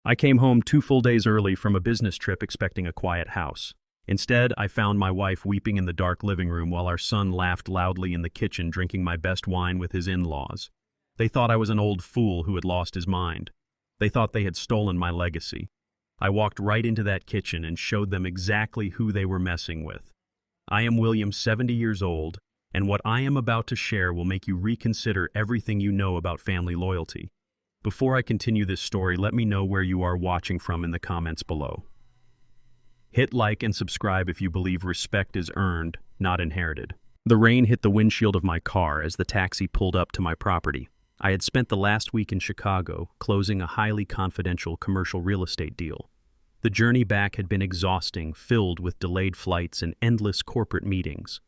I came home 2 full days early from a business trip expecting a quiet house. Instead, I found my wife weeping in the dark living room while our son laughed loudly in the kitchen drinking my best wine with his in-laws. They thought I was an old fool who had lost his mind. They thought they had stolen my legacy. I walked right into that kitchen and showed them exactly who they were messing with. I am William, 70 years old, and what I am about to share will make you reconsider everything you know about family loyalty. Before I continue this story, let me know where you are watching from in the comments below. Hit like and subscribe if you believe respect is earned, not inherited. The rain hit the windshield of my car as the taxi pulled up to my property. I had spent the last week in Chicago closing a highly confidential commercial real estate deal. The journey back had been exhausting, filled with delayed flights and endless corporate meetings.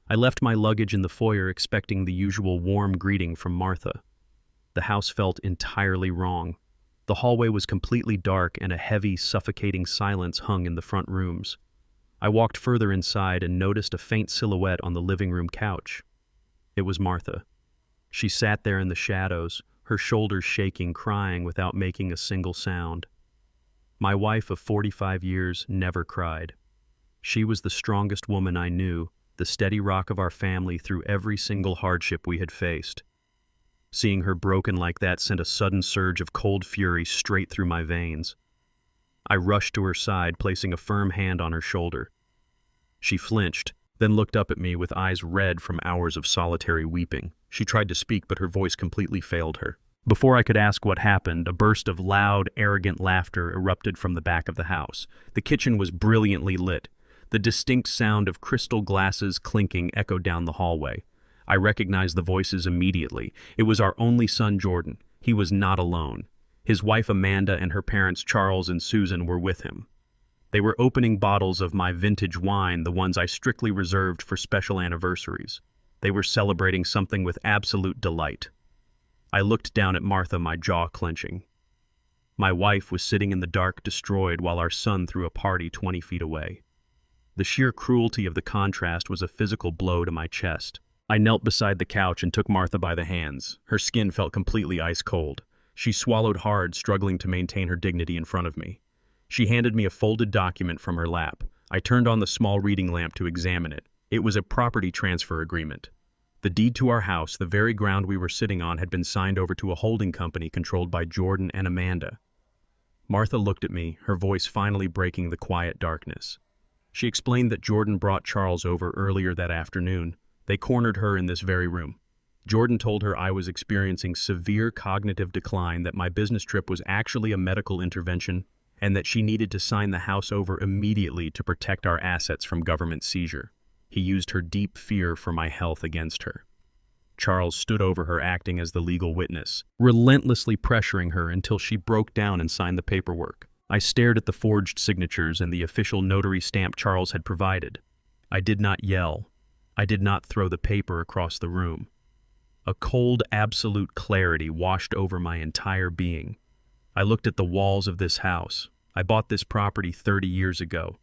I left my luggage in the foyer expecting the usual warm greeting from Martha. The house felt entirely wrong. The hallway was completely dark and a heavy, suffocating silence hung in the front rooms. I walked further inside and noticed a faint silhouette on the living room couch. It was Martha. She sat there in the shadows, her shoulders shaking, crying without making a single sound. My wife of 45 years never cried. She was the strongest woman I knew, the steady rock of our family through every single hardship we had faced. Seeing her broken like that sent a sudden surge of cold fury straight through my veins. I rushed to her side, placing a firm hand on her shoulder. She flinched, then looked up at me with eyes red from hours of solitary weeping. She tried to speak, but her voice completely failed her. Before I could ask what happened, a burst of loud, arrogant laughter erupted from the back of the house. The kitchen was brilliantly lit. The distinct sound of crystal glasses clinking echoed down the hallway. I recognized the voices immediately. It was our only son, Jordan. He was not alone. His wife, Amanda, and her parents, Charles and Susan, were with him. They were opening bottles of my vintage wine, the ones I strictly reserved for special anniversaries. They were celebrating something with absolute delight. I looked down at Martha, my jaw clenching. My wife was sitting in the dark, destroyed, while our son threw a party 20 feet away. The sheer cruelty of the contrast was a physical blow to my chest. I knelt beside the couch and took Martha by the hands. Her skin felt completely ice cold. She swallowed hard, struggling to maintain her dignity in front of me. She handed me a folded document from her lap. I turned on the small reading lamp to examine it. It was a property transfer agreement. The deed to our house, the very ground we were sitting on, had been signed over to a holding company controlled by Jordan and Amanda. Martha looked at me, her voice finally breaking the quiet darkness. She explained that Jordan brought Charles over earlier that afternoon. They cornered her in this very room. Jordan told her I was experiencing severe cognitive decline, that my business trip was actually a medical intervention, and that she needed to sign the house over immediately to protect our assets from government seizure. He used her deep fear for my health against her. Charles stood over her, acting as the legal witness, relentlessly pressuring her until she broke down and signed the paperwork. I stared at the forged signatures and the official notary stamp Charles had provided. I did not yell. I did not throw the paper across the room. A cold, absolute clarity washed over my entire being. I looked at the walls of this house. I bought this property 30 years ago.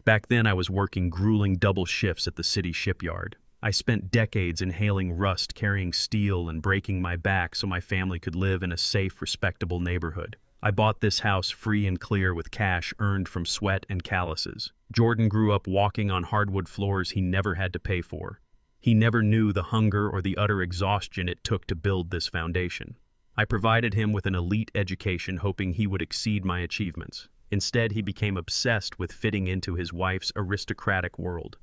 Back then, I was working grueling double shifts at the city shipyard. I spent decades inhaling rust, carrying steel, and breaking my back so my family could live in a safe, respectable neighborhood. I bought this house free and clear with cash earned from sweat and calluses. Jordan grew up walking on hardwood floors he never had to pay for. He never knew the hunger or the utter exhaustion it took to build this foundation. I provided him with an elite education, hoping he would exceed my achievements. Instead, he became obsessed with fitting into his wife's aristocratic world.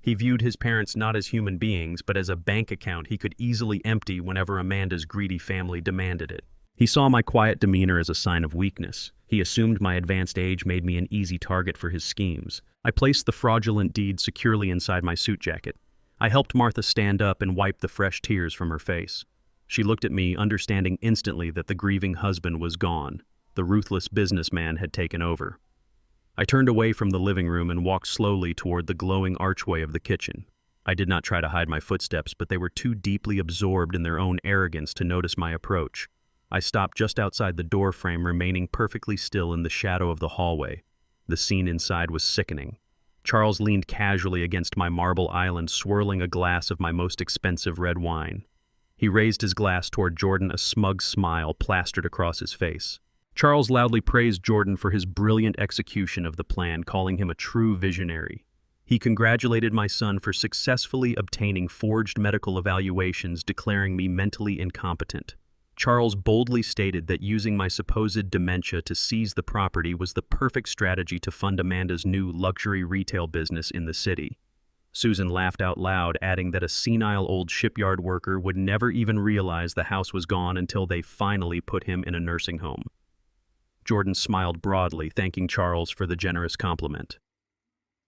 He viewed his parents not as human beings, but as a bank account he could easily empty whenever Amanda's greedy family demanded it. He saw my quiet demeanor as a sign of weakness. He assumed my advanced age made me an easy target for his schemes. I placed the fraudulent deed securely inside my suit jacket. I helped Martha stand up and wipe the fresh tears from her face. She looked at me, understanding instantly that the grieving husband was gone. The ruthless businessman had taken over. I turned away from the living room and walked slowly toward the glowing archway of the kitchen. I did not try to hide my footsteps, but they were too deeply absorbed in their own arrogance to notice my approach. I stopped just outside the door frame, remaining perfectly still in the shadow of the hallway. The scene inside was sickening. Charles leaned casually against my marble island, swirling a glass of my most expensive red wine. He raised his glass toward Jordan, a smug smile plastered across his face. Charles loudly praised Jordan for his brilliant execution of the plan, calling him a true visionary. He congratulated my son for successfully obtaining forged medical evaluations, declaring me mentally incompetent. Charles boldly stated that using my supposed dementia to seize the property was the perfect strategy to fund Amanda's new luxury retail business in the city. Susan laughed out loud, adding that a senile old shipyard worker would never even realize the house was gone until they finally put him in a nursing home. Jordan smiled broadly, thanking Charles for the generous compliment.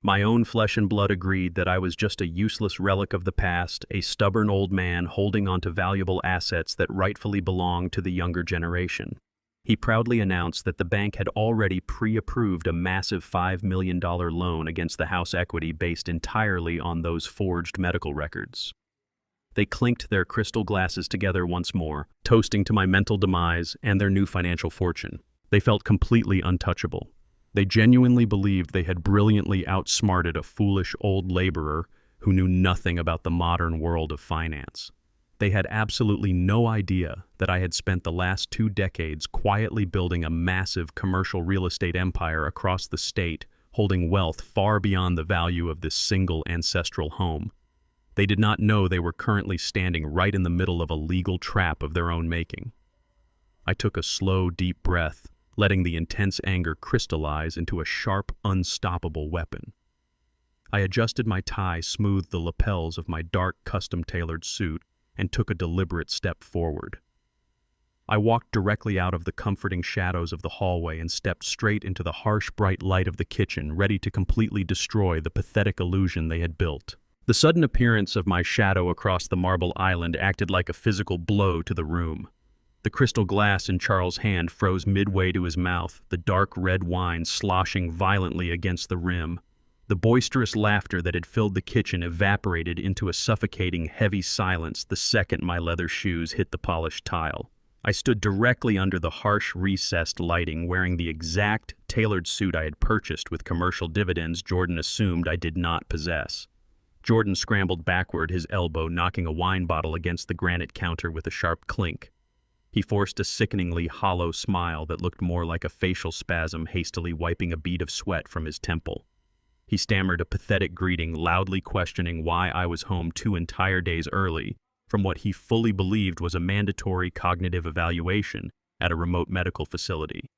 My own flesh and blood agreed that I was just a useless relic of the past, a stubborn old man holding onto valuable assets that rightfully belonged to the younger generation. He proudly announced that the bank had already pre-approved a massive $5 million loan against the house equity based entirely on those forged medical records. They clinked their crystal glasses together once more, toasting to my mental demise and their new financial fortune. They felt completely untouchable. They genuinely believed they had brilliantly outsmarted a foolish old laborer who knew nothing about the modern world of finance. They had absolutely no idea that I had spent the last 2 decades quietly building a massive commercial real estate empire across the state, holding wealth far beyond the value of this single ancestral home. They did not know they were currently standing right in the middle of a legal trap of their own making. I took a slow, deep breath, letting the intense anger crystallize into a sharp, unstoppable weapon. I adjusted my tie, smoothed the lapels of my dark, custom-tailored suit, and took a deliberate step forward. I walked directly out of the comforting shadows of the hallway and stepped straight into the harsh, bright light of the kitchen, ready to completely destroy the pathetic illusion they had built. The sudden appearance of my shadow across the marble island acted like a physical blow to the room. The crystal glass in Charles' hand froze midway to his mouth, the dark red wine sloshing violently against the rim. The boisterous laughter that had filled the kitchen evaporated into a suffocating, heavy silence the second my leather shoes hit the polished tile. I stood directly under the harsh, recessed lighting, wearing the exact, tailored suit I had purchased with commercial dividends Jordan assumed I did not possess. Jordan scrambled backward, his elbow knocking a wine bottle against the granite counter with a sharp clink. He forced a sickeningly hollow smile that looked more like a facial spasm, hastily wiping a bead of sweat from his temple. He stammered a pathetic greeting, loudly questioning why I was home 2 entire days early from what he fully believed was a mandatory cognitive evaluation at a remote medical facility.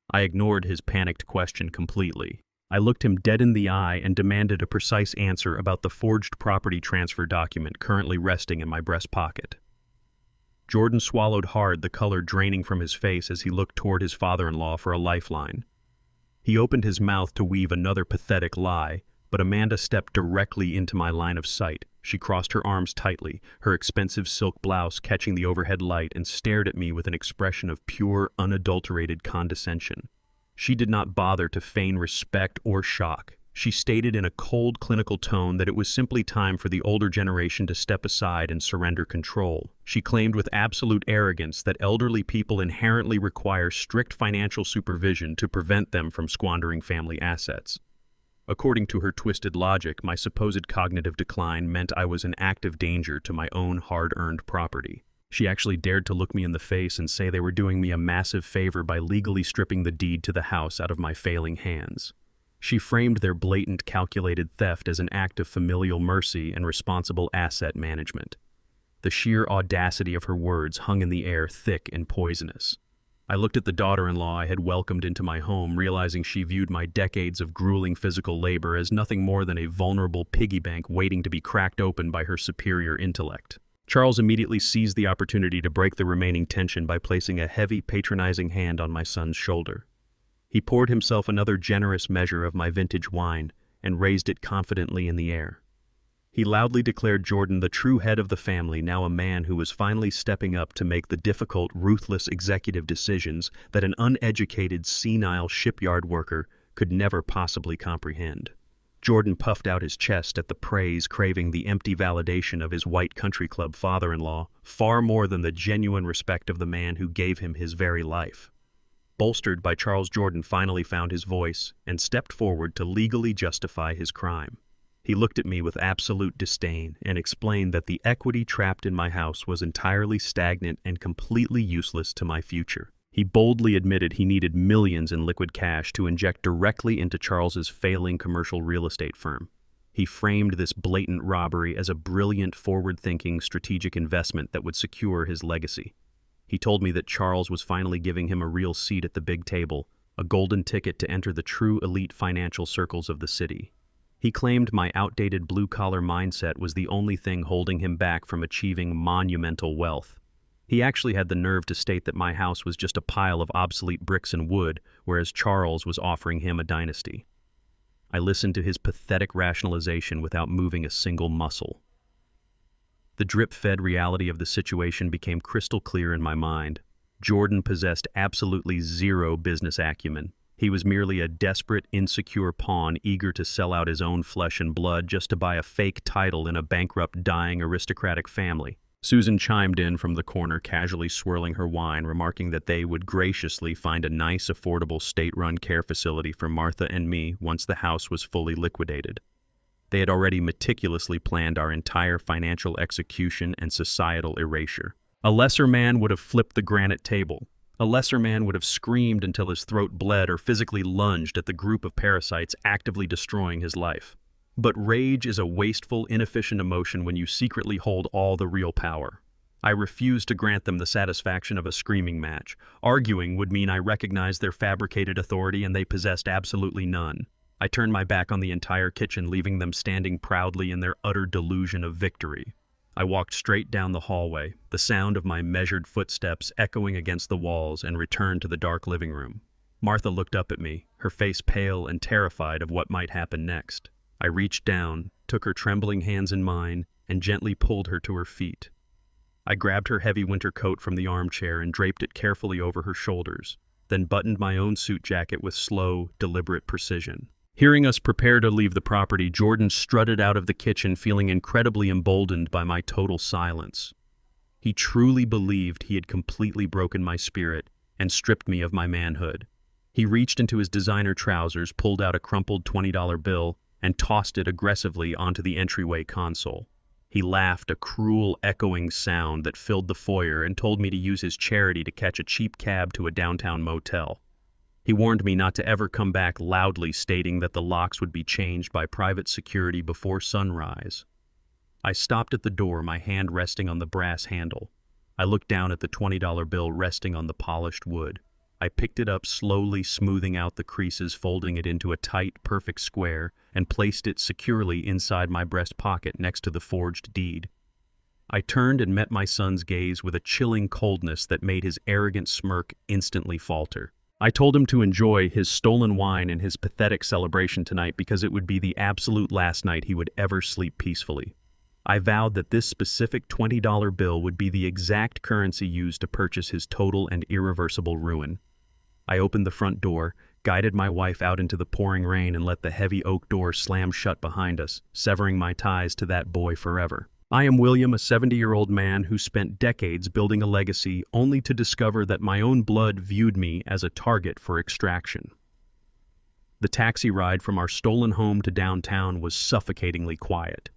I ignored his panicked question completely. I looked him dead in the eye and demanded a precise answer about the forged property transfer document currently resting in my breast pocket. Jordan swallowed hard, the color draining from his face as he looked toward his father-in-law for a lifeline. He opened his mouth to weave another pathetic lie, but Amanda stepped directly into my line of sight. She crossed her arms tightly, her expensive silk blouse catching the overhead light, and stared at me with an expression of pure, unadulterated condescension. She did not bother to feign respect or shock. She stated in a cold, clinical tone that it was simply time for the older generation to step aside and surrender control. She claimed with absolute arrogance that elderly people inherently require strict financial supervision to prevent them from squandering family assets. According to her twisted logic, my supposed cognitive decline meant I was in active danger to my own hard-earned property. She actually dared to look me in the face and say they were doing me a massive favor by legally stripping the deed to the house out of my failing hands. She framed their blatant, calculated theft as an act of familial mercy and responsible asset management. The sheer audacity of her words hung in the air, thick and poisonous. I looked at the daughter-in-law I had welcomed into my home, realizing she viewed my decades of grueling physical labor as nothing more than a vulnerable piggy bank waiting to be cracked open by her superior intellect. Charles immediately seized the opportunity to break the remaining tension by placing a heavy, patronizing hand on my son's shoulder. He poured himself another generous measure of my vintage wine and raised it confidently in the air. He loudly declared Jordan the true head of the family, now a man who was finally stepping up to make the difficult, ruthless executive decisions that an uneducated, senile shipyard worker could never possibly comprehend. Jordan puffed out his chest at the praise, craving the empty validation of his white country club father-in-law, far more than the genuine respect of the man who gave him his very life. Bolstered by Charles, Jordan finally found his voice and stepped forward to legally justify his crime. He looked at me with absolute disdain and explained that the equity trapped in my house was entirely stagnant and completely useless to my future. He boldly admitted he needed millions in liquid cash to inject directly into Charles's failing commercial real estate firm. He framed this blatant robbery as a brilliant, forward-thinking, strategic investment that would secure his legacy. He told me that Charles was finally giving him a real seat at the big table, a golden ticket to enter the true elite financial circles of the city. He claimed my outdated blue-collar mindset was the only thing holding him back from achieving monumental wealth. He actually had the nerve to state that my house was just a pile of obsolete bricks and wood, whereas Charles was offering him a dynasty. I listened to his pathetic rationalization without moving a single muscle. The drip-fed reality of the situation became crystal clear in my mind. Jordan possessed absolutely zero business acumen. He was merely a desperate, insecure pawn eager to sell out his own flesh and blood just to buy a fake title in a bankrupt, dying aristocratic family. Susan chimed in from the corner, casually swirling her wine, remarking that they would graciously find a nice, affordable, state-run care facility for Martha and me once the house was fully liquidated. They had already meticulously planned our entire financial execution and societal erasure. A lesser man would have flipped the granite table. A lesser man would have screamed until his throat bled or physically lunged at the group of parasites actively destroying his life. But rage is a wasteful, inefficient emotion when you secretly hold all the real power. I refused to grant them the satisfaction of a screaming match. Arguing would mean I recognized their fabricated authority and they possessed absolutely none. I turned my back on the entire kitchen, leaving them standing proudly in their utter delusion of victory. I walked straight down the hallway, the sound of my measured footsteps echoing against the walls, and returned to the dark living room. Martha looked up at me, her face pale and terrified of what might happen next. I reached down, took her trembling hands in mine, and gently pulled her to her feet. I grabbed her heavy winter coat from the armchair and draped it carefully over her shoulders, then buttoned my own suit jacket with slow, deliberate precision. Hearing us prepare to leave the property, Jordan strutted out of the kitchen feeling incredibly emboldened by my total silence. He truly believed he had completely broken my spirit and stripped me of my manhood. He reached into his designer trousers, pulled out a crumpled $20 bill, and tossed it aggressively onto the entryway console. He laughed, a cruel, echoing sound that filled the foyer, and told me to use his charity to catch a cheap cab to a downtown motel. He warned me not to ever come back, loudly stating that the locks would be changed by private security before sunrise. I stopped at the door, my hand resting on the brass handle. I looked down at the $20 bill resting on the polished wood. I picked it up slowly, smoothing out the creases, folding it into a tight, perfect square, and placed it securely inside my breast pocket next to the forged deed. I turned and met my son's gaze with a chilling coldness that made his arrogant smirk instantly falter. I told him to enjoy his stolen wine and his pathetic celebration tonight because it would be the absolute last night he would ever sleep peacefully. I vowed that this specific $20 bill would be the exact currency used to purchase his total and irreversible ruin. I opened the front door, guided my wife out into the pouring rain, and let the heavy oak door slam shut behind us, severing my ties to that boy forever. I am William, a 70-year-old man who spent decades building a legacy only to discover that my own blood viewed me as a target for extraction. The taxi ride from our stolen home to downtown was suffocatingly quiet.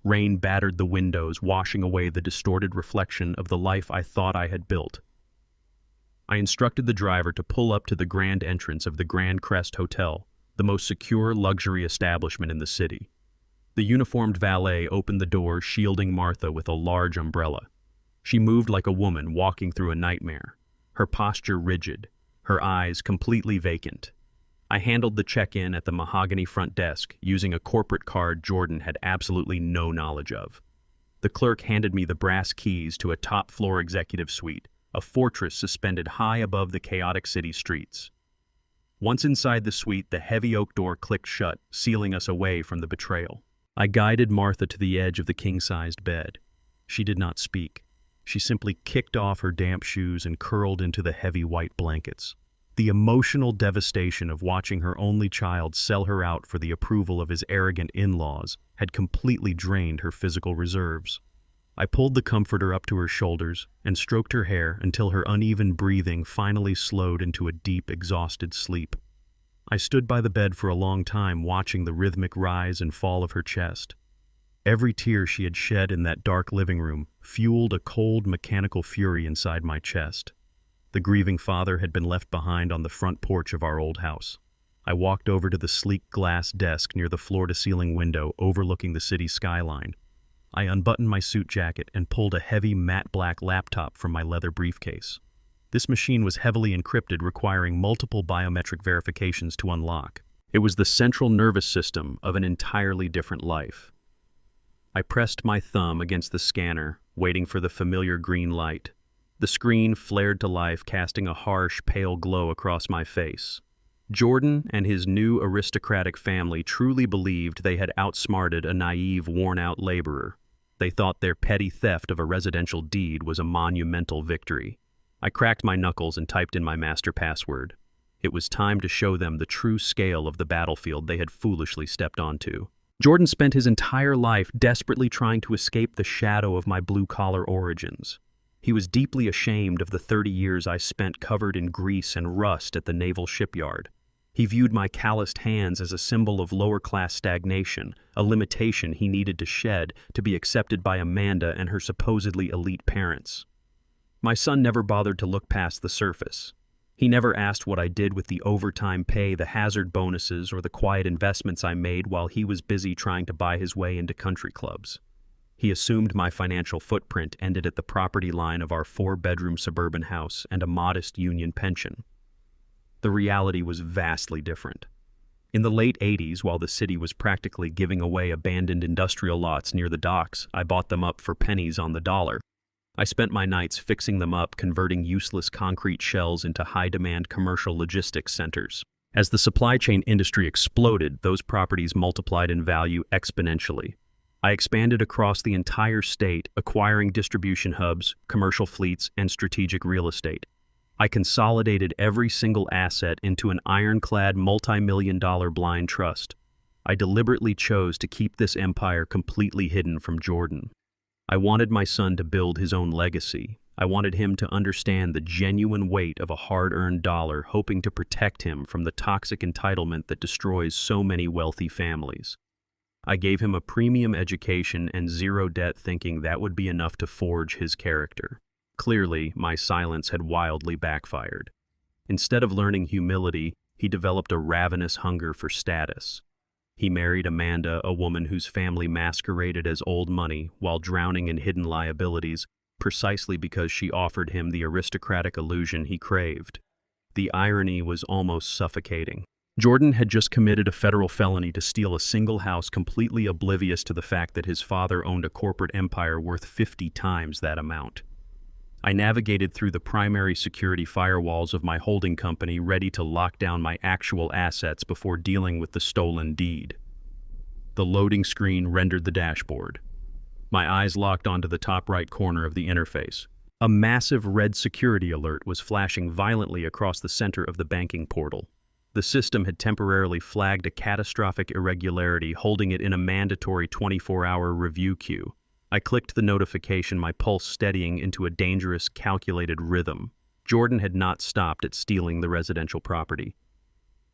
Rain battered the windows, washing away the distorted reflection of the life I thought I had built. I instructed the driver to pull up to the grand entrance of the Grand Crest Hotel, the most secure luxury establishment in the city. The uniformed valet opened the door, shielding Martha with a large umbrella. She moved like a woman walking through a nightmare, her posture rigid, her eyes completely vacant. I handled the check-in at the mahogany front desk, using a corporate card Jordan had absolutely no knowledge of. The clerk handed me the brass keys to a top-floor executive suite, a fortress suspended high above the chaotic city streets. Once inside the suite, the heavy oak door clicked shut, sealing us away from the betrayal. I guided Martha to the edge of the king-sized bed. She did not speak. She simply kicked off her damp shoes and curled into the heavy white blankets. The emotional devastation of watching her only child sell her out for the approval of his arrogant in-laws had completely drained her physical reserves. I pulled the comforter up to her shoulders and stroked her hair until her uneven breathing finally slowed into a deep, exhausted sleep. I stood by the bed for a long time, watching the rhythmic rise and fall of her chest. Every tear she had shed in that dark living room fueled a cold, mechanical fury inside my chest. The grieving father had been left behind on the front porch of our old house. I walked over to the sleek glass desk near the floor-to-ceiling window overlooking the city skyline. I unbuttoned my suit jacket and pulled a heavy matte black laptop from my leather briefcase. This machine was heavily encrypted, requiring multiple biometric verifications to unlock. It was the central nervous system of an entirely different life. I pressed my thumb against the scanner, waiting for the familiar green light. The screen flared to life, casting a harsh, pale glow across my face. Jordan and his new aristocratic family truly believed they had outsmarted a naive, worn-out laborer. They thought their petty theft of a residential deed was a monumental victory. I cracked my knuckles and typed in my master password. It was time to show them the true scale of the battlefield they had foolishly stepped onto. Jordan spent his entire life desperately trying to escape the shadow of my blue-collar origins. He was deeply ashamed of the 30 years I spent covered in grease and rust at the naval shipyard. He viewed my calloused hands as a symbol of lower-class stagnation, a limitation he needed to shed to be accepted by Amanda and her supposedly elite parents. My son never bothered to look past the surface. He never asked what I did with the overtime pay, the hazard bonuses, or the quiet investments I made while he was busy trying to buy his way into country clubs. He assumed my financial footprint ended at the property line of our 4-bedroom suburban house and a modest union pension. The reality was vastly different. In the late 80s, while the city was practically giving away abandoned industrial lots near the docks, I bought them up for pennies on the dollar. I spent my nights fixing them up, converting useless concrete shells into high-demand commercial logistics centers. As the supply chain industry exploded, those properties multiplied in value exponentially. I expanded across the entire state, acquiring distribution hubs, commercial fleets, and strategic real estate. I consolidated every single asset into an ironclad multi-million-dollar blind trust. I deliberately chose to keep this empire completely hidden from Jordan. I wanted my son to build his own legacy. I wanted him to understand the genuine weight of a hard-earned dollar, hoping to protect him from the toxic entitlement that destroys so many wealthy families. I gave him a premium education and zero debt, thinking that would be enough to forge his character. Clearly, my silence had wildly backfired. Instead of learning humility, he developed a ravenous hunger for status. He married Amanda, a woman whose family masqueraded as old money while drowning in hidden liabilities, precisely because she offered him the aristocratic illusion he craved. The irony was almost suffocating. Jordan had just committed a federal felony to steal a single house, completely oblivious to the fact that his father owned a corporate empire worth 50 times that amount. I navigated through the primary security firewalls of my holding company, ready to lock down my actual assets before dealing with the stolen deed. The loading screen rendered the dashboard. My eyes locked onto the top right corner of the interface. A massive red security alert was flashing violently across the center of the banking portal. The system had temporarily flagged a catastrophic irregularity, holding it in a mandatory 24-hour review queue. I clicked the notification, my pulse steadying into a dangerous, calculated rhythm. Jordan had not stopped at stealing the residential property.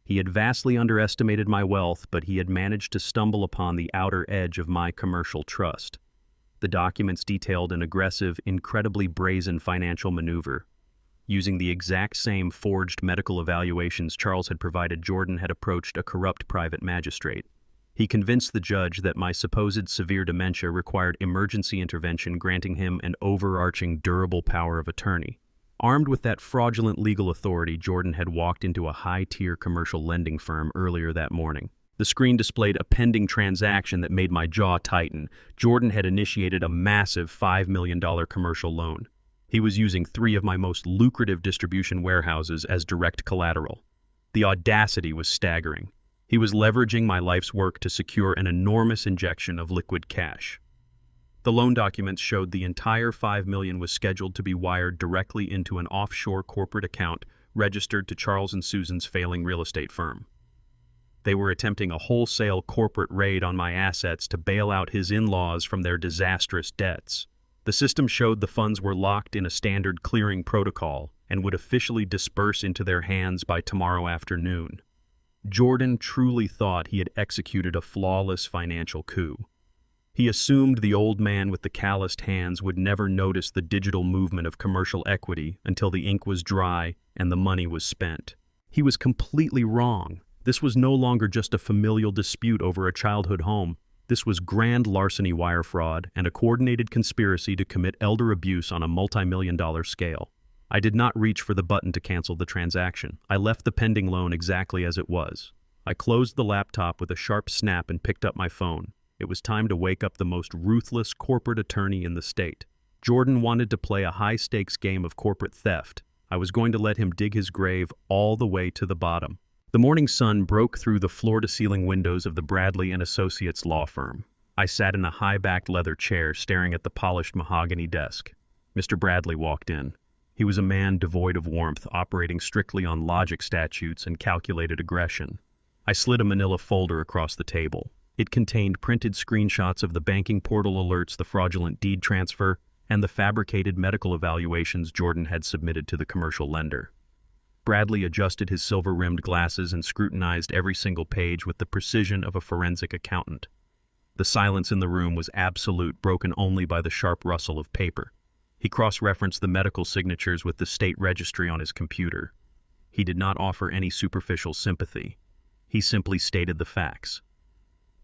He had vastly underestimated my wealth, but he had managed to stumble upon the outer edge of my commercial trust. The documents detailed an aggressive, incredibly brazen financial maneuver. Using the exact same forged medical evaluations Charles had provided, Jordan had approached a corrupt private magistrate. He convinced the judge that my supposed severe dementia required emergency intervention, granting him an overarching, durable power of attorney. Armed with that fraudulent legal authority, Jordan had walked into a high-tier commercial lending firm earlier that morning. The screen displayed a pending transaction that made my jaw tighten. Jordan had initiated a massive $5 million commercial loan. He was using 3 of my most lucrative distribution warehouses as direct collateral. The audacity was staggering. He was leveraging my life's work to secure an enormous injection of liquid cash. The loan documents showed the entire $5 million was scheduled to be wired directly into an offshore corporate account registered to Charles and Susan's failing real estate firm. They were attempting a wholesale corporate raid on my assets to bail out his in-laws from their disastrous debts. The system showed the funds were locked in a standard clearing protocol and would officially disperse into their hands by tomorrow afternoon. Jordan truly thought he had executed a flawless financial coup. He assumed the old man with the calloused hands would never notice the digital movement of commercial equity until the ink was dry and the money was spent. He was completely wrong. This was no longer just a familial dispute over a childhood home. This was grand larceny wire fraud and a coordinated conspiracy to commit elder abuse on a multi-million-dollar scale. I did not reach for the button to cancel the transaction. I left the pending loan exactly as it was. I closed the laptop with a sharp snap and picked up my phone. It was time to wake up the most ruthless corporate attorney in the state. Jordan wanted to play a high-stakes game of corporate theft. I was going to let him dig his grave all the way to the bottom. The morning sun broke through the floor-to-ceiling windows of the Bradley and Associates law firm. I sat in a high-backed leather chair staring at the polished mahogany desk. Mr. Bradley walked in. He was a man devoid of warmth, operating strictly on logic statutes and calculated aggression. I slid a manila folder across the table. It contained printed screenshots of the banking portal alerts, the fraudulent deed transfer, and the fabricated medical evaluations Jordan had submitted to the commercial lender. Bradley adjusted his silver-rimmed glasses and scrutinized every single page with the precision of a forensic accountant. The silence in the room was absolute, broken only by the sharp rustle of paper. He cross-referenced the medical signatures with the state registry on his computer. He did not offer any superficial sympathy. He simply stated the facts.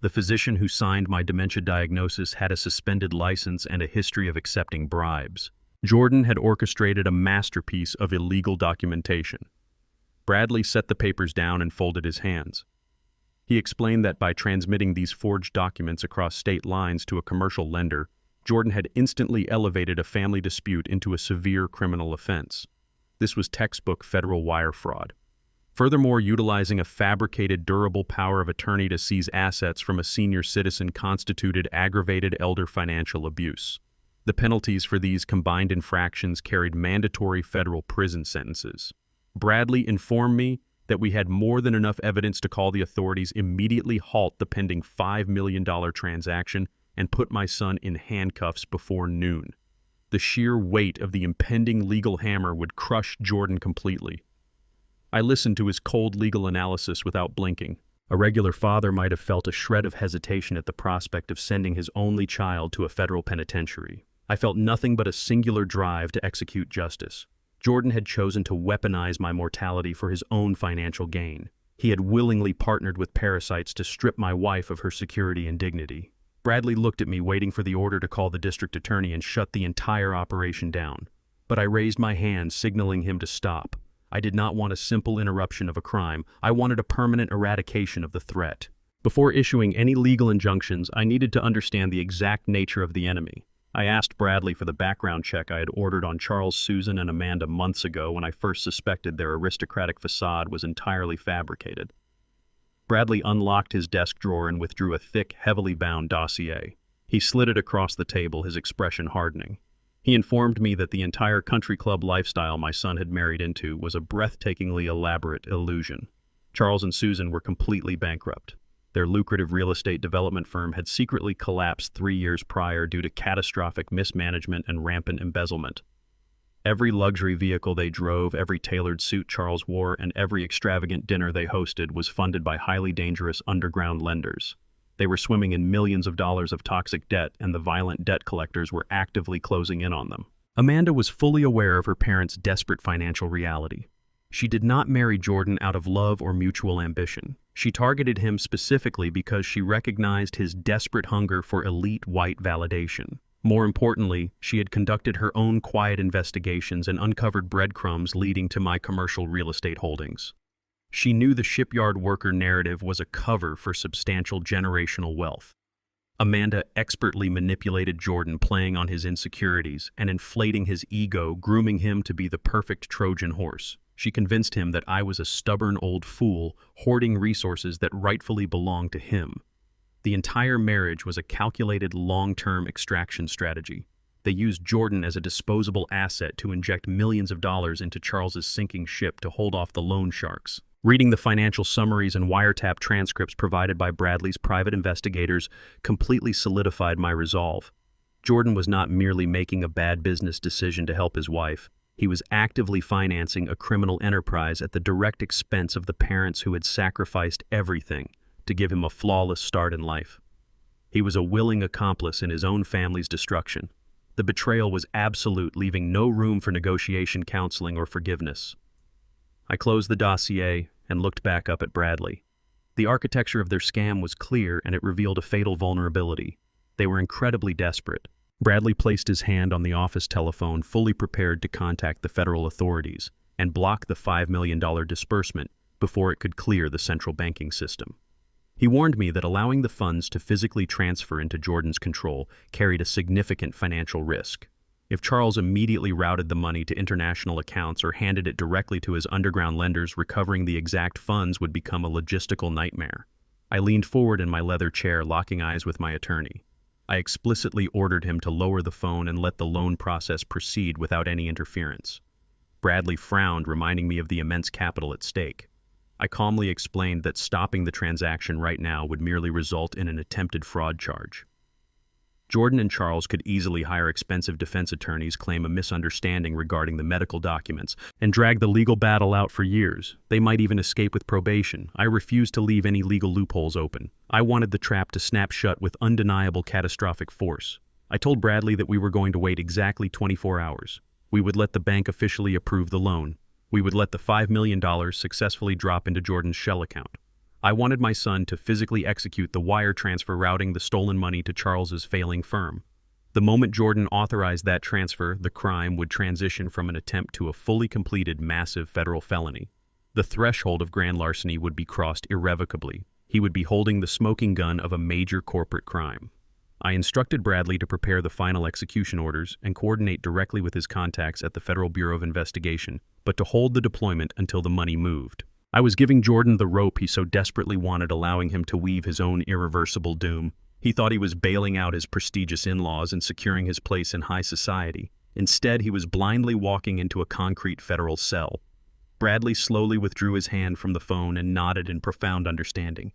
The physician who signed my dementia diagnosis had a suspended license and a history of accepting bribes. Jordan had orchestrated a masterpiece of illegal documentation. Bradley set the papers down and folded his hands. He explained that by transmitting these forged documents across state lines to a commercial lender, Jordan had instantly elevated a family dispute into a severe criminal offense. This was textbook federal wire fraud. Furthermore, utilizing a fabricated durable power of attorney to seize assets from a senior citizen constituted aggravated elder financial abuse. The penalties for these combined infractions carried mandatory federal prison sentences. Bradley informed me that we had more than enough evidence to call the authorities immediately halt the pending $5 million transaction and put my son in handcuffs before noon. The sheer weight of the impending legal hammer would crush Jordan completely. I listened to his cold legal analysis without blinking. A regular father might have felt a shred of hesitation at the prospect of sending his only child to a federal penitentiary. I felt nothing but a singular drive to execute justice. Jordan had chosen to weaponize my mortality for his own financial gain. He had willingly partnered with parasites to strip my wife of her security and dignity. Bradley looked at me, waiting for the order to call the district attorney and shut the entire operation down. But I raised my hand, signaling him to stop. I did not want a simple interruption of a crime. I wanted a permanent eradication of the threat. Before issuing any legal injunctions, I needed to understand the exact nature of the enemy. I asked Bradley for the background check I had ordered on Charles, Susan, and Amanda months ago when I first suspected their aristocratic facade was entirely fabricated. Bradley unlocked his desk drawer and withdrew a thick, heavily bound dossier. He slid it across the table, his expression hardening. He informed me that the entire country club lifestyle my son had married into was a breathtakingly elaborate illusion. Charles and Susan were completely bankrupt. Their lucrative real estate development firm had secretly collapsed 3 years prior due to catastrophic mismanagement and rampant embezzlement. Every luxury vehicle they drove, every tailored suit Charles wore, and every extravagant dinner they hosted was funded by highly dangerous underground lenders. They were swimming in millions of dollars of toxic debt, and the violent debt collectors were actively closing in on them. Amanda was fully aware of her parents' desperate financial reality. She did not marry Jordan out of love or mutual ambition. She targeted him specifically because she recognized his desperate hunger for elite white validation. More importantly, she had conducted her own quiet investigations and uncovered breadcrumbs leading to my commercial real estate holdings. She knew the shipyard worker narrative was a cover for substantial generational wealth. Amanda expertly manipulated Jordan, playing on his insecurities and inflating his ego, grooming him to be the perfect Trojan horse. She convinced him that I was a stubborn old fool, hoarding resources that rightfully belonged to him. The entire marriage was a calculated long-term extraction strategy. They used Jordan as a disposable asset to inject millions of dollars into Charles's sinking ship to hold off the loan sharks. Reading the financial summaries and wiretap transcripts provided by Bradley's private investigators completely solidified my resolve. Jordan was not merely making a bad business decision to help his wife. He was actively financing a criminal enterprise at the direct expense of the parents who had sacrificed everything to give him a flawless start in life. He was a willing accomplice in his own family's destruction. The betrayal was absolute, leaving no room for negotiation, counseling, or forgiveness. I closed the dossier and looked back up at Bradley. The architecture of their scam was clear, and it revealed a fatal vulnerability. They were incredibly desperate. Bradley placed his hand on the office telephone, fully prepared to contact the federal authorities and block the $5 million disbursement before it could clear the central banking system. He warned me that allowing the funds to physically transfer into Jordan's control carried a significant financial risk. If Charles immediately routed the money to international accounts or handed it directly to his underground lenders, recovering the exact funds would become a logistical nightmare. I leaned forward in my leather chair, locking eyes with my attorney. I explicitly ordered him to lower the phone and let the loan process proceed without any interference. Bradley frowned, reminding me of the immense capital at stake. I calmly explained that stopping the transaction right now would merely result in an attempted fraud charge. Jordan and Charles could easily hire expensive defense attorneys, claim a misunderstanding regarding the medical documents, and drag the legal battle out for years. They might even escape with probation. I refused to leave any legal loopholes open. I wanted the trap to snap shut with undeniable catastrophic force. I told Bradley that we were going to wait exactly 24 hours. We would let the bank officially approve the loan. We would let the $5 million successfully drop into Jordan's shell account. I wanted my son to physically execute the wire transfer routing the stolen money to Charles's failing firm. The moment Jordan authorized that transfer, the crime would transition from an attempt to a fully completed massive federal felony. The threshold of grand larceny would be crossed irrevocably. He would be holding the smoking gun of a major corporate crime. I instructed Bradley to prepare the final execution orders and coordinate directly with his contacts at the Federal Bureau of Investigation, but to hold the deployment until the money moved. I was giving Jordan the rope he so desperately wanted, allowing him to weave his own irreversible doom. He thought he was bailing out his prestigious in-laws and securing his place in high society. Instead, he was blindly walking into a concrete federal cell. Bradley slowly withdrew his hand from the phone and nodded in profound understanding.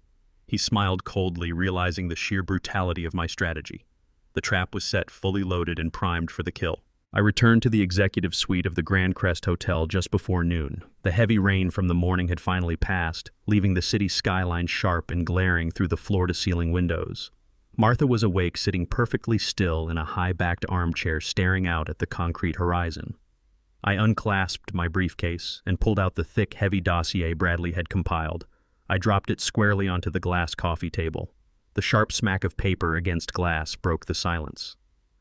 He smiled coldly, realizing the sheer brutality of my strategy. The trap was set, fully loaded, and primed for the kill. I returned to the executive suite of the Grand Crest Hotel just before noon. The heavy rain from the morning had finally passed, leaving the city skyline sharp and glaring through the floor-to-ceiling windows. Martha was awake, sitting perfectly still in a high-backed armchair, staring out at the concrete horizon. I unclasped my briefcase and pulled out the thick, heavy dossier Bradley had compiled. I dropped it squarely onto the glass coffee table. The sharp smack of paper against glass broke the silence.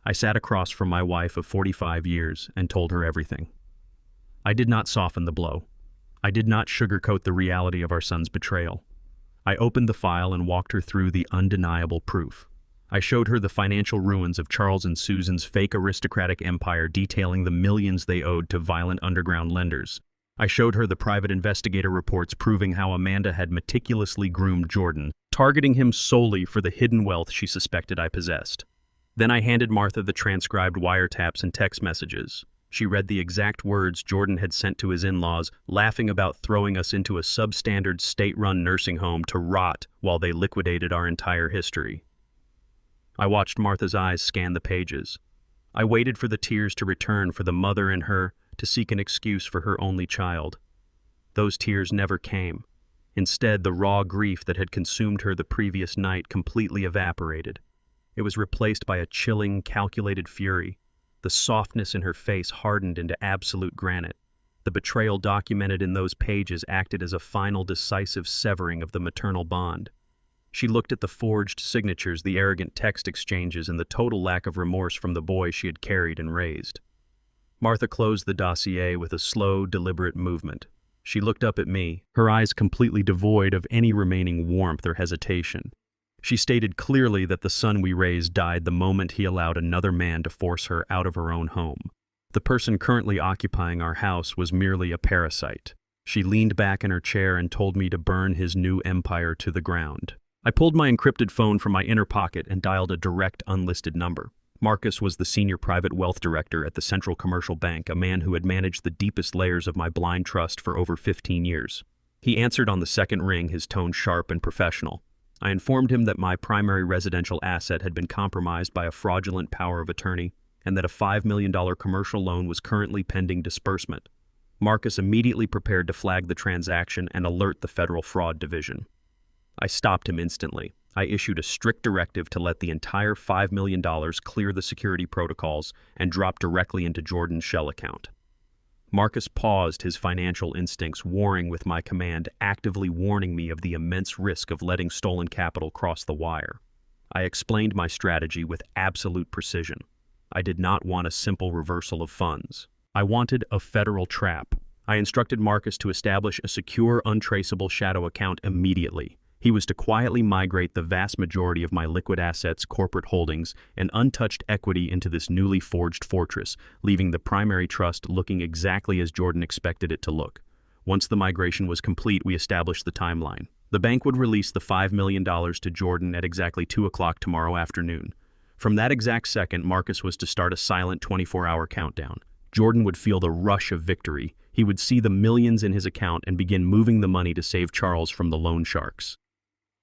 I sat across from my wife of 45 years and told her everything. I did not soften the blow. I did not sugarcoat the reality of our son's betrayal. I opened the file and walked her through the undeniable proof. I showed her the financial ruins of Charles and Susan's fake aristocratic empire, detailing the millions they owed to violent underground lenders. I showed her the private investigator reports proving how Amanda had meticulously groomed Jordan, targeting him solely for the hidden wealth she suspected I possessed. Then I handed Martha the transcribed wiretaps and text messages. She read the exact words Jordan had sent to his in-laws, laughing about throwing us into a substandard state-run nursing home to rot while they liquidated our entire history. I watched Martha's eyes scan the pages. I waited for the tears to return, for the mother in her to seek an excuse for her only child. Those tears never came. Instead, the raw grief that had consumed her the previous night completely evaporated. It was replaced by a chilling, calculated fury. The softness in her face hardened into absolute granite. The betrayal documented in those pages acted as a final, decisive severing of the maternal bond. She looked at the forged signatures, the arrogant text exchanges, and the total lack of remorse from the boy she had carried and raised. Martha closed the dossier with a slow, deliberate movement. She looked up at me, her eyes completely devoid of any remaining warmth or hesitation. She stated clearly that the son we raised died the moment he allowed another man to force her out of her own home. The person currently occupying our house was merely a parasite. She leaned back in her chair and told me to burn his new empire to the ground. I pulled my encrypted phone from my inner pocket and dialed a direct, unlisted number. Marcus was the senior private wealth director at the Central Commercial Bank, a man who had managed the deepest layers of my blind trust for over 15 years. He answered on the second ring, his tone sharp and professional. I informed him that my primary residential asset had been compromised by a fraudulent power of attorney and that a $5 million commercial loan was currently pending disbursement. Marcus immediately prepared to flag the transaction and alert the Federal Fraud Division. I stopped him instantly. I issued a strict directive to let the entire $5 million clear the security protocols and drop directly into Jordan's shell account. Marcus paused, his financial instincts warring with my command, actively warning me of the immense risk of letting stolen capital cross the wire. I explained my strategy with absolute precision. I did not want a simple reversal of funds. I wanted a federal trap. I instructed Marcus to establish a secure, untraceable shadow account immediately. He was to quietly migrate the vast majority of my liquid assets, corporate holdings, and untouched equity into this newly forged fortress, leaving the primary trust looking exactly as Jordan expected it to look. Once the migration was complete, we established the timeline. The bank would release the $5 million to Jordan at exactly 2 o'clock tomorrow afternoon. From that exact second, Marcus was to start a silent 24-hour countdown. Jordan would feel the rush of victory. He would see the millions in his account and begin moving the money to save Charles from the loan sharks.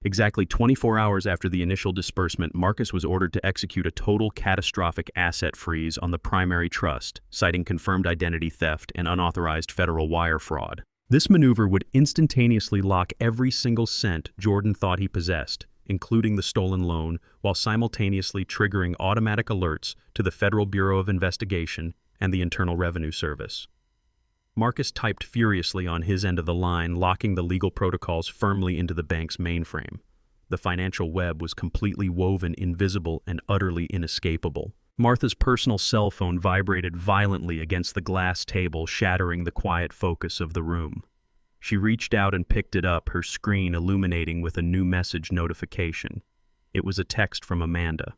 Exactly 24 hours after the initial disbursement, Marcus was ordered to execute a total catastrophic asset freeze on the primary trust, citing confirmed identity theft and unauthorized federal wire fraud. This maneuver would instantaneously lock every single cent Jordan thought he possessed, including the stolen loan, while simultaneously triggering automatic alerts to the Federal Bureau of Investigation and the Internal Revenue Service. Marcus typed furiously on his end of the line, locking the legal protocols firmly into the bank's mainframe. The financial web was completely woven, invisible, and utterly inescapable. Martha's personal cell phone vibrated violently against the glass table, shattering the quiet focus of the room. She reached out and picked it up, her screen illuminating with a new message notification. It was a text from Amanda.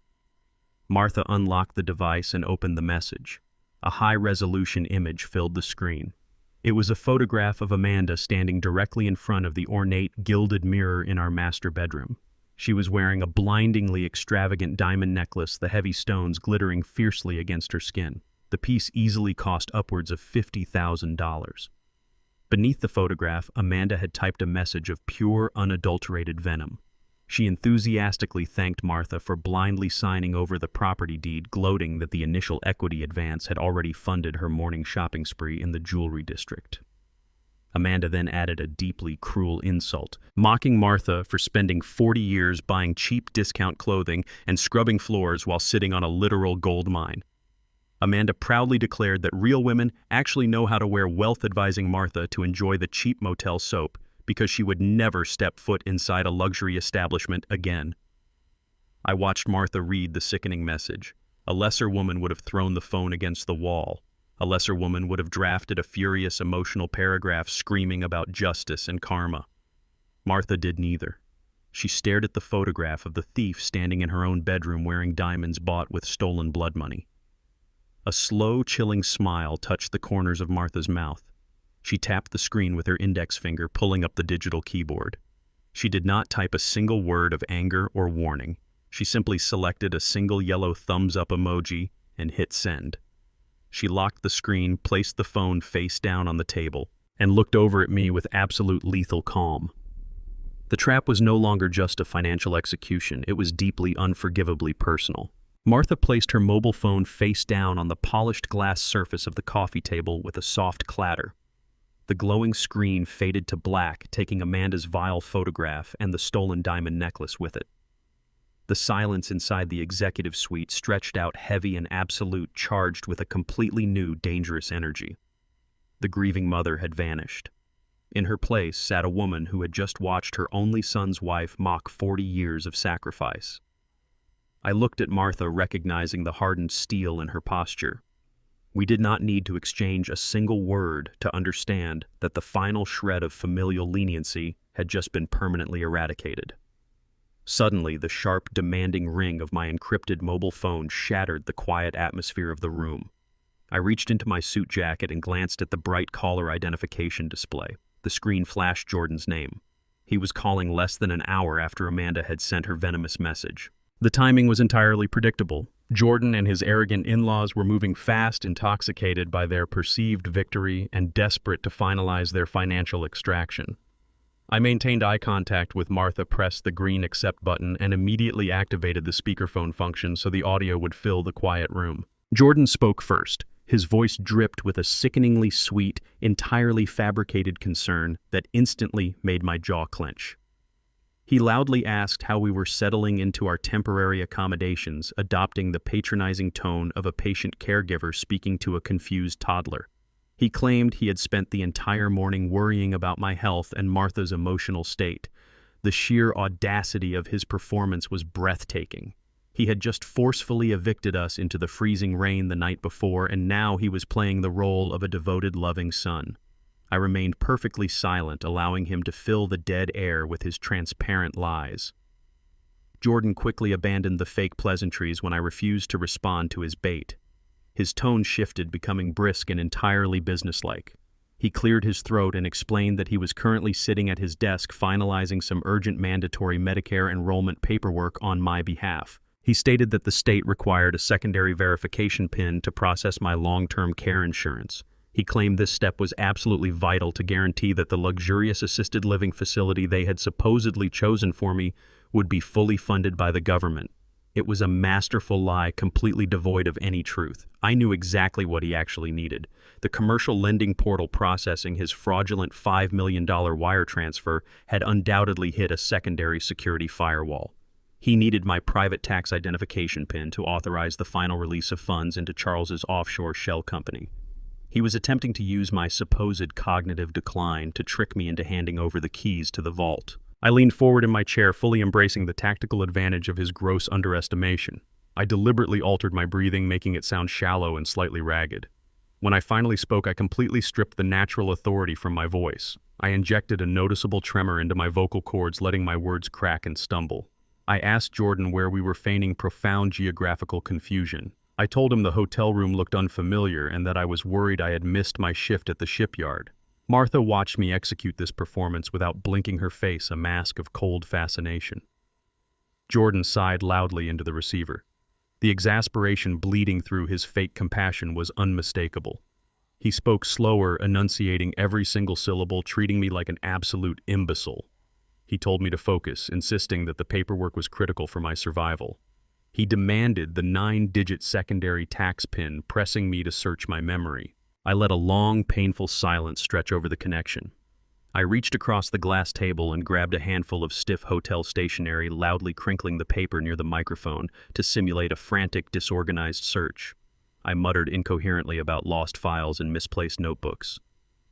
Martha unlocked the device and opened the message. A high-resolution image filled the screen. It was a photograph of Amanda standing directly in front of the ornate, gilded mirror in our master bedroom. She was wearing a blindingly extravagant diamond necklace, the heavy stones glittering fiercely against her skin. The piece easily cost upwards of $50,000. Beneath the photograph, Amanda had typed a message of pure, unadulterated venom. She enthusiastically thanked Martha for blindly signing over the property deed, gloating that the initial equity advance had already funded her morning shopping spree in the jewelry district. Amanda then added a deeply cruel insult, mocking Martha for spending 40 years buying cheap discount clothing and scrubbing floors while sitting on a literal gold mine. Amanda proudly declared that real women actually know how to wear wealth, advising Martha to enjoy the cheap motel soap because she would never step foot inside a luxury establishment again. I watched Martha read the sickening message. A lesser woman would have thrown the phone against the wall. A lesser woman would have drafted a furious, emotional paragraph screaming about justice and karma. Martha did neither. She stared at the photograph of the thief standing in her own bedroom wearing diamonds bought with stolen blood money. A slow, chilling smile touched the corners of Martha's mouth. She tapped the screen with her index finger, pulling up the digital keyboard. She did not type a single word of anger or warning. She simply selected a single yellow thumbs-up emoji and hit send. She locked the screen, placed the phone face down on the table, and looked over at me with absolute lethal calm. The trap was no longer just a financial execution. It was deeply, unforgivably personal. Martha placed her mobile phone face down on the polished glass surface of the coffee table with a soft clatter. The glowing screen faded to black, taking Amanda's vile photograph and the stolen diamond necklace with it. The silence inside the executive suite stretched out heavy and absolute, charged with a completely new, dangerous energy. The grieving mother had vanished. In her place sat a woman who had just watched her only son's wife mock 40 years of sacrifice. I looked at Martha, recognizing the hardened steel in her posture. We did not need to exchange a single word to understand that the final shred of familial leniency had just been permanently eradicated. Suddenly, the sharp, demanding ring of my encrypted mobile phone shattered the quiet atmosphere of the room. I reached into my suit jacket and glanced at the bright caller identification display. The screen flashed Jordan's name. He was calling less than an hour after Amanda had sent her venomous message. The timing was entirely predictable. Jordan and his arrogant in-laws were moving fast, intoxicated by their perceived victory and desperate to finalize their financial extraction. I maintained eye contact with Martha, pressed the green accept button, and immediately activated the speakerphone function so the audio would fill the quiet room. Jordan spoke first. His voice dripped with a sickeningly sweet, entirely fabricated concern that instantly made my jaw clench. He loudly asked how we were settling into our temporary accommodations, adopting the patronizing tone of a patient caregiver speaking to a confused toddler. He claimed he had spent the entire morning worrying about my health and Martha's emotional state. The sheer audacity of his performance was breathtaking. He had just forcefully evicted us into the freezing rain the night before, and now he was playing the role of a devoted, loving son. I remained perfectly silent, allowing him to fill the dead air with his transparent lies. Jordan quickly abandoned the fake pleasantries when I refused to respond to his bait. His tone shifted, becoming brisk and entirely businesslike. He cleared his throat and explained that he was currently sitting at his desk finalizing some urgent mandatory Medicare enrollment paperwork on my behalf. He stated that the state required a secondary verification PIN to process my long-term care insurance. He claimed this step was absolutely vital to guarantee that the luxurious assisted living facility they had supposedly chosen for me would be fully funded by the government. It was a masterful lie, completely devoid of any truth. I knew exactly what he actually needed. The commercial lending portal processing his fraudulent $5 million wire transfer had undoubtedly hit a secondary security firewall. He needed my private tax identification PIN to authorize the final release of funds into Charles's offshore shell company. He was attempting to use my supposed cognitive decline to trick me into handing over the keys to the vault. I leaned forward in my chair, fully embracing the tactical advantage of his gross underestimation. I deliberately altered my breathing, making it sound shallow and slightly ragged. When I finally spoke, I completely stripped the natural authority from my voice. I injected a noticeable tremor into my vocal cords, letting my words crack and stumble. I asked Jordan where we were feigning profound geographical confusion. I told him the hotel room looked unfamiliar and that I was worried I had missed my shift at the shipyard. Martha watched me execute this performance without blinking her face, a mask of cold fascination. Jordan sighed loudly into the receiver. The exasperation bleeding through his fake compassion was unmistakable. He spoke slower, enunciating every single syllable, treating me like an absolute imbecile. He told me to focus, insisting that the paperwork was critical for my survival. He demanded the 9-digit secondary tax PIN, pressing me to search my memory. I let a long, painful silence stretch over the connection. I reached across the glass table and grabbed a handful of stiff hotel stationery, loudly crinkling the paper near the microphone to simulate a frantic, disorganized search. I muttered incoherently about lost files and misplaced notebooks.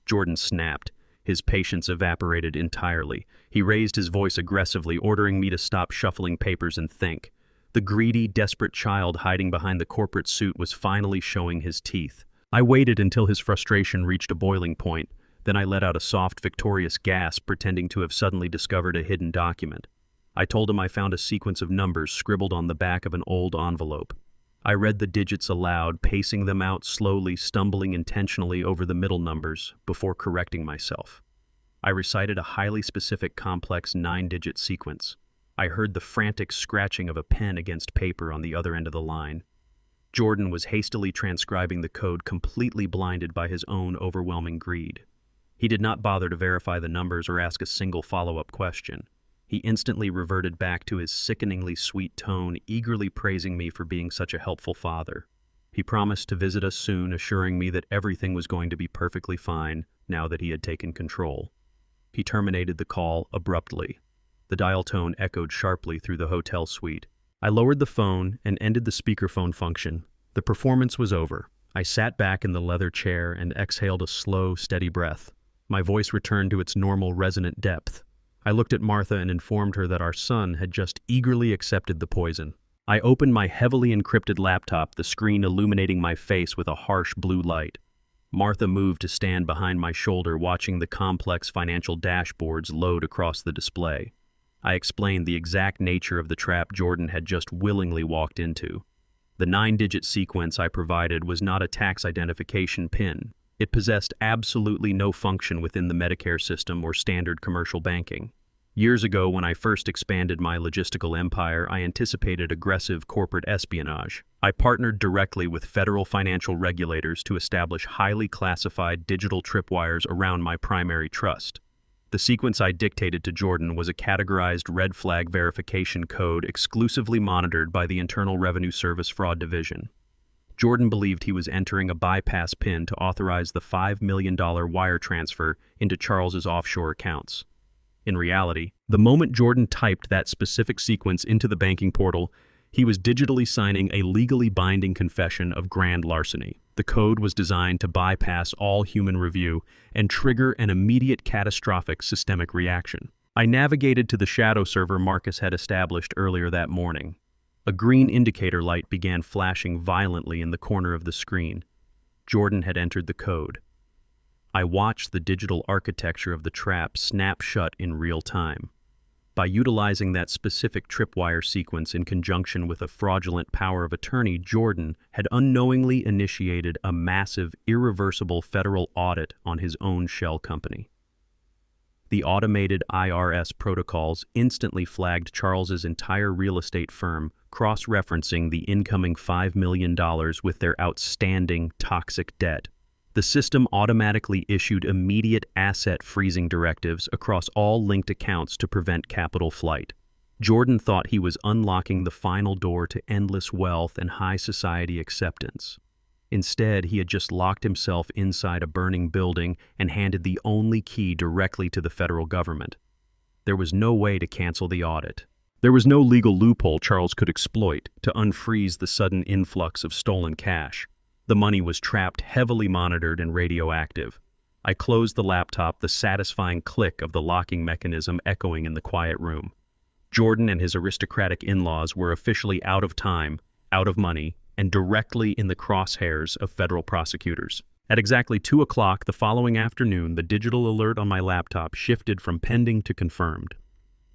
Jordan snapped. His patience evaporated entirely. He raised his voice aggressively, ordering me to stop shuffling papers and think. The greedy, desperate child hiding behind the corporate suit was finally showing his teeth. I waited until his frustration reached a boiling point. Then I let out a soft, victorious gasp, pretending to have suddenly discovered a hidden document. I told him I found a sequence of numbers scribbled on the back of an old envelope. I read the digits aloud, pacing them out slowly, stumbling intentionally over the middle numbers before correcting myself. I recited a highly specific, complex 9-digit sequence. I heard the frantic scratching of a pen against paper on the other end of the line. Jordan was hastily transcribing the code, completely blinded by his own overwhelming greed. He did not bother to verify the numbers or ask a single follow-up question. He instantly reverted back to his sickeningly sweet tone, eagerly praising me for being such a helpful father. He promised to visit us soon, assuring me that everything was going to be perfectly fine now that he had taken control. He terminated the call abruptly. The dial tone echoed sharply through the hotel suite. I lowered the phone and ended the speakerphone function. The performance was over. I sat back in the leather chair and exhaled a slow, steady breath. My voice returned to its normal, resonant depth. I looked at Martha and informed her that our son had just eagerly accepted the poison. I opened my heavily encrypted laptop, the screen illuminating my face with a harsh blue light. Martha moved to stand behind my shoulder, watching the complex financial dashboards load across the display. I explained the exact nature of the trap Jordan had just willingly walked into. The 9-digit sequence I provided was not a tax identification PIN. It possessed absolutely no function within the Medicare system or standard commercial banking. Years ago, when I first expanded my logistical empire, I anticipated aggressive corporate espionage. I partnered directly with federal financial regulators to establish highly classified digital tripwires around my primary trust. The sequence I dictated to Jordan was a categorized red flag verification code exclusively monitored by the Internal Revenue Service Fraud Division. Jordan believed he was entering a bypass PIN to authorize the $5 million wire transfer into Charles's offshore accounts. In reality, the moment Jordan typed that specific sequence into the banking portal, he was digitally signing a legally binding confession of grand larceny. The code was designed to bypass all human review and trigger an immediate catastrophic systemic reaction. I navigated to the shadow server Marcus had established earlier that morning. A green indicator light began flashing violently in the corner of the screen. Jordan had entered the code. I watched the digital architecture of the trap snap shut in real time. By utilizing that specific tripwire sequence in conjunction with a fraudulent power of attorney, Jordan had unknowingly initiated a massive, irreversible federal audit on his own shell company. The automated IRS protocols instantly flagged Charles's entire real estate firm, cross-referencing the incoming $5 million with their outstanding toxic debt. The system automatically issued immediate asset freezing directives across all linked accounts to prevent capital flight. Jordan thought he was unlocking the final door to endless wealth and high society acceptance. Instead, he had just locked himself inside a burning building and handed the only key directly to the federal government. There was no way to cancel the audit. There was no legal loophole Charles could exploit to unfreeze the sudden influx of stolen cash. The money was trapped, heavily monitored, and radioactive. I closed the laptop, the satisfying click of the locking mechanism echoing in the quiet room. Jordan and his aristocratic in-laws were officially out of time, out of money, and directly in the crosshairs of federal prosecutors. At exactly 2 o'clock the following afternoon, the digital alert on my laptop shifted from pending to confirmed.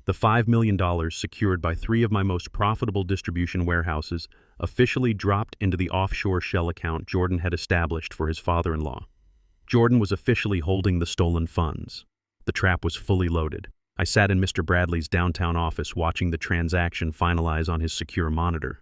The $5 million secured by 3 of my most profitable distribution warehouses officially dropped into the offshore shell account Jordan had established for his father-in-law. Jordan was officially holding the stolen funds. The trap was fully loaded. I sat in Mr. Bradley's downtown office watching the transaction finalize on his secure monitor.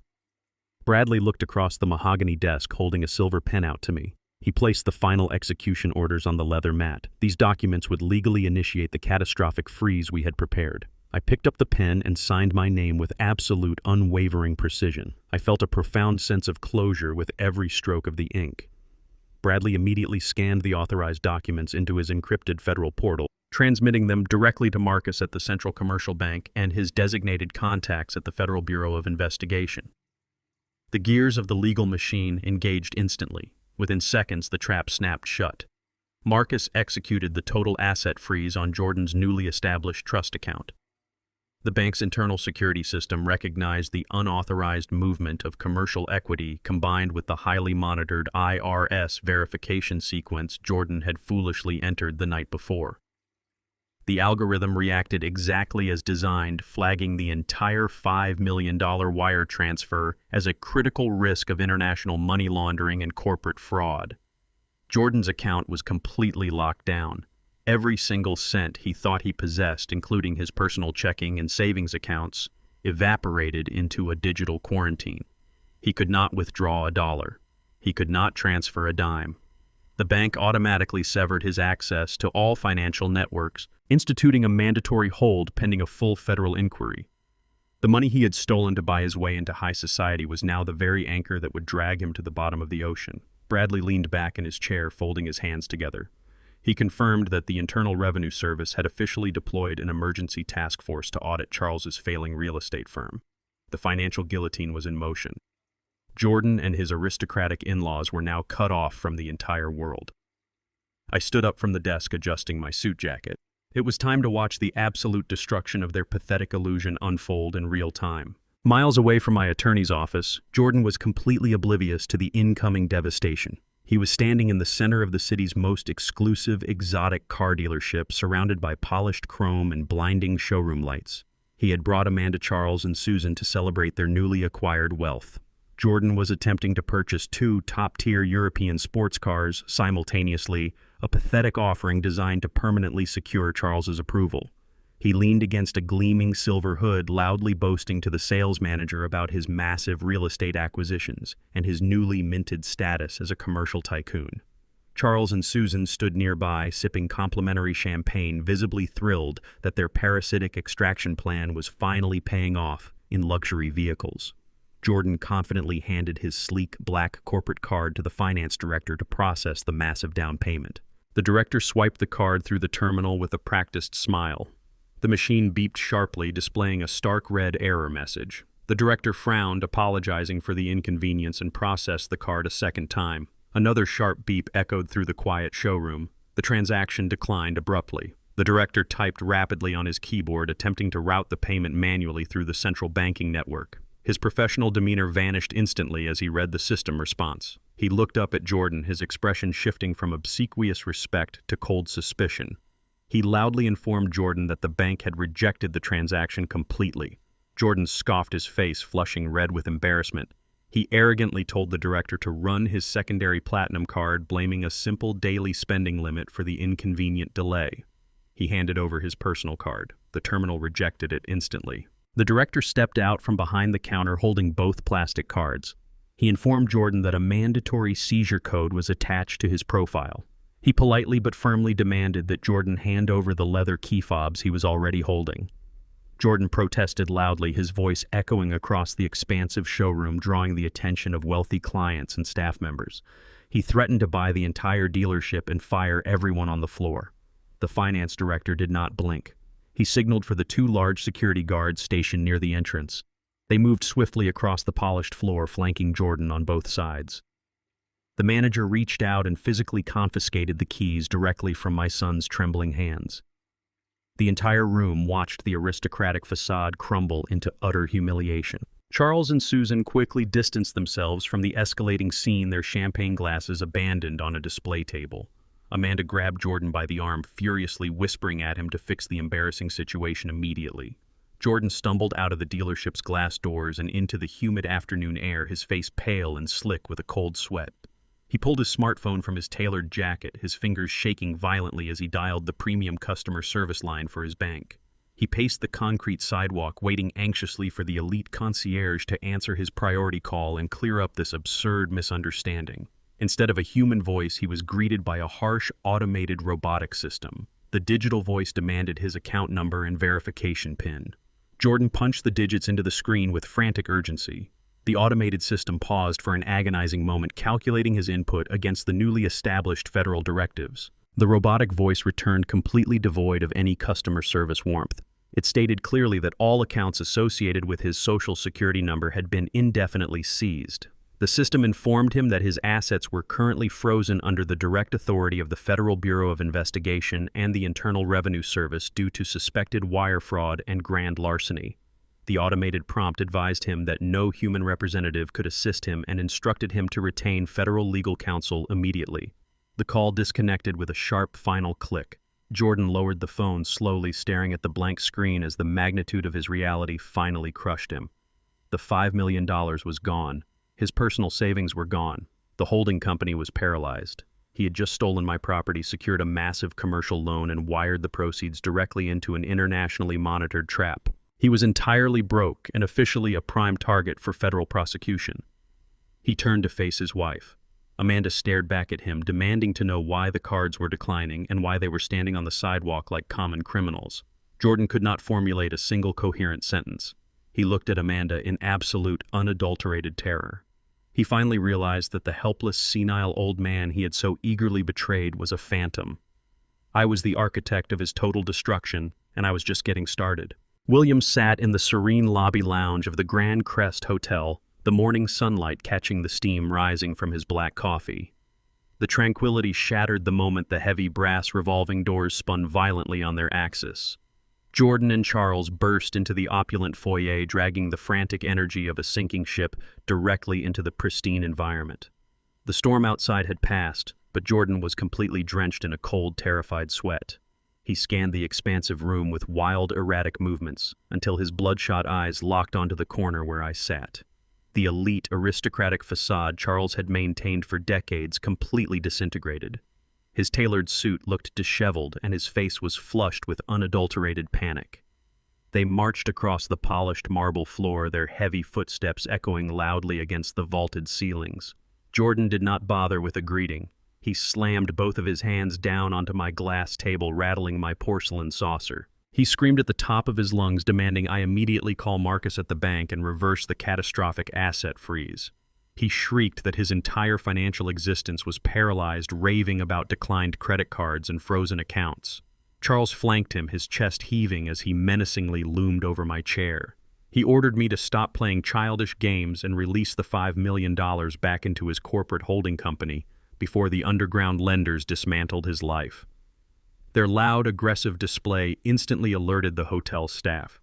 Bradley looked across the mahogany desk holding a silver pen out to me. He placed the final execution orders on the leather mat. These documents would legally initiate the catastrophic freeze we had prepared. I picked up the pen and signed my name with absolute, unwavering precision. I felt a profound sense of closure with every stroke of the ink. Bradley immediately scanned the authorized documents into his encrypted federal portal, transmitting them directly to Marcus at the Central Commercial Bank and his designated contacts at the Federal Bureau of Investigation. The gears of the legal machine engaged instantly. Within seconds, the trap snapped shut. Marcus executed the total asset freeze on Jordan's newly established trust account. The bank's internal security system recognized the unauthorized movement of commercial equity combined with the highly monitored IRS verification sequence Jordan had foolishly entered the night before. The algorithm reacted exactly as designed, flagging the entire $5 million wire transfer as a critical risk of international money laundering and corporate fraud. Jordan's account was completely locked down. Every single cent he thought he possessed, including his personal checking and savings accounts, evaporated into a digital quarantine. He could not withdraw a dollar. He could not transfer a dime. The bank automatically severed his access to all financial networks, instituting a mandatory hold pending a full federal inquiry. The money he had stolen to buy his way into high society was now the very anchor that would drag him to the bottom of the ocean. Bradley leaned back in his chair, folding his hands together. He confirmed that the Internal Revenue Service had officially deployed an emergency task force to audit Charles's failing real estate firm. The financial guillotine was in motion. Jordan and his aristocratic in-laws were now cut off from the entire world. I stood up from the desk, adjusting my suit jacket. It was time to watch the absolute destruction of their pathetic illusion unfold in real time. Miles away from my attorney's office, Jordan was completely oblivious to the incoming devastation. He was standing in the center of the city's most exclusive, exotic car dealership, surrounded by polished chrome and blinding showroom lights. He had brought Amanda, Charles, and Susan to celebrate their newly acquired wealth. Jordan was attempting to purchase 2 top-tier European sports cars simultaneously, a pathetic offering designed to permanently secure Charles's approval. He leaned against a gleaming silver hood, loudly boasting to the sales manager about his massive real estate acquisitions and his newly minted status as a commercial tycoon. Charles and Susan stood nearby, sipping complimentary champagne, visibly thrilled that their parasitic extraction plan was finally paying off in luxury vehicles. Jordan confidently handed his sleek black corporate card to the finance director to process the massive down payment. The director swiped the card through the terminal with a practiced smile. The machine beeped sharply, displaying a stark red error message. The director frowned, apologizing for the inconvenience, and processed the card a second time. Another sharp beep echoed through the quiet showroom. The transaction declined abruptly. The director typed rapidly on his keyboard, attempting to route the payment manually through the central banking network. His professional demeanor vanished instantly as he read the system response. He looked up at Jordan, his expression shifting from obsequious respect to cold suspicion. He loudly informed Jordan that the bank had rejected the transaction completely. Jordan scoffed, his face flushing red with embarrassment. He arrogantly told the director to run his secondary platinum card, blaming a simple daily spending limit for the inconvenient delay. He handed over his personal card. The terminal rejected it instantly. The director stepped out from behind the counter holding both plastic cards. He informed Jordan that a mandatory seizure code was attached to his profile. He politely but firmly demanded that Jordan hand over the leather key fobs he was already holding. Jordan protested loudly, his voice echoing across the expansive showroom, drawing the attention of wealthy clients and staff members. He threatened to buy the entire dealership and fire everyone on the floor. The finance director did not blink. He signaled for the two large security guards stationed near the entrance. They moved swiftly across the polished floor, flanking Jordan on both sides. The manager reached out and physically confiscated the keys directly from my son's trembling hands. The entire room watched the aristocratic facade crumble into utter humiliation. Charles and Susan quickly distanced themselves from the escalating scene, their champagne glasses abandoned on a display table. Amanda grabbed Jordan by the arm, furiously whispering at him to fix the embarrassing situation immediately. Jordan stumbled out of the dealership's glass doors and into the humid afternoon air, his face pale and slick with a cold sweat. He pulled his smartphone from his tailored jacket, his fingers shaking violently as he dialed the premium customer service line for his bank. He paced the concrete sidewalk, waiting anxiously for the elite concierge to answer his priority call and clear up this absurd misunderstanding. Instead of a human voice, he was greeted by a harsh, automated robotic system. The digital voice demanded his account number and verification PIN. Jordan punched the digits into the screen with frantic urgency. The automated system paused for an agonizing moment, calculating his input against the newly established federal directives. The robotic voice returned completely devoid of any customer service warmth. It stated clearly that all accounts associated with his social security number had been indefinitely seized. The system informed him that his assets were currently frozen under the direct authority of the Federal Bureau of Investigation and the Internal Revenue Service due to suspected wire fraud and grand larceny. The automated prompt advised him that no human representative could assist him and instructed him to retain federal legal counsel immediately. The call disconnected with a sharp final click. Jordan lowered the phone slowly, staring at the blank screen as the magnitude of his reality finally crushed him. The $5 million was gone. His personal savings were gone. The holding company was paralyzed. He had just stolen my property, secured a massive commercial loan, and wired the proceeds directly into an internationally monitored trap. He was entirely broke and officially a prime target for federal prosecution. He turned to face his wife. Amanda stared back at him, demanding to know why the cards were declining and why they were standing on the sidewalk like common criminals. Jordan could not formulate a single coherent sentence. He looked at Amanda in absolute, unadulterated terror. He finally realized that the helpless, senile old man he had so eagerly betrayed was a phantom. I was the architect of his total destruction, and I was just getting started. William sat in the serene lobby lounge of the Grand Crest Hotel, the morning sunlight catching the steam rising from his black coffee. The tranquility shattered the moment the heavy brass revolving doors spun violently on their axis. Jordan and Charles burst into the opulent foyer, dragging the frantic energy of a sinking ship directly into the pristine environment. The storm outside had passed, but Jordan was completely drenched in a cold, terrified sweat. He scanned the expansive room with wild, erratic movements until his bloodshot eyes locked onto the corner where I sat. The elite, aristocratic facade Charles had maintained for decades completely disintegrated. His tailored suit looked disheveled, and his face was flushed with unadulterated panic. They marched across the polished marble floor, their heavy footsteps echoing loudly against the vaulted ceilings. Jordan did not bother with a greeting. He slammed both of his hands down onto my glass table, rattling my porcelain saucer. He screamed at the top of his lungs, demanding I immediately call Marcus at the bank and reverse the catastrophic asset freeze. He shrieked that his entire financial existence was paralyzed, raving about declined credit cards and frozen accounts. Charles flanked him, his chest heaving as he menacingly loomed over my chair. He ordered me to stop playing childish games and release the $5 million back into his corporate holding company before the underground lenders dismantled his life. Their loud, aggressive display instantly alerted the hotel staff.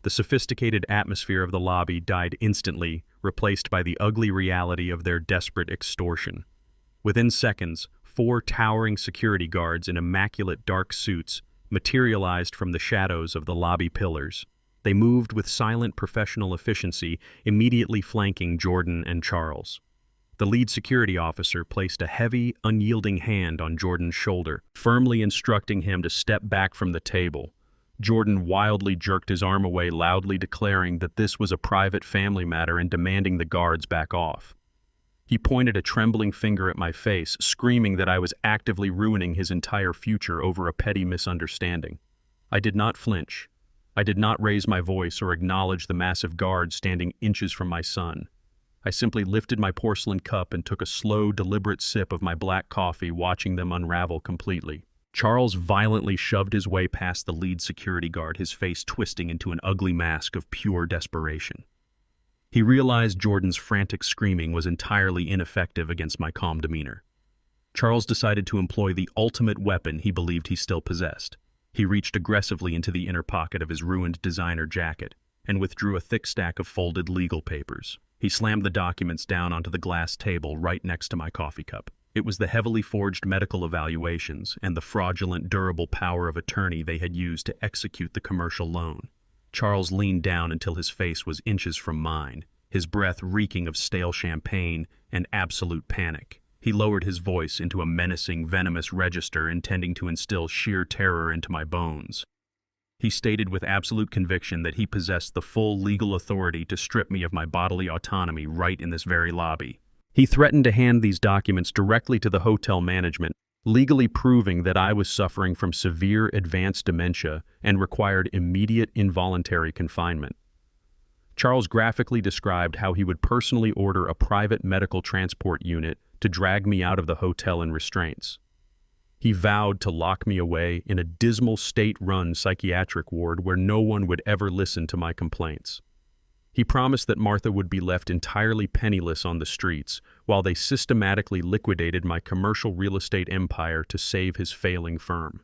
The sophisticated atmosphere of the lobby died instantly, replaced by the ugly reality of their desperate extortion. Within seconds, 4 towering security guards in immaculate dark suits materialized from the shadows of the lobby pillars. They moved with silent professional efficiency, immediately flanking Jordan and Charles. The lead security officer placed a heavy, unyielding hand on Jordan's shoulder, firmly instructing him to step back from the table. Jordan wildly jerked his arm away, loudly declaring that this was a private family matter and demanding the guards back off. He pointed a trembling finger at my face, screaming that I was actively ruining his entire future over a petty misunderstanding. I did not flinch. I did not raise my voice or acknowledge the massive guards standing inches from my son. I simply lifted my porcelain cup and took a slow, deliberate sip of my black coffee, watching them unravel completely. Charles violently shoved his way past the lead security guard, his face twisting into an ugly mask of pure desperation. He realized Jordan's frantic screaming was entirely ineffective against my calm demeanor. Charles decided to employ the ultimate weapon he believed he still possessed. He reached aggressively into the inner pocket of his ruined designer jacket and withdrew a thick stack of folded legal papers. He slammed the documents down onto the glass table right next to my coffee cup. It was the heavily forged medical evaluations and the fraudulent durable power of attorney they had used to execute the commercial loan. Charles leaned down until his face was inches from mine, his breath reeking of stale champagne and absolute panic. He lowered his voice into a menacing, venomous register intending to instill sheer terror into my bones. He stated with absolute conviction that he possessed the full legal authority to strip me of my bodily autonomy right in this very lobby. He threatened to hand these documents directly to the hotel management, legally proving that I was suffering from severe advanced dementia and required immediate involuntary confinement. Charles graphically described how he would personally order a private medical transport unit to drag me out of the hotel in restraints. He vowed to lock me away in a dismal state-run psychiatric ward where no one would ever listen to my complaints. He promised that Martha would be left entirely penniless on the streets while they systematically liquidated my commercial real estate empire to save his failing firm.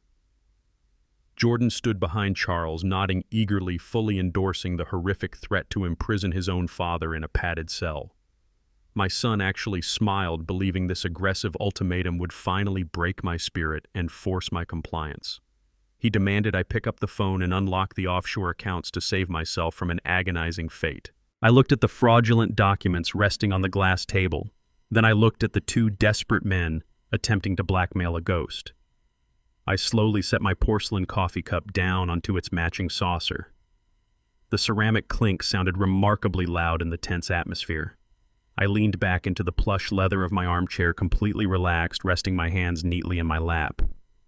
Jordan stood behind Charles, nodding eagerly, fully endorsing the horrific threat to imprison his own father in a padded cell. My son actually smiled, believing this aggressive ultimatum would finally break my spirit and force my compliance. He demanded I pick up the phone and unlock the offshore accounts to save myself from an agonizing fate. I looked at the fraudulent documents resting on the glass table. Then I looked at the 2 desperate men attempting to blackmail a ghost. I slowly set my porcelain coffee cup down onto its matching saucer. The ceramic clink sounded remarkably loud in the tense atmosphere. I leaned back into the plush leather of my armchair, completely relaxed, resting my hands neatly in my lap.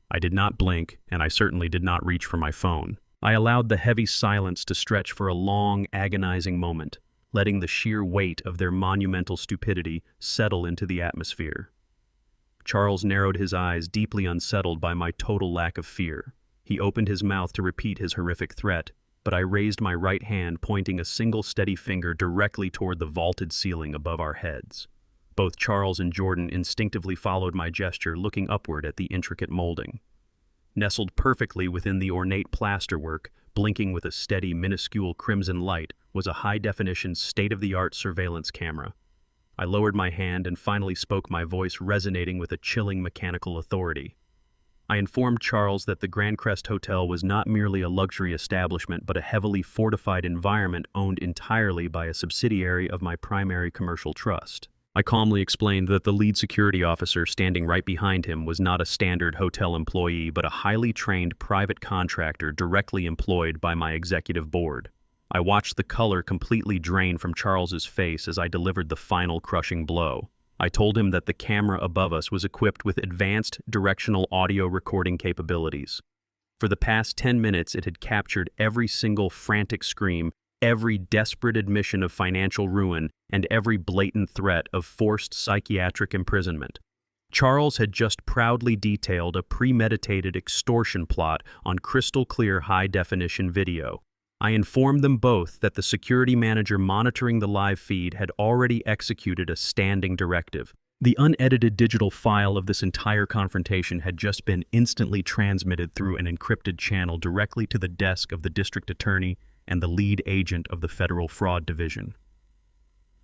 I did not blink, and I certainly did not reach for my phone. I allowed the heavy silence to stretch for a long, agonizing moment, letting the sheer weight of their monumental stupidity settle into the atmosphere. Charles narrowed his eyes, deeply unsettled by my total lack of fear. He opened his mouth to repeat his horrific threat, but I raised my right hand, pointing a single steady finger directly toward the vaulted ceiling above our heads. Both Charles and Jordan instinctively followed my gesture, looking upward at the intricate molding. Nestled perfectly within the ornate plasterwork, blinking with a steady, minuscule crimson light, was a high-definition, state-of-the-art surveillance camera. I lowered my hand and finally spoke, my voice resonating with a chilling mechanical authority. I informed Charles that the Grand Crest Hotel was not merely a luxury establishment, but a heavily fortified environment owned entirely by a subsidiary of my primary commercial trust. I calmly explained that the lead security officer standing right behind him was not a standard hotel employee, but a highly trained private contractor directly employed by my executive board. I watched the color completely drain from Charles's face as I delivered the final crushing blow. I told him that the camera above us was equipped with advanced directional audio recording capabilities. For the past 10 minutes, it had captured every single frantic scream, every desperate admission of financial ruin, and every blatant threat of forced psychiatric imprisonment. Charles had just proudly detailed a premeditated extortion plot on crystal-clear high-definition video. I informed them both that the security manager monitoring the live feed had already executed a standing directive. The unedited digital file of this entire confrontation had just been instantly transmitted through an encrypted channel directly to the desk of the district attorney and the lead agent of the Federal Fraud Division.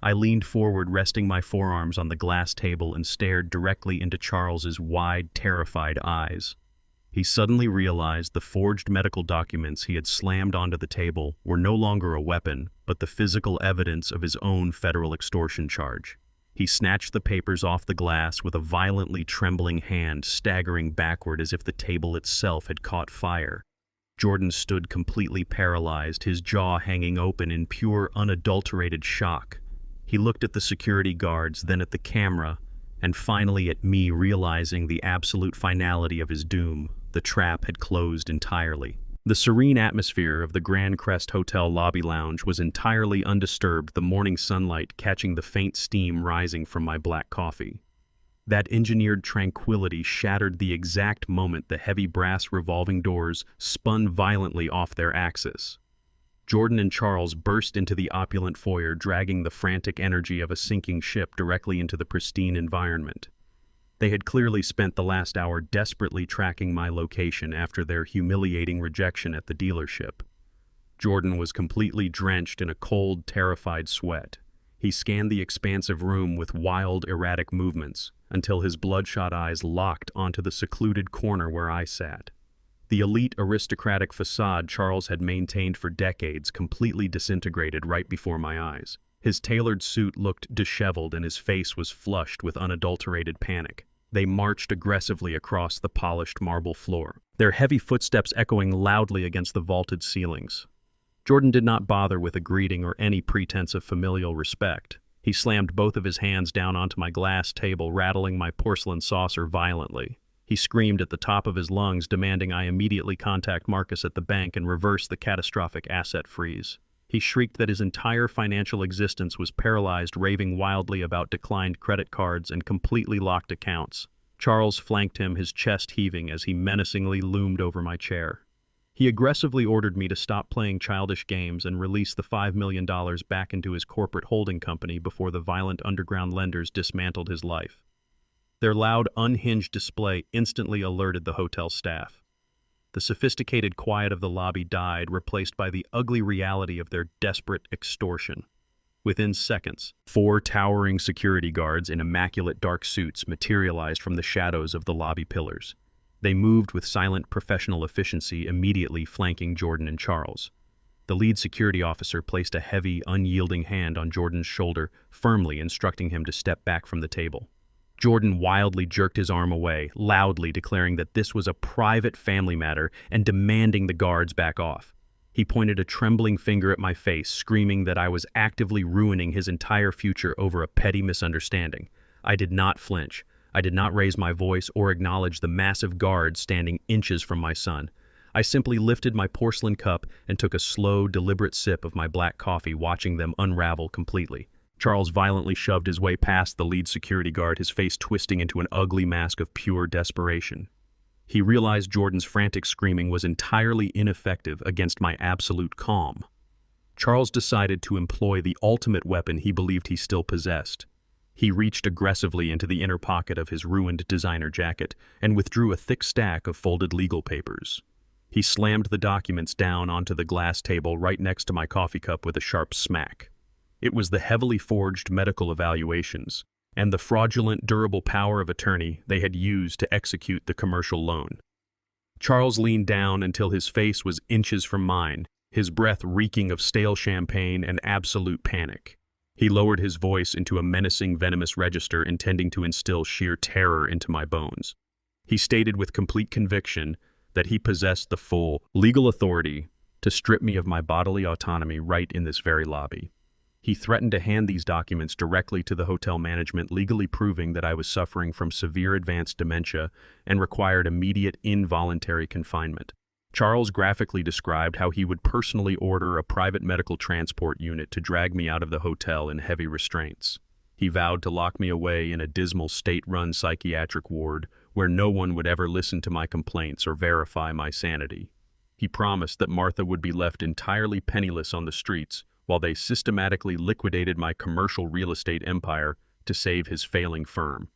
I leaned forward, resting my forearms on the glass table, and stared directly into Charles's wide, terrified eyes. He suddenly realized the forged medical documents he had slammed onto the table were no longer a weapon, but the physical evidence of his own federal extortion charge. He snatched the papers off the glass with a violently trembling hand, staggering backward as if the table itself had caught fire. Jordan stood completely paralyzed, his jaw hanging open in pure, unadulterated shock. He looked at the security guards, then at the camera, and finally at me, realizing the absolute finality of his doom. The trap had closed entirely. The serene atmosphere of the Grand Crest Hotel lobby lounge was entirely undisturbed, the morning sunlight catching the faint steam rising from my black coffee. That engineered tranquility shattered the exact moment the heavy brass revolving doors spun violently off their axis. Jordan and Charles burst into the opulent foyer, dragging the frantic energy of a sinking ship directly into the pristine environment. They had clearly spent the last hour desperately tracking my location after their humiliating rejection at the dealership. Jordan was completely drenched in a cold, terrified sweat. He scanned the expansive room with wild, erratic movements until his bloodshot eyes locked onto the secluded corner where I sat. The elite aristocratic facade Charles had maintained for decades completely disintegrated right before my eyes. His tailored suit looked disheveled and his face was flushed with unadulterated panic. They marched aggressively across the polished marble floor, their heavy footsteps echoing loudly against the vaulted ceilings. Jordan did not bother with a greeting or any pretense of familial respect. He slammed both of his hands down onto my glass table, rattling my porcelain saucer violently. He screamed at the top of his lungs, demanding I immediately contact Marcus at the bank and reverse the catastrophic asset freeze. He shrieked that his entire financial existence was paralyzed, raving wildly about declined credit cards and completely locked accounts. Charles flanked him, his chest heaving as he menacingly loomed over my chair. He aggressively ordered me to stop playing childish games and release the $5 million back into his corporate holding company before the violent underground lenders dismantled his life. Their loud, unhinged display instantly alerted the hotel staff. The sophisticated quiet of the lobby died, replaced by the ugly reality of their desperate extortion. Within seconds, 4 towering security guards in immaculate dark suits materialized from the shadows of the lobby pillars. They moved with silent professional efficiency, immediately flanking Jordan and Charles. The lead security officer placed a heavy, unyielding hand on Jordan's shoulder, firmly instructing him to step back from the table. Jordan wildly jerked his arm away, loudly declaring that this was a private family matter and demanding the guards back off. He pointed a trembling finger at my face, screaming that I was actively ruining his entire future over a petty misunderstanding. I did not flinch. I did not raise my voice or acknowledge the massive guards standing inches from my son. I simply lifted my porcelain cup and took a slow, deliberate sip of my black coffee, watching them unravel completely. Charles violently shoved his way past the lead security guard, his face twisting into an ugly mask of pure desperation. He realized Jordan's frantic screaming was entirely ineffective against my absolute calm. Charles decided to employ the ultimate weapon he believed he still possessed. He reached aggressively into the inner pocket of his ruined designer jacket and withdrew a thick stack of folded legal papers. He slammed the documents down onto the glass table right next to my coffee cup with a sharp smack. It was the heavily forged medical evaluations and the fraudulent durable power of attorney they had used to execute the commercial loan. Charles leaned down until his face was inches from mine, his breath reeking of stale champagne and absolute panic. He lowered his voice into a menacing, venomous register, intending to instill sheer terror into my bones. He stated with complete conviction that he possessed the full legal authority to strip me of my bodily autonomy right in this very lobby. He threatened to hand these documents directly to the hotel management, legally proving that I was suffering from severe advanced dementia and required immediate involuntary confinement. Charles graphically described how he would personally order a private medical transport unit to drag me out of the hotel in heavy restraints. He vowed to lock me away in a dismal state-run psychiatric ward where no one would ever listen to my complaints or verify my sanity. He promised that Martha would be left entirely penniless on the streets while they systematically liquidated my commercial real estate empire to save his failing firm.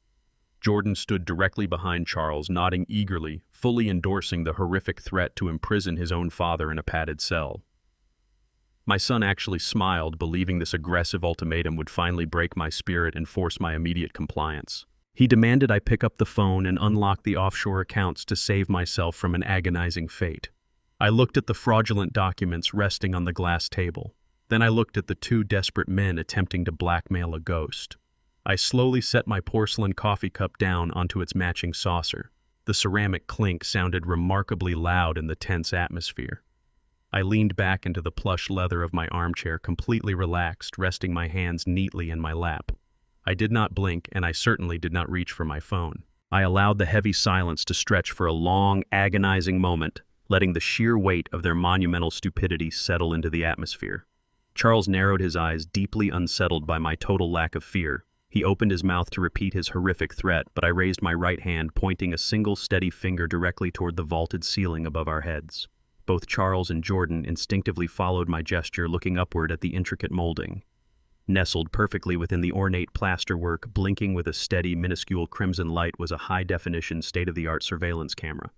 Jordan stood directly behind Charles, nodding eagerly, fully endorsing the horrific threat to imprison his own father in a padded cell. My son actually smiled, believing this aggressive ultimatum would finally break my spirit and force my immediate compliance. He demanded I pick up the phone and unlock the offshore accounts to save myself from an agonizing fate. I looked at the fraudulent documents resting on the glass table. Then I looked at the two desperate men attempting to blackmail a ghost. I slowly set my porcelain coffee cup down onto its matching saucer. The ceramic clink sounded remarkably loud in the tense atmosphere. I leaned back into the plush leather of my armchair, completely relaxed, resting my hands neatly in my lap. I did not blink, and I certainly did not reach for my phone. I allowed the heavy silence to stretch for a long, agonizing moment, letting the sheer weight of their monumental stupidity settle into the atmosphere. Charles narrowed his eyes, deeply unsettled by my total lack of fear. He opened his mouth to repeat his horrific threat, but I raised my right hand, pointing a single steady finger directly toward the vaulted ceiling above our heads. Both Charles and Jordan instinctively followed my gesture, looking upward at the intricate molding. Nestled perfectly within the ornate plasterwork, blinking with a steady, minuscule crimson light, was a high-definition, state-of-the-art surveillance camera.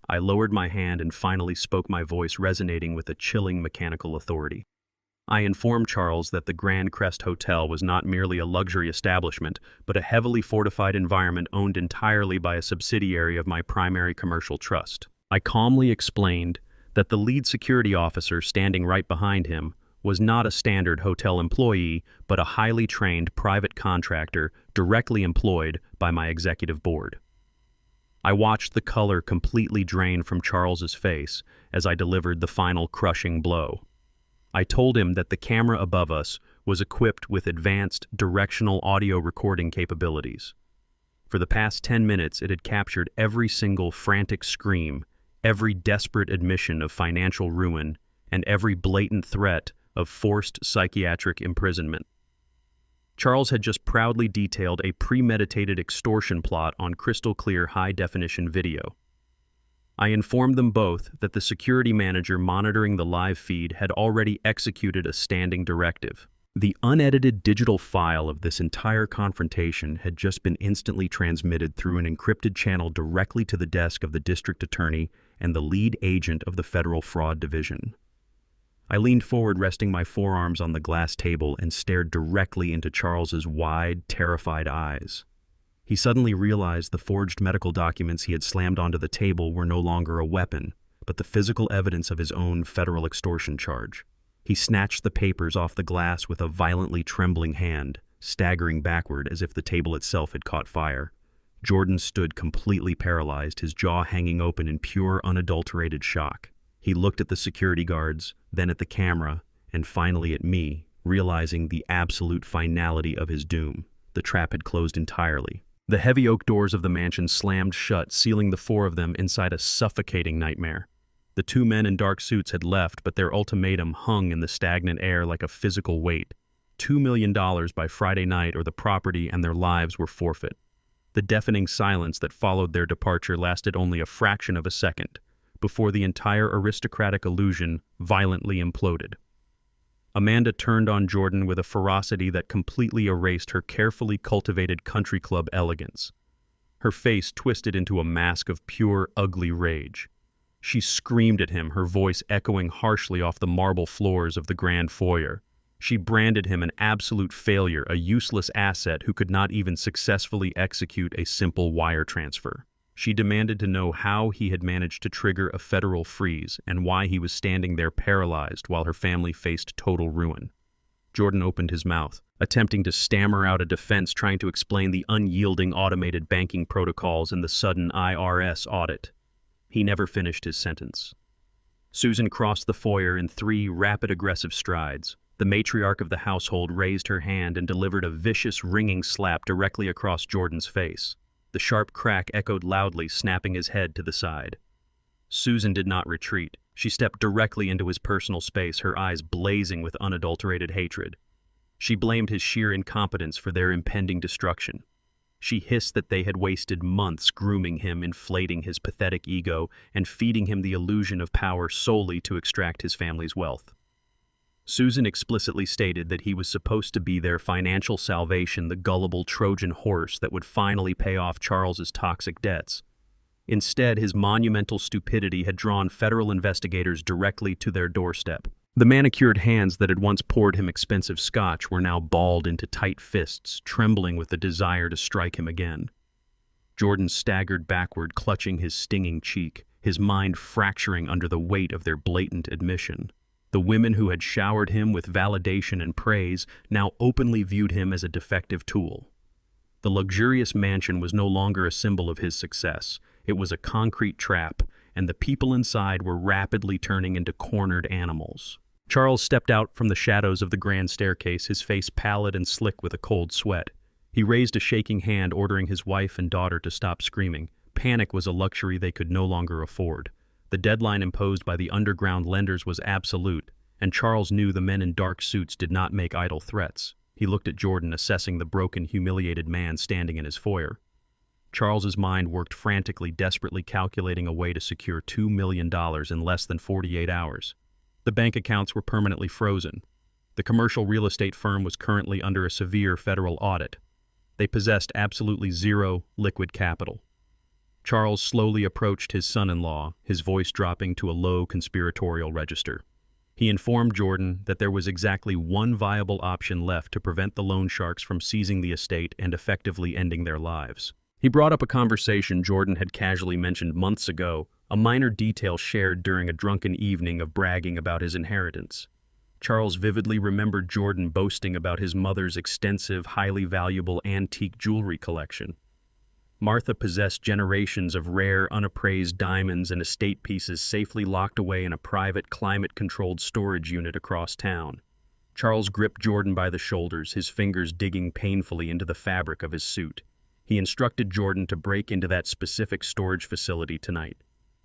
I lowered my hand and finally spoke, my voice resonating with a chilling mechanical authority. I informed Charles that the Grand Crest Hotel was not merely a luxury establishment, but a heavily fortified environment owned entirely by a subsidiary of my primary commercial trust. I calmly explained that the lead security officer standing right behind him was not a standard hotel employee, but a highly trained private contractor directly employed by my executive board. I watched the color completely drain from Charles's face as I delivered the final crushing blow. I told him that the camera above us was equipped with advanced directional audio recording capabilities. For the past 10 minutes, it had captured every single frantic scream, every desperate admission of financial ruin, and every blatant threat of forced psychiatric imprisonment. Charles had just proudly detailed a premeditated extortion plot on crystal-clear high-definition video. I informed them both that the security manager monitoring the live feed had already executed a standing directive. The unedited digital file of this entire confrontation had just been instantly transmitted through an encrypted channel directly to the desk of the district attorney and the lead agent of the Federal Fraud Division. I leaned forward, resting my forearms on the glass table, and stared directly into Charles's wide, terrified eyes. He suddenly realized the forged medical documents he had slammed onto the table were no longer a weapon, but the physical evidence of his own federal extortion charge. He snatched the papers off the glass with a violently trembling hand, staggering backward as if the table itself had caught fire. Jordan stood completely paralyzed, his jaw hanging open in pure, unadulterated shock. He looked at the security guards, then at the camera, and finally at me, realizing the absolute finality of his doom. The trap had closed entirely. The heavy oak doors of the mansion slammed shut, sealing the four of them inside a suffocating nightmare. The two men in dark suits had left, but their ultimatum hung in the stagnant air like a physical weight. $2 million by Friday night, or the property and their lives were forfeit. The deafening silence that followed their departure lasted only a fraction of a second, before the entire aristocratic illusion violently imploded. Amanda turned on Jordan with a ferocity that completely erased her carefully cultivated country club elegance. Her face twisted into a mask of pure, ugly rage. She screamed at him, her voice echoing harshly off the marble floors of the grand foyer. She branded him an absolute failure, a useless asset who could not even successfully execute a simple wire transfer. She demanded to know how he had managed to trigger a federal freeze and why he was standing there paralyzed while her family faced total ruin. Jordan opened his mouth, attempting to stammer out a defense, trying to explain the unyielding automated banking protocols and the sudden IRS audit. He never finished his sentence. Susan crossed the foyer in 3 rapid, aggressive strides. The matriarch of the household raised her hand and delivered a vicious, ringing slap directly across Jordan's face. The sharp crack echoed loudly, snapping his head to the side. Susan did not retreat. She stepped directly into his personal space, her eyes blazing with unadulterated hatred. She blamed his sheer incompetence for their impending destruction. She hissed that they had wasted months grooming him, inflating his pathetic ego, and feeding him the illusion of power solely to extract his family's wealth. Susan explicitly stated that he was supposed to be their financial salvation, the gullible Trojan horse that would finally pay off Charles's toxic debts. Instead, his monumental stupidity had drawn federal investigators directly to their doorstep. The manicured hands that had once poured him expensive scotch were now balled into tight fists, trembling with the desire to strike him again. Jordan staggered backward, clutching his stinging cheek, his mind fracturing under the weight of their blatant admission. The women who had showered him with validation and praise now openly viewed him as a defective tool. The luxurious mansion was no longer a symbol of his success. It was a concrete trap, and the people inside were rapidly turning into cornered animals. Charles stepped out from the shadows of the grand staircase, his face pallid and slick with a cold sweat. He raised a shaking hand, ordering his wife and daughter to stop screaming. Panic was a luxury they could no longer afford. The deadline imposed by the underground lenders was absolute, and Charles knew the men in dark suits did not make idle threats. He looked at Jordan, assessing the broken, humiliated man standing in his foyer. Charles's mind worked frantically, desperately calculating a way to secure $2 million in less than 48 hours. The bank accounts were permanently frozen. The commercial real estate firm was currently under a severe federal audit. They possessed absolutely zero liquid capital. Charles slowly approached his son-in-law, his voice dropping to a low conspiratorial register. He informed Jordan that there was exactly one viable option left to prevent the loan sharks from seizing the estate and effectively ending their lives. He brought up a conversation Jordan had casually mentioned months ago, a minor detail shared during a drunken evening of bragging about his inheritance. Charles vividly remembered Jordan boasting about his mother's extensive, highly valuable antique jewelry collection. Martha possessed generations of rare, unappraised diamonds and estate pieces safely locked away in a private, climate-controlled storage unit across town. Charles gripped Jordan by the shoulders, his fingers digging painfully into the fabric of his suit. He instructed Jordan to break into that specific storage facility tonight.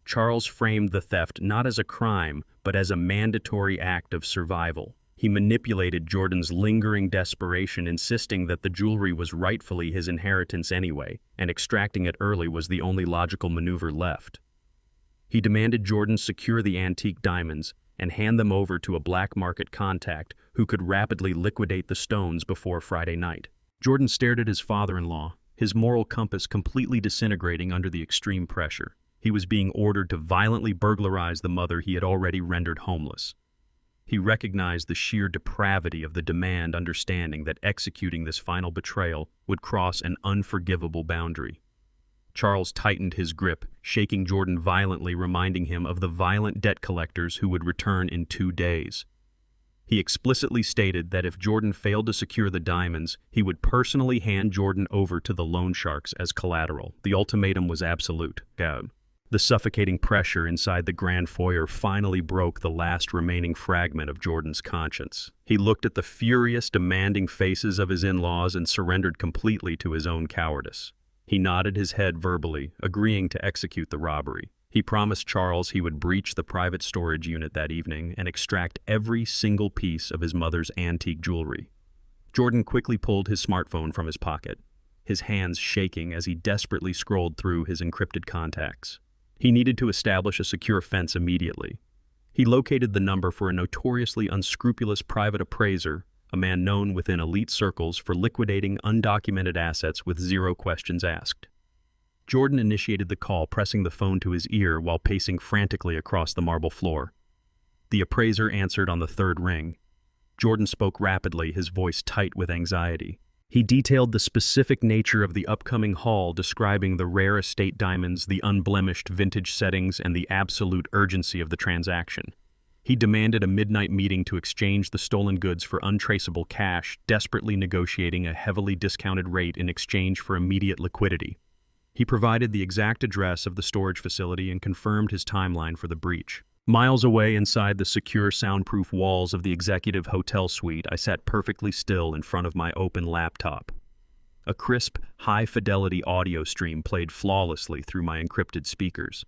Charles framed the theft not as a crime, but as a mandatory act of survival. He manipulated Jordan's lingering desperation, insisting that the jewelry was rightfully his inheritance anyway, and extracting it early was the only logical maneuver left. He demanded Jordan secure the antique diamonds and hand them over to a black market contact who could rapidly liquidate the stones before Friday night. Jordan stared at his father-in-law, his moral compass completely disintegrating under the extreme pressure. He was being ordered to violently burglarize the mother he had already rendered homeless. He recognized the sheer depravity of the demand, understanding that executing this final betrayal would cross an unforgivable boundary. Charles tightened his grip, shaking Jordan violently, reminding him of the violent debt collectors who would return in 2 days. He explicitly stated that if Jordan failed to secure the diamonds, he would personally hand Jordan over to the loan sharks as collateral. The ultimatum was absolute. The suffocating pressure inside the grand foyer finally broke the last remaining fragment of Jordan's conscience. He looked at the furious, demanding faces of his in-laws and surrendered completely to his own cowardice. He nodded his head verbally, agreeing to execute the robbery. He promised Charles he would breach the private storage unit that evening and extract every single piece of his mother's antique jewelry. Jordan quickly pulled his smartphone from his pocket, his hands shaking as he desperately scrolled through his encrypted contacts. He needed to establish a secure fence immediately. He located the number for a notoriously unscrupulous private appraiser, a man known within elite circles for liquidating undocumented assets with zero questions asked. Jordan initiated the call, pressing the phone to his ear while pacing frantically across the marble floor. The appraiser answered on the third ring. Jordan spoke rapidly, his voice tight with anxiety. He detailed the specific nature of the upcoming haul, describing the rare estate diamonds, the unblemished vintage settings, and the absolute urgency of the transaction. He demanded a midnight meeting to exchange the stolen goods for untraceable cash, desperately negotiating a heavily discounted rate in exchange for immediate liquidity. He provided the exact address of the storage facility and confirmed his timeline for the breach. Miles away inside the secure, soundproof walls of the executive hotel suite, I sat perfectly still in front of my open laptop. A crisp, high-fidelity audio stream played flawlessly through my encrypted speakers.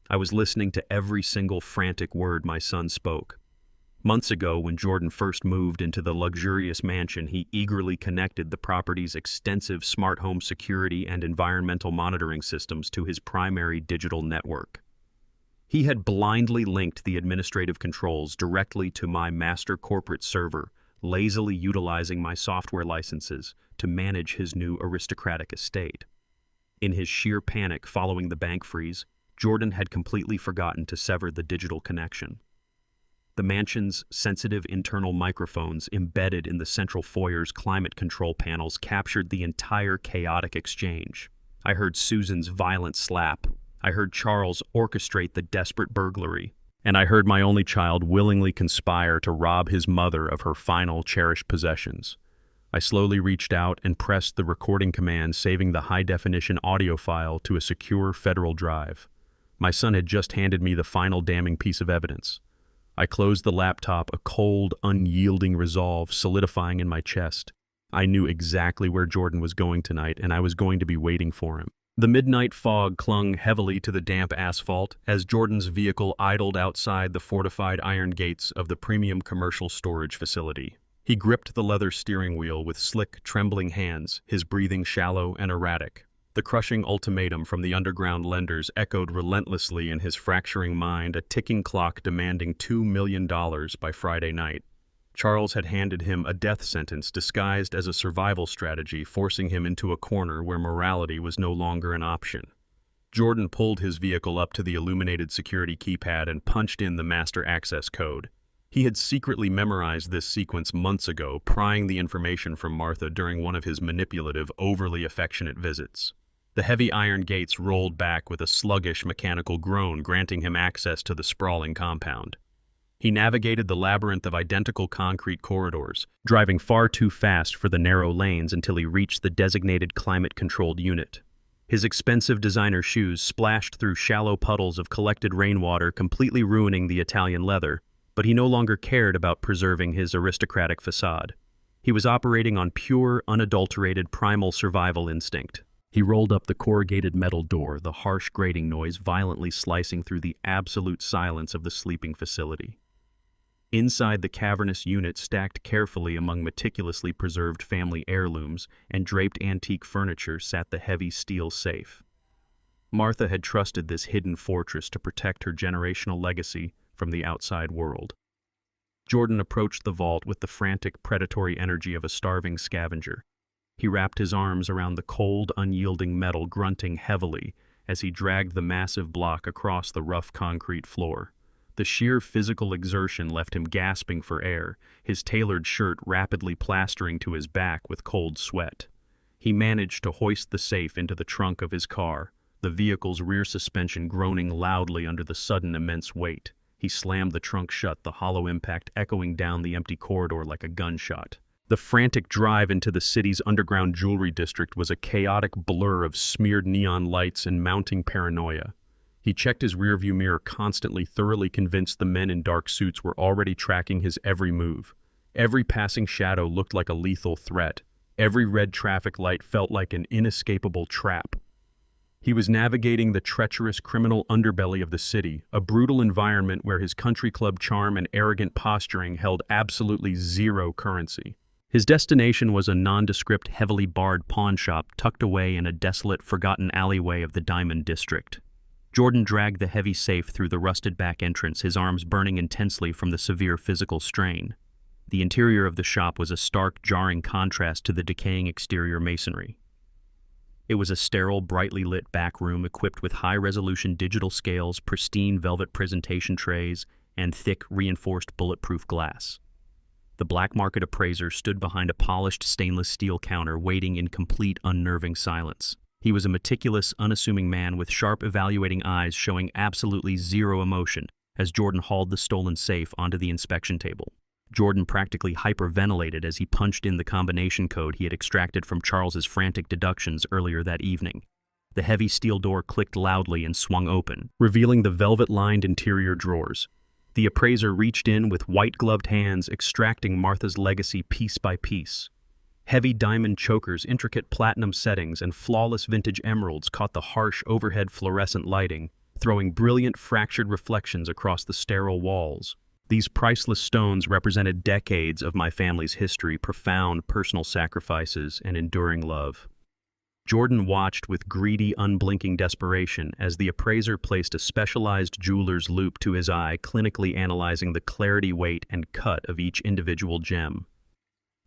I was listening to every single frantic word my son spoke. Months ago, when Jordan first moved into the luxurious mansion, he eagerly connected the property's extensive smart home security and environmental monitoring systems to his primary digital network. He had blindly linked the administrative controls directly to my master corporate server, lazily utilizing my software licenses to manage his new aristocratic estate. In his sheer panic following the bank freeze, Jordan had completely forgotten to sever the digital connection. The mansion's sensitive internal microphones embedded in the central foyer's climate control panels captured the entire chaotic exchange. I heard Susan's violent slap. I heard Charles orchestrate the desperate burglary. And I heard my only child willingly conspire to rob his mother of her final cherished possessions. I slowly reached out and pressed the recording command, saving the high-definition audio file to a secure federal drive. My son had just handed me the final damning piece of evidence. I closed the laptop, a cold, unyielding resolve solidifying in my chest. I knew exactly where Jordan was going tonight, and I was going to be waiting for him. The midnight fog clung heavily to the damp asphalt as Jordan's vehicle idled outside the fortified iron gates of the premium commercial storage facility. He gripped the leather steering wheel with slick, trembling hands, his breathing shallow and erratic. The crushing ultimatum from the underground lenders echoed relentlessly in his fracturing mind, a ticking clock demanding $2 million by Friday night. Charles had handed him a death sentence disguised as a survival strategy, forcing him into a corner where morality was no longer an option. Jordan pulled his vehicle up to the illuminated security keypad and punched in the master access code. He had secretly memorized this sequence months ago, prying the information from Martha during one of his manipulative, overly affectionate visits. The heavy iron gates rolled back with a sluggish mechanical groan, granting him access to the sprawling compound. He navigated the labyrinth of identical concrete corridors, driving far too fast for the narrow lanes until he reached the designated climate-controlled unit. His expensive designer shoes splashed through shallow puddles of collected rainwater, completely ruining the Italian leather, but he no longer cared about preserving his aristocratic facade. He was operating on pure, unadulterated primal survival instinct. He rolled up the corrugated metal door, the harsh grating noise violently slicing through the absolute silence of the sleeping facility. Inside the cavernous unit, stacked carefully among meticulously preserved family heirlooms and draped antique furniture, sat the heavy steel safe. Martha had trusted this hidden fortress to protect her generational legacy from the outside world. Jordan approached the vault with the frantic, predatory energy of a starving scavenger. He wrapped his arms around the cold, unyielding metal, grunting heavily as he dragged the massive block across the rough concrete floor. The sheer physical exertion left him gasping for air, his tailored shirt rapidly plastering to his back with cold sweat. He managed to hoist the safe into the trunk of his car, the vehicle's rear suspension groaning loudly under the sudden immense weight. He slammed the trunk shut, the hollow impact echoing down the empty corridor like a gunshot. The frantic drive into the city's underground jewelry district was a chaotic blur of smeared neon lights and mounting paranoia. He checked his rearview mirror constantly, thoroughly convinced the men in dark suits were already tracking his every move. Every passing shadow looked like a lethal threat. Every red traffic light felt like an inescapable trap. He was navigating the treacherous criminal underbelly of the city, a brutal environment where his country club charm and arrogant posturing held absolutely zero currency. His destination was a nondescript, heavily barred pawn shop tucked away in a desolate, forgotten alleyway of the Diamond District. Jordan dragged the heavy safe through the rusted back entrance, his arms burning intensely from the severe physical strain. The interior of the shop was a stark, jarring contrast to the decaying exterior masonry. It was a sterile, brightly lit back room equipped with high-resolution digital scales, pristine velvet presentation trays, and thick, reinforced bulletproof glass. The black market appraiser stood behind a polished stainless steel counter, waiting in complete, unnerving silence. He was a meticulous, unassuming man with sharp, evaluating eyes showing absolutely zero emotion as Jordan hauled the stolen safe onto the inspection table. Jordan practically hyperventilated as he punched in the combination code he had extracted from Charles's frantic deductions earlier that evening. The heavy steel door clicked loudly and swung open, revealing the velvet-lined interior drawers. The appraiser reached in with white-gloved hands, extracting Martha's legacy piece by piece. Heavy diamond chokers, intricate platinum settings, and flawless vintage emeralds caught the harsh overhead fluorescent lighting, throwing brilliant fractured reflections across the sterile walls. These priceless stones represented decades of my family's history, profound personal sacrifices, and enduring love. Jordan watched with greedy, unblinking desperation as the appraiser placed a specialized jeweler's loupe to his eye, clinically analyzing the clarity, weight, and cut of each individual gem.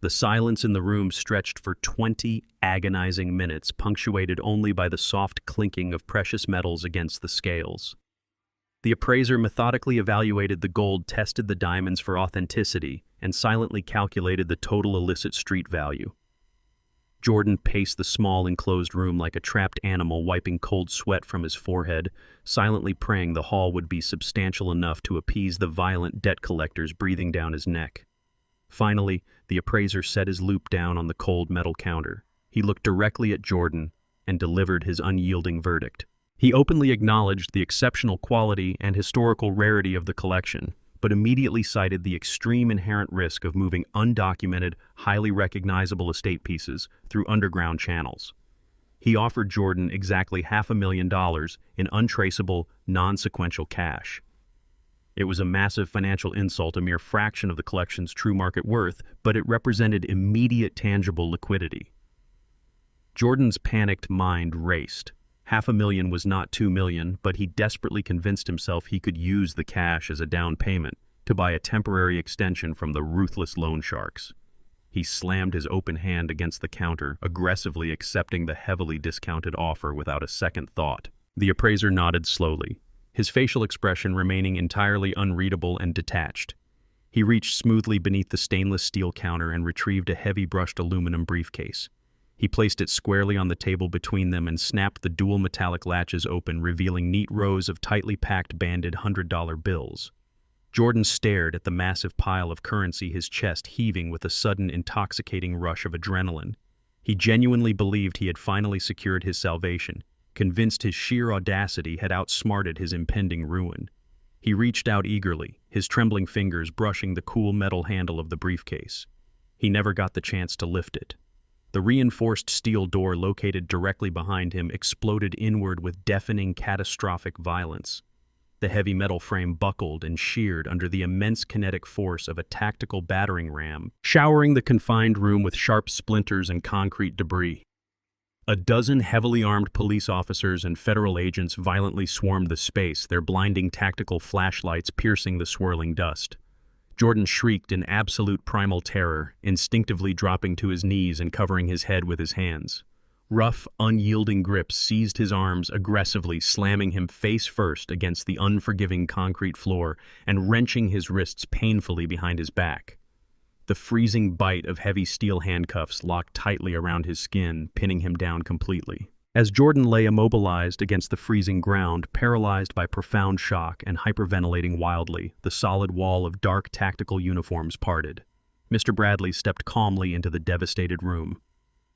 The silence in the room stretched for 20 agonizing minutes, punctuated only by the soft clinking of precious metals against the scales. The appraiser methodically evaluated the gold, tested the diamonds for authenticity, and silently calculated the total illicit street value. Jordan paced the small enclosed room like a trapped animal, wiping cold sweat from his forehead, silently praying the haul would be substantial enough to appease the violent debt collectors breathing down his neck. Finally, the appraiser set his loupe down on the cold metal counter. He looked directly at Jordan and delivered his unyielding verdict. He openly acknowledged the exceptional quality and historical rarity of the collection, but immediately cited the extreme inherent risk of moving undocumented, highly recognizable estate pieces through underground channels. He offered Jordan exactly $500,000 in untraceable, non-sequential cash. It was a massive financial insult, a mere fraction of the collection's true market worth, but it represented immediate tangible liquidity. Jordan's panicked mind raced. $500,000 was not $2 million, but he desperately convinced himself he could use the cash as a down payment to buy a temporary extension from the ruthless loan sharks. He slammed his open hand against the counter, aggressively accepting the heavily discounted offer without a second thought. The appraiser nodded slowly, his facial expression remaining entirely unreadable and detached. He reached smoothly beneath the stainless steel counter and retrieved a heavy brushed aluminum briefcase. He placed it squarely on the table between them and snapped the dual metallic latches open, revealing neat rows of tightly packed banded $100 bills. Jordan stared at the massive pile of currency, his chest heaving with a sudden intoxicating rush of adrenaline. He genuinely believed he had finally secured his salvation, convinced his sheer audacity had outsmarted his impending ruin. He reached out eagerly, his trembling fingers brushing the cool metal handle of the briefcase. He never got the chance to lift it. The reinforced steel door located directly behind him exploded inward with deafening, catastrophic violence. The heavy metal frame buckled and sheared under the immense kinetic force of a tactical battering ram, showering the confined room with sharp splinters and concrete debris. A dozen heavily armed police officers and federal agents violently swarmed the space, their blinding tactical flashlights piercing the swirling dust. Jordan shrieked in absolute primal terror, instinctively dropping to his knees and covering his head with his hands. Rough, unyielding grips seized his arms aggressively, slamming him face first against the unforgiving concrete floor and wrenching his wrists painfully behind his back. The freezing bite of heavy steel handcuffs locked tightly around his skin, pinning him down completely. As Jordan lay immobilized against the freezing ground, paralyzed by profound shock and hyperventilating wildly, the solid wall of dark tactical uniforms parted. Mr. Bradley stepped calmly into the devastated room.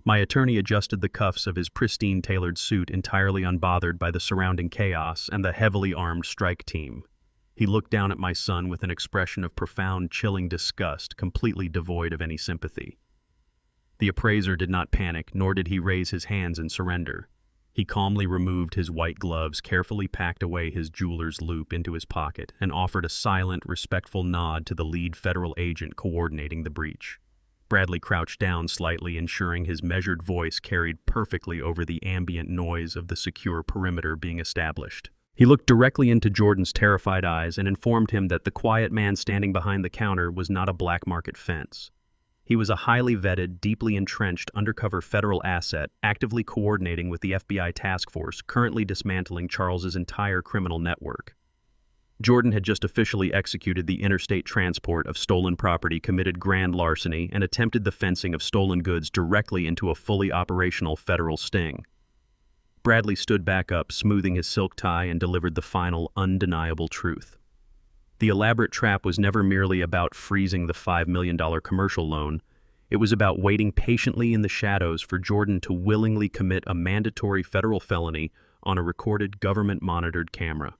My attorney adjusted the cuffs of his pristine tailored suit, entirely unbothered by the surrounding chaos and the heavily armed strike team. He looked down at my son with an expression of profound, chilling disgust, completely devoid of any sympathy. The appraiser did not panic, nor did he raise his hands in surrender. He calmly removed his white gloves, carefully packed away his jeweler's loupe into his pocket, and offered a silent, respectful nod to the lead federal agent coordinating the breach. Bradley crouched down slightly, ensuring his measured voice carried perfectly over the ambient noise of the secure perimeter being established. He looked directly into Jordan's terrified eyes and informed him that the quiet man standing behind the counter was not a black market fence. He was a highly vetted, deeply entrenched undercover federal asset, actively coordinating with the FBI task force currently dismantling Charles's entire criminal network. Jordan had just officially executed the interstate transport of stolen property, committed grand larceny, and attempted the fencing of stolen goods directly into a fully operational federal sting. Bradley stood back up, smoothing his silk tie, and delivered the final, undeniable truth. The elaborate trap was never merely about freezing the $5 million commercial loan. It was about waiting patiently in the shadows for Jordan to willingly commit a mandatory federal felony on a recorded, government-monitored camera.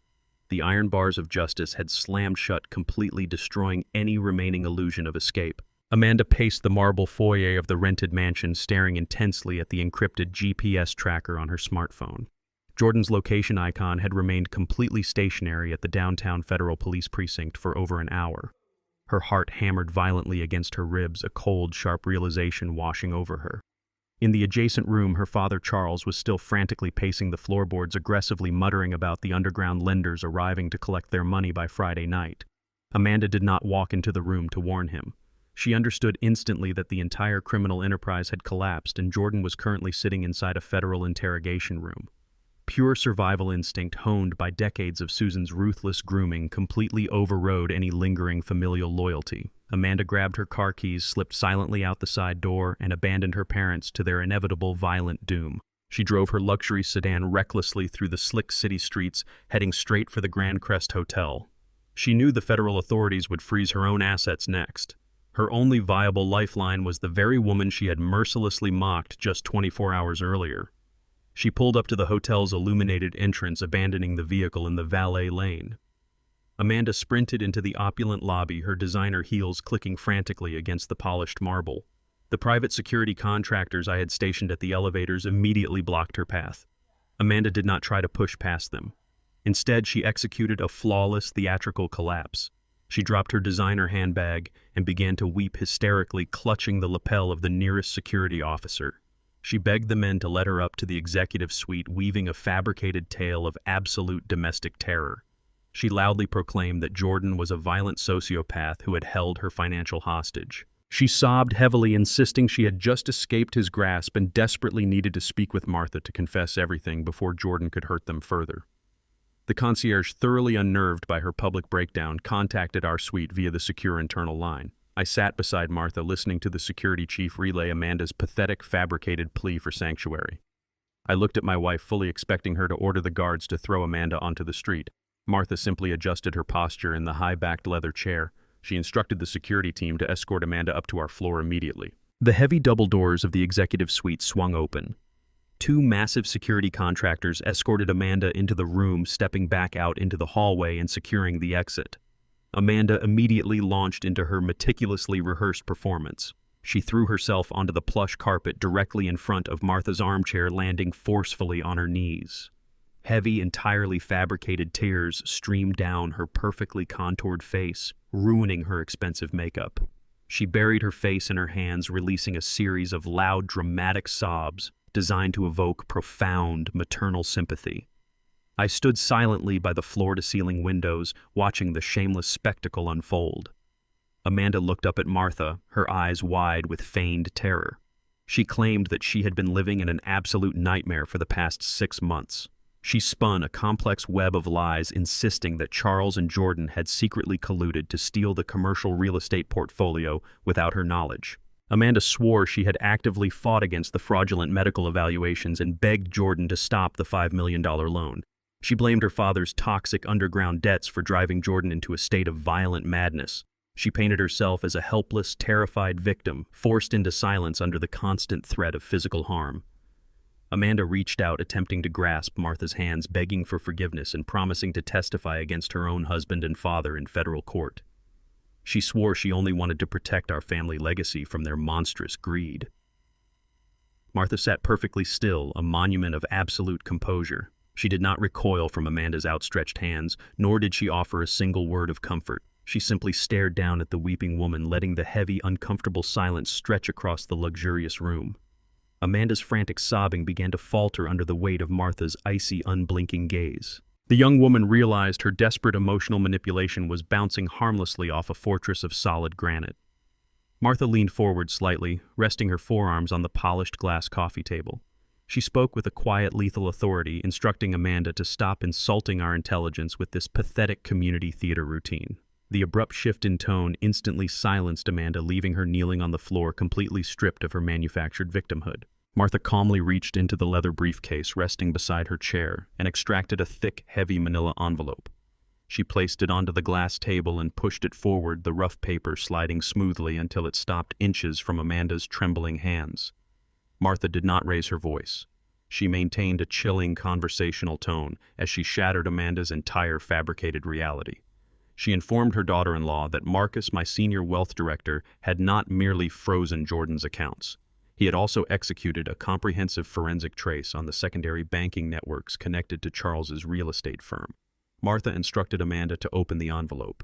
The iron bars of justice had slammed shut, completely destroying any remaining illusion of escape. Amanda paced the marble foyer of the rented mansion, staring intensely at the encrypted GPS tracker on her smartphone. Jordan's location icon had remained completely stationary at the downtown Federal Police Precinct for over an hour. Her heart hammered violently against her ribs, a cold, sharp realization washing over her. In the adjacent room, her father Charles was still frantically pacing the floorboards, aggressively muttering about the underground lenders arriving to collect their money by Friday night. Amanda did not walk into the room to warn him. She understood instantly that the entire criminal enterprise had collapsed and Jordan was currently sitting inside a federal interrogation room. Pure survival instinct honed by decades of Susan's ruthless grooming completely overrode any lingering familial loyalty. Amanda grabbed her car keys, slipped silently out the side door, and abandoned her parents to their inevitable violent doom. She drove her luxury sedan recklessly through the slick city streets, heading straight for the Grand Crest Hotel. She knew the federal authorities would freeze her own assets next. Her only viable lifeline was the very woman she had mercilessly mocked just 24 hours earlier. She pulled up to the hotel's illuminated entrance, abandoning the vehicle in the valet lane. Amanda sprinted into the opulent lobby, her designer heels clicking frantically against the polished marble. The private security contractors I had stationed at the elevators immediately blocked her path. Amanda did not try to push past them. Instead, she executed a flawless theatrical collapse. She dropped her designer handbag and began to weep hysterically, clutching the lapel of the nearest security officer. She begged the men to let her up to the executive suite, weaving a fabricated tale of absolute domestic terror. She loudly proclaimed that Jordan was a violent sociopath who had held her financial hostage. She sobbed heavily, insisting she had just escaped his grasp and desperately needed to speak with Martha to confess everything before Jordan could hurt them further. The concierge, thoroughly unnerved by her public breakdown, contacted our suite via the secure internal line. I sat beside Martha, listening to the security chief relay Amanda's pathetic, fabricated plea for sanctuary. I looked at my wife, fully expecting her to order the guards to throw Amanda onto the street. Martha simply adjusted her posture in the high-backed leather chair. She instructed the security team to escort Amanda up to our floor immediately. The heavy double doors of the executive suite swung open. Two massive security contractors escorted Amanda into the room, stepping back out into the hallway and securing the exit. Amanda immediately launched into her meticulously rehearsed performance. She threw herself onto the plush carpet directly in front of Martha's armchair, landing forcefully on her knees. Heavy, entirely fabricated tears streamed down her perfectly contoured face, ruining her expensive makeup. She buried her face in her hands, releasing a series of loud, dramatic sobs designed to evoke profound maternal sympathy. I stood silently by the floor-to-ceiling windows, watching the shameless spectacle unfold. Amanda looked up at Martha, her eyes wide with feigned terror. She claimed that she had been living in an absolute nightmare for the past 6 months. She spun a complex web of lies, insisting that Charles and Jordan had secretly colluded to steal the commercial real estate portfolio without her knowledge. Amanda swore she had actively fought against the fraudulent medical evaluations and begged Jordan to stop the $5 million loan. She blamed her father's toxic underground debts for driving Jordan into a state of violent madness. She painted herself as a helpless, terrified victim, forced into silence under the constant threat of physical harm. Amanda reached out, attempting to grasp Martha's hands, begging for forgiveness and promising to testify against her own husband and father in federal court. She swore she only wanted to protect our family legacy from their monstrous greed. Martha sat perfectly still, a monument of absolute composure. She did not recoil from Amanda's outstretched hands, nor did she offer a single word of comfort. She simply stared down at the weeping woman, letting the heavy, uncomfortable silence stretch across the luxurious room. Amanda's frantic sobbing began to falter under the weight of Martha's icy, unblinking gaze. The young woman realized her desperate emotional manipulation was bouncing harmlessly off a fortress of solid granite. Martha leaned forward slightly, resting her forearms on the polished glass coffee table. She spoke with a quiet, lethal authority, instructing Amanda to stop insulting our intelligence with this pathetic community theater routine. The abrupt shift in tone instantly silenced Amanda, leaving her kneeling on the floor, completely stripped of her manufactured victimhood. Martha calmly reached into the leather briefcase resting beside her chair and extracted a thick, heavy manila envelope. She placed it onto the glass table and pushed it forward, the rough paper sliding smoothly until it stopped inches from Amanda's trembling hands. Martha did not raise her voice. She maintained a chilling conversational tone as she shattered Amanda's entire fabricated reality. She informed her daughter-in-law that Marcus, my senior wealth director, had not merely frozen Jordan's accounts. He had also executed a comprehensive forensic trace on the secondary banking networks connected to Charles's real estate firm. Martha instructed Amanda to open the envelope.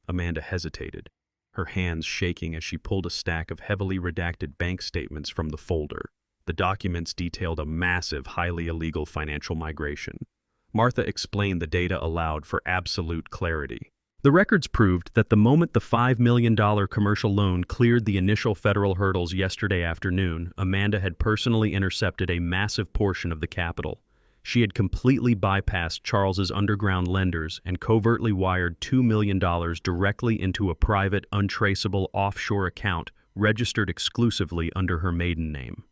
Amanda hesitated, her hands shaking as she pulled a stack of heavily redacted bank statements from the folder. The documents detailed a massive, highly illegal financial migration. Martha explained the data aloud for absolute clarity. The records proved that the moment the $5 million commercial loan cleared the initial federal hurdles yesterday afternoon, Amanda had personally intercepted a massive portion of the capital. She had completely bypassed Charles's underground lenders and covertly wired $2 million directly into a private, untraceable offshore account registered exclusively under her maiden name.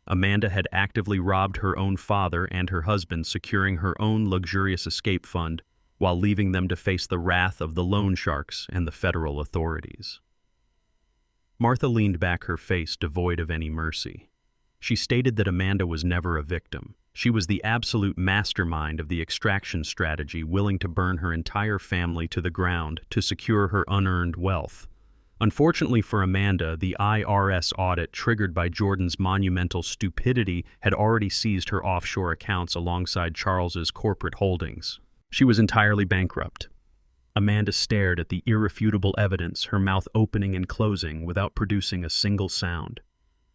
Amanda had actively robbed her own father and her husband, securing her own luxurious escape fund, while leaving them to face the wrath of the loan sharks and the federal authorities. Martha leaned back, her face devoid of any mercy. She stated that Amanda was never a victim. She was the absolute mastermind of the extraction strategy, willing to burn her entire family to the ground to secure her unearned wealth. Unfortunately for Amanda, the IRS audit triggered by Jordan's monumental stupidity had already seized her offshore accounts alongside Charles's corporate holdings. She was entirely bankrupt. Amanda stared at the irrefutable evidence, her mouth opening and closing without producing a single sound.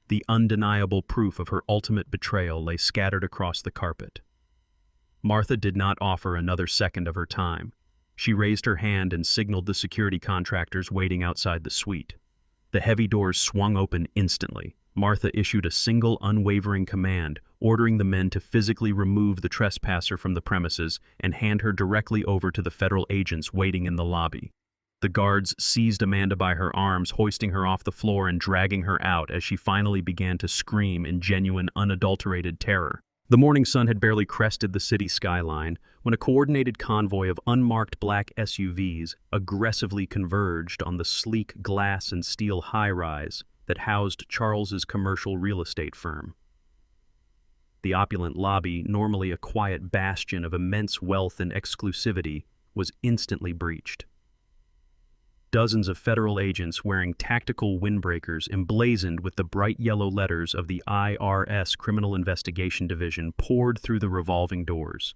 The undeniable proof of her ultimate betrayal lay scattered across the carpet. Martha did not offer another second of her time. She raised her hand and signaled the security contractors waiting outside the suite. The heavy doors swung open instantly. Martha issued a single unwavering command, ordering the men to physically remove the trespasser from the premises and hand her directly over to the federal agents waiting in the lobby. The guards seized Amanda by her arms, hoisting her off the floor and dragging her out as she finally began to scream in genuine, unadulterated terror. The morning sun had barely crested the city skyline when a coordinated convoy of unmarked black SUVs aggressively converged on the sleek glass and steel high-rise that housed Charles's commercial real estate firm. The opulent lobby, normally a quiet bastion of immense wealth and exclusivity, was instantly breached. Dozens of federal agents wearing tactical windbreakers emblazoned with the bright yellow letters of the IRS Criminal Investigation Division poured through the revolving doors.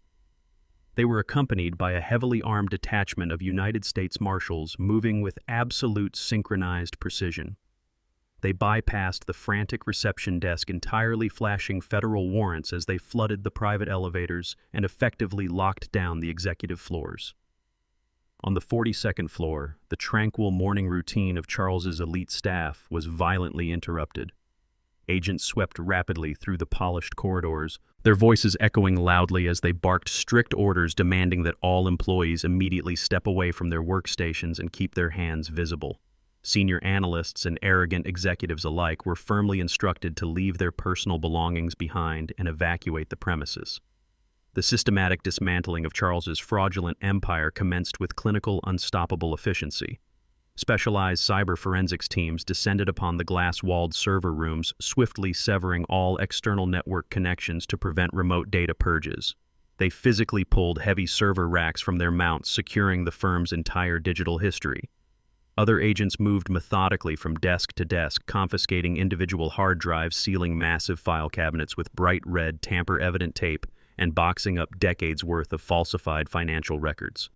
They were accompanied by a heavily armed detachment of United States Marshals moving with absolute synchronized precision. They bypassed the frantic reception desk, entirely flashing federal warrants as they flooded the private elevators and effectively locked down the executive floors. On the 42nd floor, the tranquil morning routine of Charles's elite staff was violently interrupted. Agents swept rapidly through the polished corridors, their voices echoing loudly as they barked strict orders demanding that all employees immediately step away from their workstations and keep their hands visible. Senior analysts and arrogant executives alike were firmly instructed to leave their personal belongings behind and evacuate the premises. The systematic dismantling of Charles's fraudulent empire commenced with clinical, unstoppable efficiency. Specialized cyber forensics teams descended upon the glass-walled server rooms, swiftly severing all external network connections to prevent remote data purges. They physically pulled heavy server racks from their mounts, securing the firm's entire digital history. Other agents moved methodically from desk to desk, confiscating individual hard drives, sealing massive file cabinets with bright red, tamper-evident tape, and boxing up decades' worth of falsified financial records.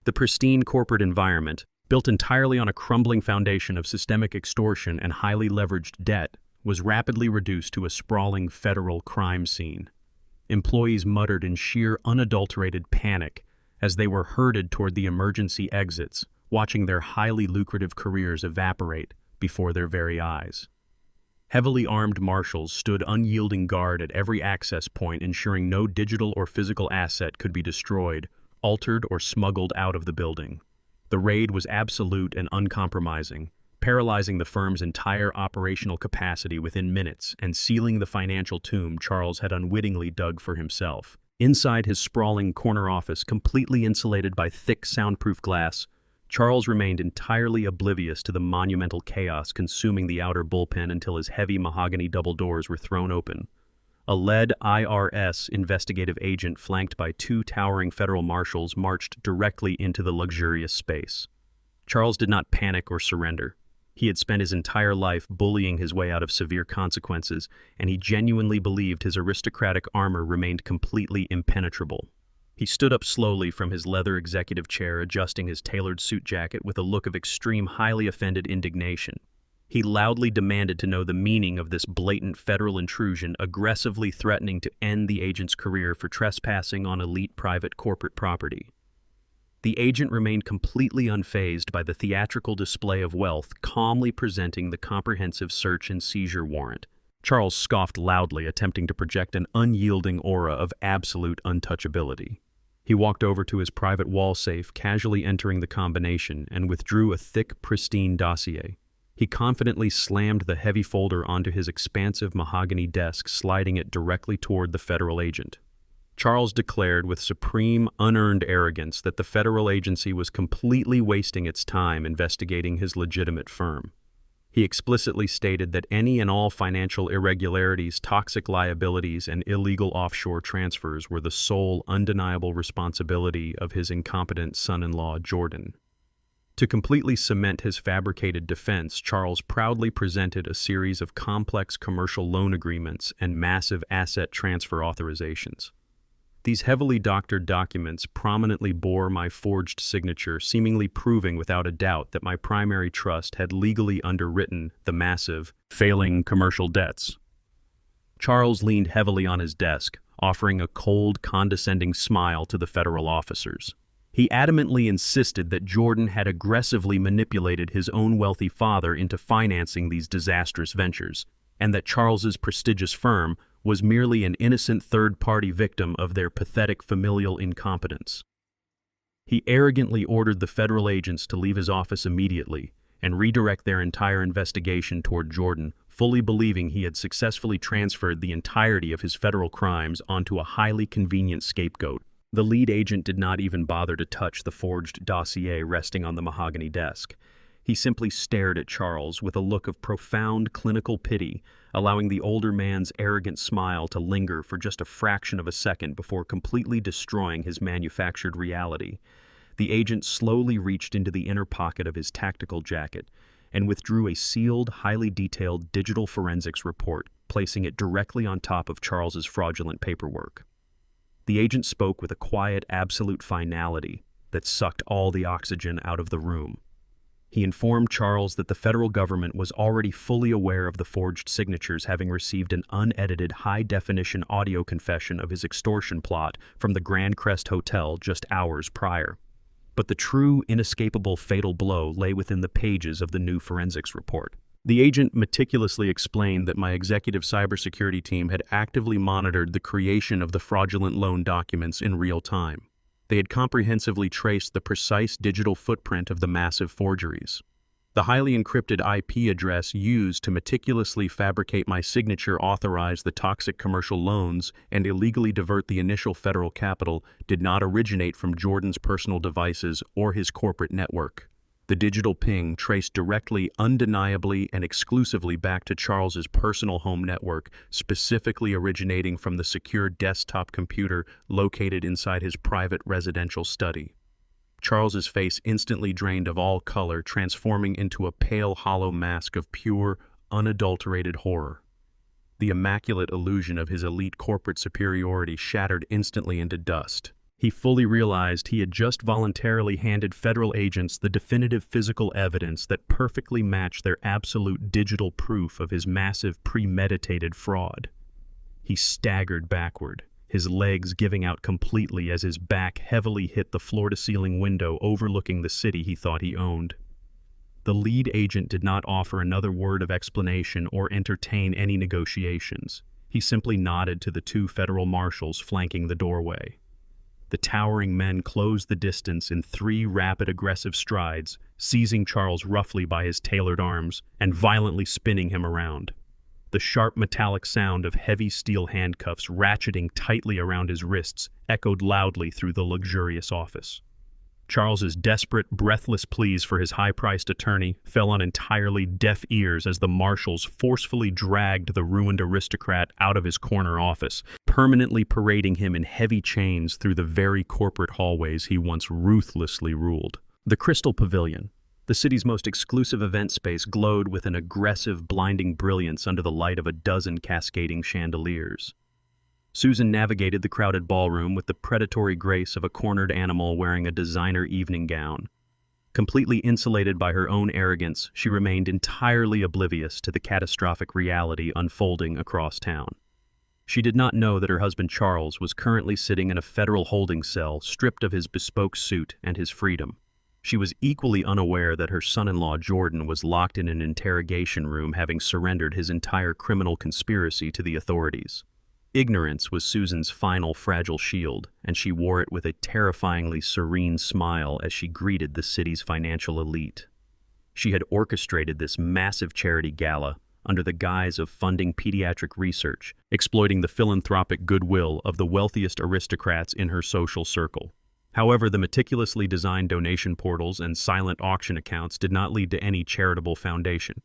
The pristine corporate environment, built entirely on a crumbling foundation of systemic extortion and highly leveraged debt, was rapidly reduced to a sprawling federal crime scene. Employees muttered in sheer, unadulterated panic as they were herded toward the emergency exits, watching their highly lucrative careers evaporate before their very eyes. Heavily armed marshals stood unyielding guard at every access point, ensuring no digital or physical asset could be destroyed, altered, or smuggled out of the building. The raid was absolute and uncompromising, paralyzing the firm's entire operational capacity within minutes and sealing the financial tomb Charles had unwittingly dug for himself. Inside his sprawling corner office, completely insulated by thick soundproof glass, Charles remained entirely oblivious to the monumental chaos consuming the outer bullpen until his heavy mahogany double doors were thrown open. A lead IRS investigative agent flanked by two towering federal marshals marched directly into the luxurious space. Charles did not panic or surrender. He had spent his entire life bullying his way out of severe consequences, and he genuinely believed his aristocratic armor remained completely impenetrable. He stood up slowly from his leather executive chair, adjusting his tailored suit jacket with a look of extreme, highly offended indignation. He loudly demanded to know the meaning of this blatant federal intrusion, aggressively threatening to end the agent's career for trespassing on elite private corporate property. The agent remained completely unfazed by the theatrical display of wealth, calmly presenting the comprehensive search and seizure warrant. Charles scoffed loudly, attempting to project an unyielding aura of absolute untouchability. He walked over to his private wall safe, casually entering the combination, and withdrew a thick, pristine dossier. He confidently slammed the heavy folder onto his expansive mahogany desk, sliding it directly toward the federal agent. Charles declared with supreme, unearned arrogance that the federal agency was completely wasting its time investigating his legitimate firm. He explicitly stated that any and all financial irregularities, toxic liabilities, and illegal offshore transfers were the sole, undeniable responsibility of his incompetent son-in-law, Jordan. To completely cement his fabricated defense, Charles proudly presented a series of complex commercial loan agreements and massive asset transfer authorizations. These heavily doctored documents prominently bore my forged signature, seemingly proving without a doubt that my primary trust had legally underwritten the massive, failing commercial debts. Charles leaned heavily on his desk, offering a cold, condescending smile to the federal officers. He adamantly insisted that Jordan had aggressively manipulated his own wealthy father into financing these disastrous ventures, and that Charles's prestigious firm was merely an innocent third-party victim of their pathetic familial incompetence. He arrogantly ordered the federal agents to leave his office immediately and redirect their entire investigation toward Jordan, fully believing he had successfully transferred the entirety of his federal crimes onto a highly convenient scapegoat. The lead agent did not even bother to touch the forged dossier resting on the mahogany desk. He simply stared at Charles with a look of profound clinical pity, allowing the older man's arrogant smile to linger for just a fraction of a second before completely destroying his manufactured reality. The agent slowly reached into the inner pocket of his tactical jacket and withdrew a sealed, highly detailed digital forensics report, placing it directly on top of Charles's fraudulent paperwork. The agent spoke with a quiet, absolute finality that sucked all the oxygen out of the room. He informed Charles that the federal government was already fully aware of the forged signatures, having received an unedited, high-definition audio confession of his extortion plot from the Grand Crest Hotel just hours prior. But the true, inescapable, fatal blow lay within the pages of the new forensics report. The agent meticulously explained that my executive cybersecurity team had actively monitored the creation of the fraudulent loan documents in real time. They had comprehensively traced the precise digital footprint of the massive forgeries. The highly encrypted IP address used to meticulously fabricate my signature, authorize the toxic commercial loans, and illegally divert the initial federal capital did not originate from Jordan's personal devices or his corporate network. The digital ping traced directly, undeniably, and exclusively back to Charles's personal home network, specifically originating from the secure desktop computer located inside his private residential study. Charles's face instantly drained of all color, transforming into a pale, hollow mask of pure, unadulterated horror. The immaculate illusion of his elite corporate superiority shattered instantly into dust. He fully realized he had just voluntarily handed federal agents the definitive physical evidence that perfectly matched their absolute digital proof of his massive, premeditated fraud. He staggered backward, his legs giving out completely as his back heavily hit the floor-to-ceiling window overlooking the city he thought he owned. The lead agent did not offer another word of explanation or entertain any negotiations. He simply nodded to the two federal marshals flanking the doorway. The towering men closed the distance in 3 rapid, aggressive strides, seizing Charles roughly by his tailored arms and violently spinning him around. The sharp metallic sound of heavy steel handcuffs ratcheting tightly around his wrists echoed loudly through the luxurious office. Charles's desperate, breathless pleas for his high-priced attorney fell on entirely deaf ears as the marshals forcefully dragged the ruined aristocrat out of his corner office, permanently parading him in heavy chains through the very corporate hallways he once ruthlessly ruled. The Crystal Pavilion. The city's most exclusive event space glowed with an aggressive, blinding brilliance under the light of a dozen cascading chandeliers. Susan navigated the crowded ballroom with the predatory grace of a cornered animal wearing a designer evening gown. Completely insulated by her own arrogance, she remained entirely oblivious to the catastrophic reality unfolding across town. She did not know that her husband Charles was currently sitting in a federal holding cell, stripped of his bespoke suit and his freedom. She was equally unaware that her son-in-law Jordan was locked in an interrogation room, having surrendered his entire criminal conspiracy to the authorities. Ignorance was Susan's final fragile shield, and she wore it with a terrifyingly serene smile as she greeted the city's financial elite. She had orchestrated this massive charity gala under the guise of funding pediatric research, exploiting the philanthropic goodwill of the wealthiest aristocrats in her social circle. However, the meticulously designed donation portals and silent auction accounts did not lead to any charitable foundation.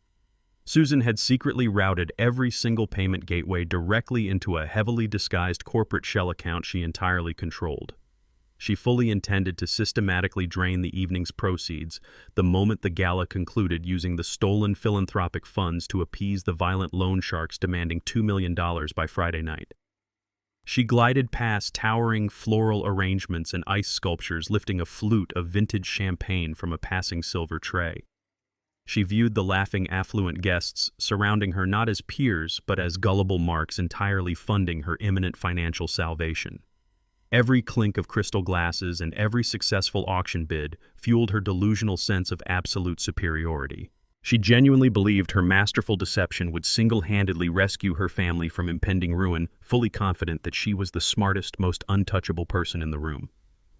Susan had secretly routed every single payment gateway directly into a heavily disguised corporate shell account she entirely controlled. She fully intended to systematically drain the evening's proceeds the moment the gala concluded, using the stolen philanthropic funds to appease the violent loan sharks demanding $2 million by Friday night. She glided past towering floral arrangements and ice sculptures, lifting a flute of vintage champagne from a passing silver tray. She viewed the laughing, affluent guests surrounding her not as peers, but as gullible marks entirely funding her imminent financial salvation. Every clink of crystal glasses and every successful auction bid fueled her delusional sense of absolute superiority. She genuinely believed her masterful deception would single-handedly rescue her family from impending ruin, fully confident that she was the smartest, most untouchable person in the room.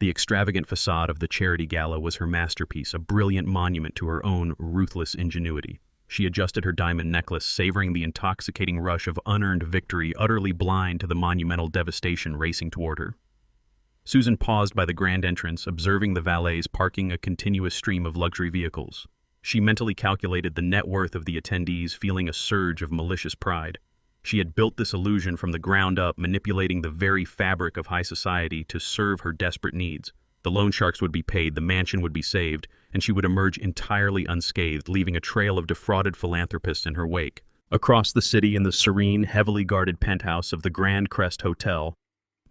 The extravagant facade of the charity gala was her masterpiece, a brilliant monument to her own ruthless ingenuity. She adjusted her diamond necklace, savoring the intoxicating rush of unearned victory, utterly blind to the monumental devastation racing toward her. Susan paused by the grand entrance, observing the valets parking a continuous stream of luxury vehicles. She mentally calculated the net worth of the attendees, feeling a surge of malicious pride. She had built this illusion from the ground up, manipulating the very fabric of high society to serve her desperate needs. The loan sharks would be paid, the mansion would be saved, and she would emerge entirely unscathed, leaving a trail of defrauded philanthropists in her wake. Across the city, in the serene, heavily guarded penthouse of the Grand Crest Hotel,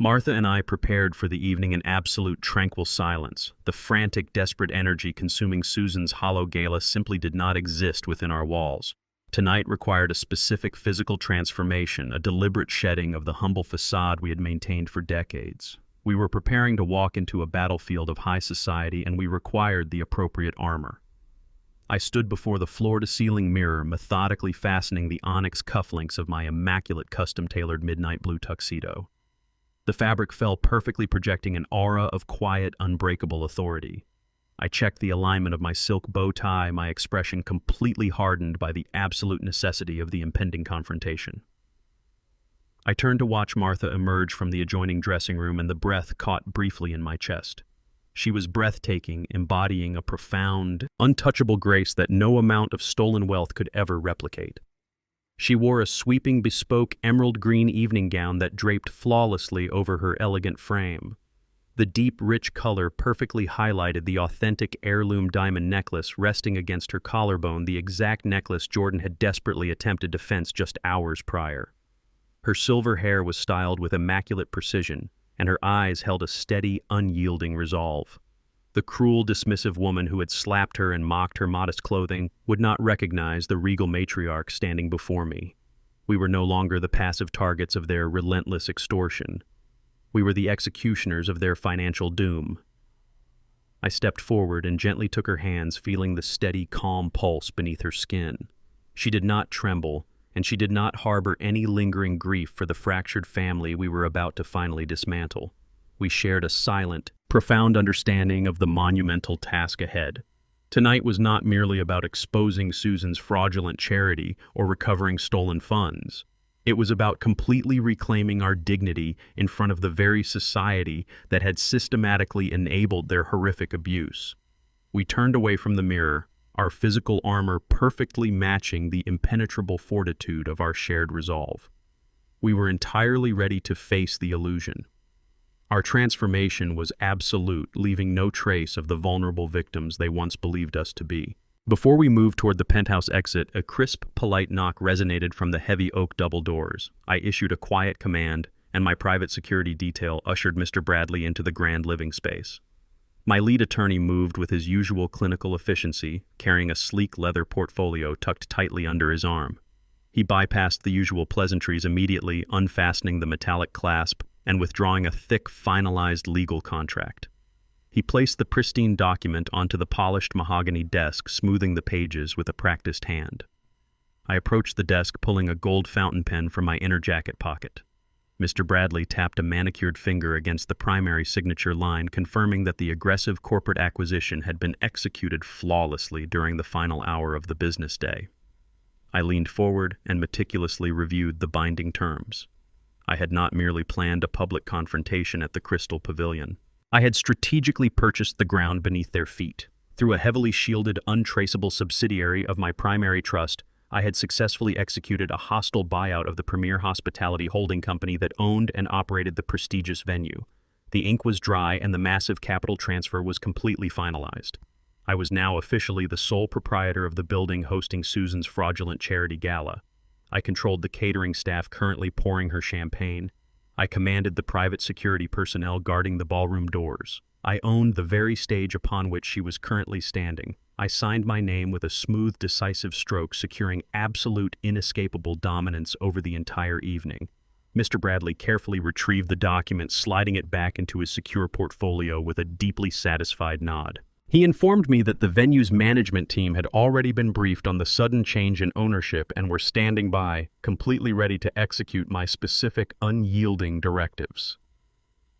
Martha and I prepared for the evening in absolute tranquil silence. The frantic, desperate energy consuming Susan's hollow gala simply did not exist within our walls. Tonight required a specific physical transformation, a deliberate shedding of the humble facade we had maintained for decades. We were preparing to walk into a battlefield of high society, and we required the appropriate armor. I stood before the floor-to-ceiling mirror, methodically fastening the onyx cufflinks of my immaculate custom-tailored midnight blue tuxedo. The fabric fell perfectly, projecting an aura of quiet, unbreakable authority. I checked the alignment of my silk bow tie, my expression completely hardened by the absolute necessity of the impending confrontation. I turned to watch Martha emerge from the adjoining dressing room, and the breath caught briefly in my chest. She was breathtaking, embodying a profound, untouchable grace that no amount of stolen wealth could ever replicate. She wore a sweeping, bespoke emerald green evening gown that draped flawlessly over her elegant frame. The deep, rich color perfectly highlighted the authentic heirloom diamond necklace resting against her collarbone, the exact necklace Jordan had desperately attempted to fence just hours prior. Her silver hair was styled with immaculate precision, and her eyes held a steady, unyielding resolve. The cruel, dismissive woman who had slapped her and mocked her modest clothing would not recognize the regal matriarch standing before me. We were no longer the passive targets of their relentless extortion. We were the executioners of their financial doom. I stepped forward and gently took her hands, feeling the steady, calm pulse beneath her skin. She did not tremble, and she did not harbor any lingering grief for the fractured family we were about to finally dismantle. We shared a silent, profound understanding of the monumental task ahead. Tonight was not merely about exposing Susan's fraudulent charity or recovering stolen funds. It was about completely reclaiming our dignity in front of the very society that had systematically enabled their horrific abuse. We turned away from the mirror, our physical armor perfectly matching the impenetrable fortitude of our shared resolve. We were entirely ready to face the illusion. Our transformation was absolute, leaving no trace of the vulnerable victims they once believed us to be. Before we moved toward the penthouse exit, a crisp, polite knock resonated from the heavy oak double doors. I issued a quiet command, and my private security detail ushered Mr. Bradley into the grand living space. My lead attorney moved with his usual clinical efficiency, carrying a sleek leather portfolio tucked tightly under his arm. He bypassed the usual pleasantries immediately, unfastening the metallic clasp and withdrawing a thick, finalized legal contract. He placed the pristine document onto the polished mahogany desk, smoothing the pages with a practiced hand. I approached the desk, pulling a gold fountain pen from my inner jacket pocket. Mr. Bradley tapped a manicured finger against the primary signature line, confirming that the aggressive corporate acquisition had been executed flawlessly during the final hour of the business day. I leaned forward and meticulously reviewed the binding terms. I had not merely planned a public confrontation at the Crystal Pavilion. I had strategically purchased the ground beneath their feet. Through a heavily shielded, untraceable subsidiary of my primary trust, I had successfully executed a hostile buyout of the premier hospitality holding company that owned and operated the prestigious venue. The ink was dry and the massive capital transfer was completely finalized. I was now officially the sole proprietor of the building hosting Susan's fraudulent charity gala. I controlled the catering staff currently pouring her champagne. I commanded the private security personnel guarding the ballroom doors. I owned the very stage upon which she was currently standing. I signed my name with a smooth, decisive stroke, securing absolute, inescapable dominance over the entire evening. Mr. Bradley carefully retrieved the document, sliding it back into his secure portfolio with a deeply satisfied nod. He informed me that the venue's management team had already been briefed on the sudden change in ownership and were standing by, completely ready to execute my specific, unyielding directives.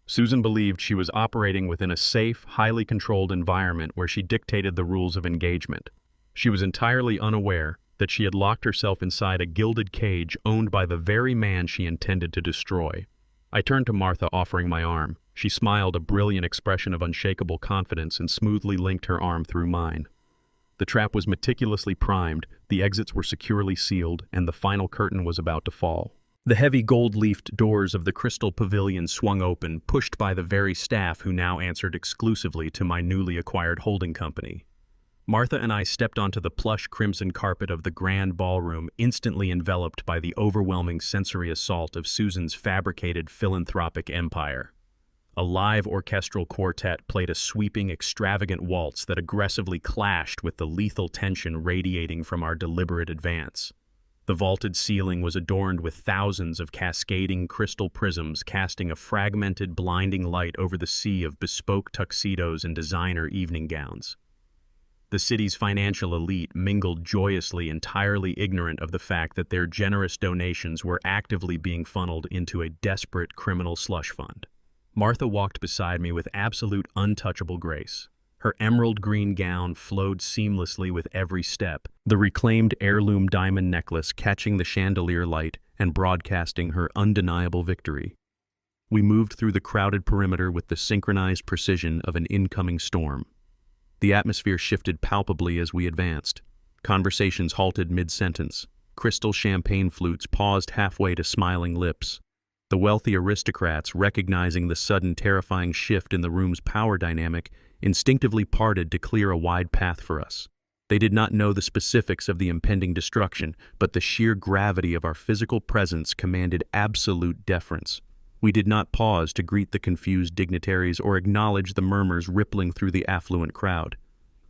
Susan believed she was operating within a safe, highly controlled environment where she dictated the rules of engagement. She was entirely unaware that she had locked herself inside a gilded cage owned by the very man she intended to destroy. I turned to Martha, offering my arm. She smiled, a brilliant expression of unshakable confidence, and smoothly linked her arm through mine. The trap was meticulously primed, the exits were securely sealed, and the final curtain was about to fall. The heavy gold-leafed doors of the Crystal Pavilion swung open, pushed by the very staff who now answered exclusively to my newly acquired holding company. Martha and I stepped onto the plush crimson carpet of the grand ballroom, instantly enveloped by the overwhelming sensory assault of Susan's fabricated philanthropic empire. A live orchestral quartet played a sweeping, extravagant waltz that aggressively clashed with the lethal tension radiating from our deliberate advance. The vaulted ceiling was adorned with thousands of cascading crystal prisms, casting a fragmented, blinding light over the sea of bespoke tuxedos and designer evening gowns. The city's financial elite mingled joyously, entirely ignorant of the fact that their generous donations were actively being funneled into a desperate criminal slush fund. Martha walked beside me with absolute untouchable grace. Her emerald green gown flowed seamlessly with every step, the reclaimed heirloom diamond necklace catching the chandelier light and broadcasting her undeniable victory. We moved through the crowded perimeter with the synchronized precision of an incoming storm. The atmosphere shifted palpably as we advanced. Conversations halted mid-sentence. Crystal champagne flutes paused halfway to smiling lips. The wealthy aristocrats, recognizing the sudden terrifying shift in the room's power dynamic, instinctively parted to clear a wide path for us. They did not know the specifics of the impending destruction, but the sheer gravity of our physical presence commanded absolute deference. We did not pause to greet the confused dignitaries or acknowledge the murmurs rippling through the affluent crowd.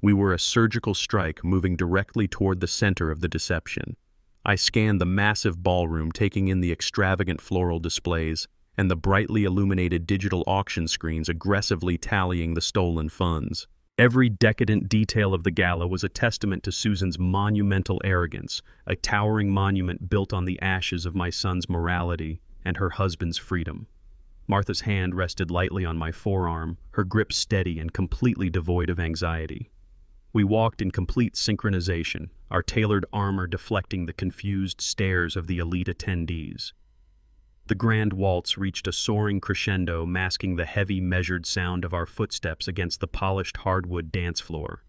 We were a surgical strike moving directly toward the center of the deception. I scanned the massive ballroom, taking in the extravagant floral displays and the brightly illuminated digital auction screens aggressively tallying the stolen funds. Every decadent detail of the gala was a testament to Susan's monumental arrogance, a towering monument built on the ashes of my son's morality and her husband's freedom. Martha's hand rested lightly on my forearm, her grip steady and completely devoid of anxiety. We walked in complete synchronization, our tailored armor deflecting the confused stares of the elite attendees. The grand waltz reached a soaring crescendo, masking the heavy, measured sound of our footsteps against the polished hardwood dance floor.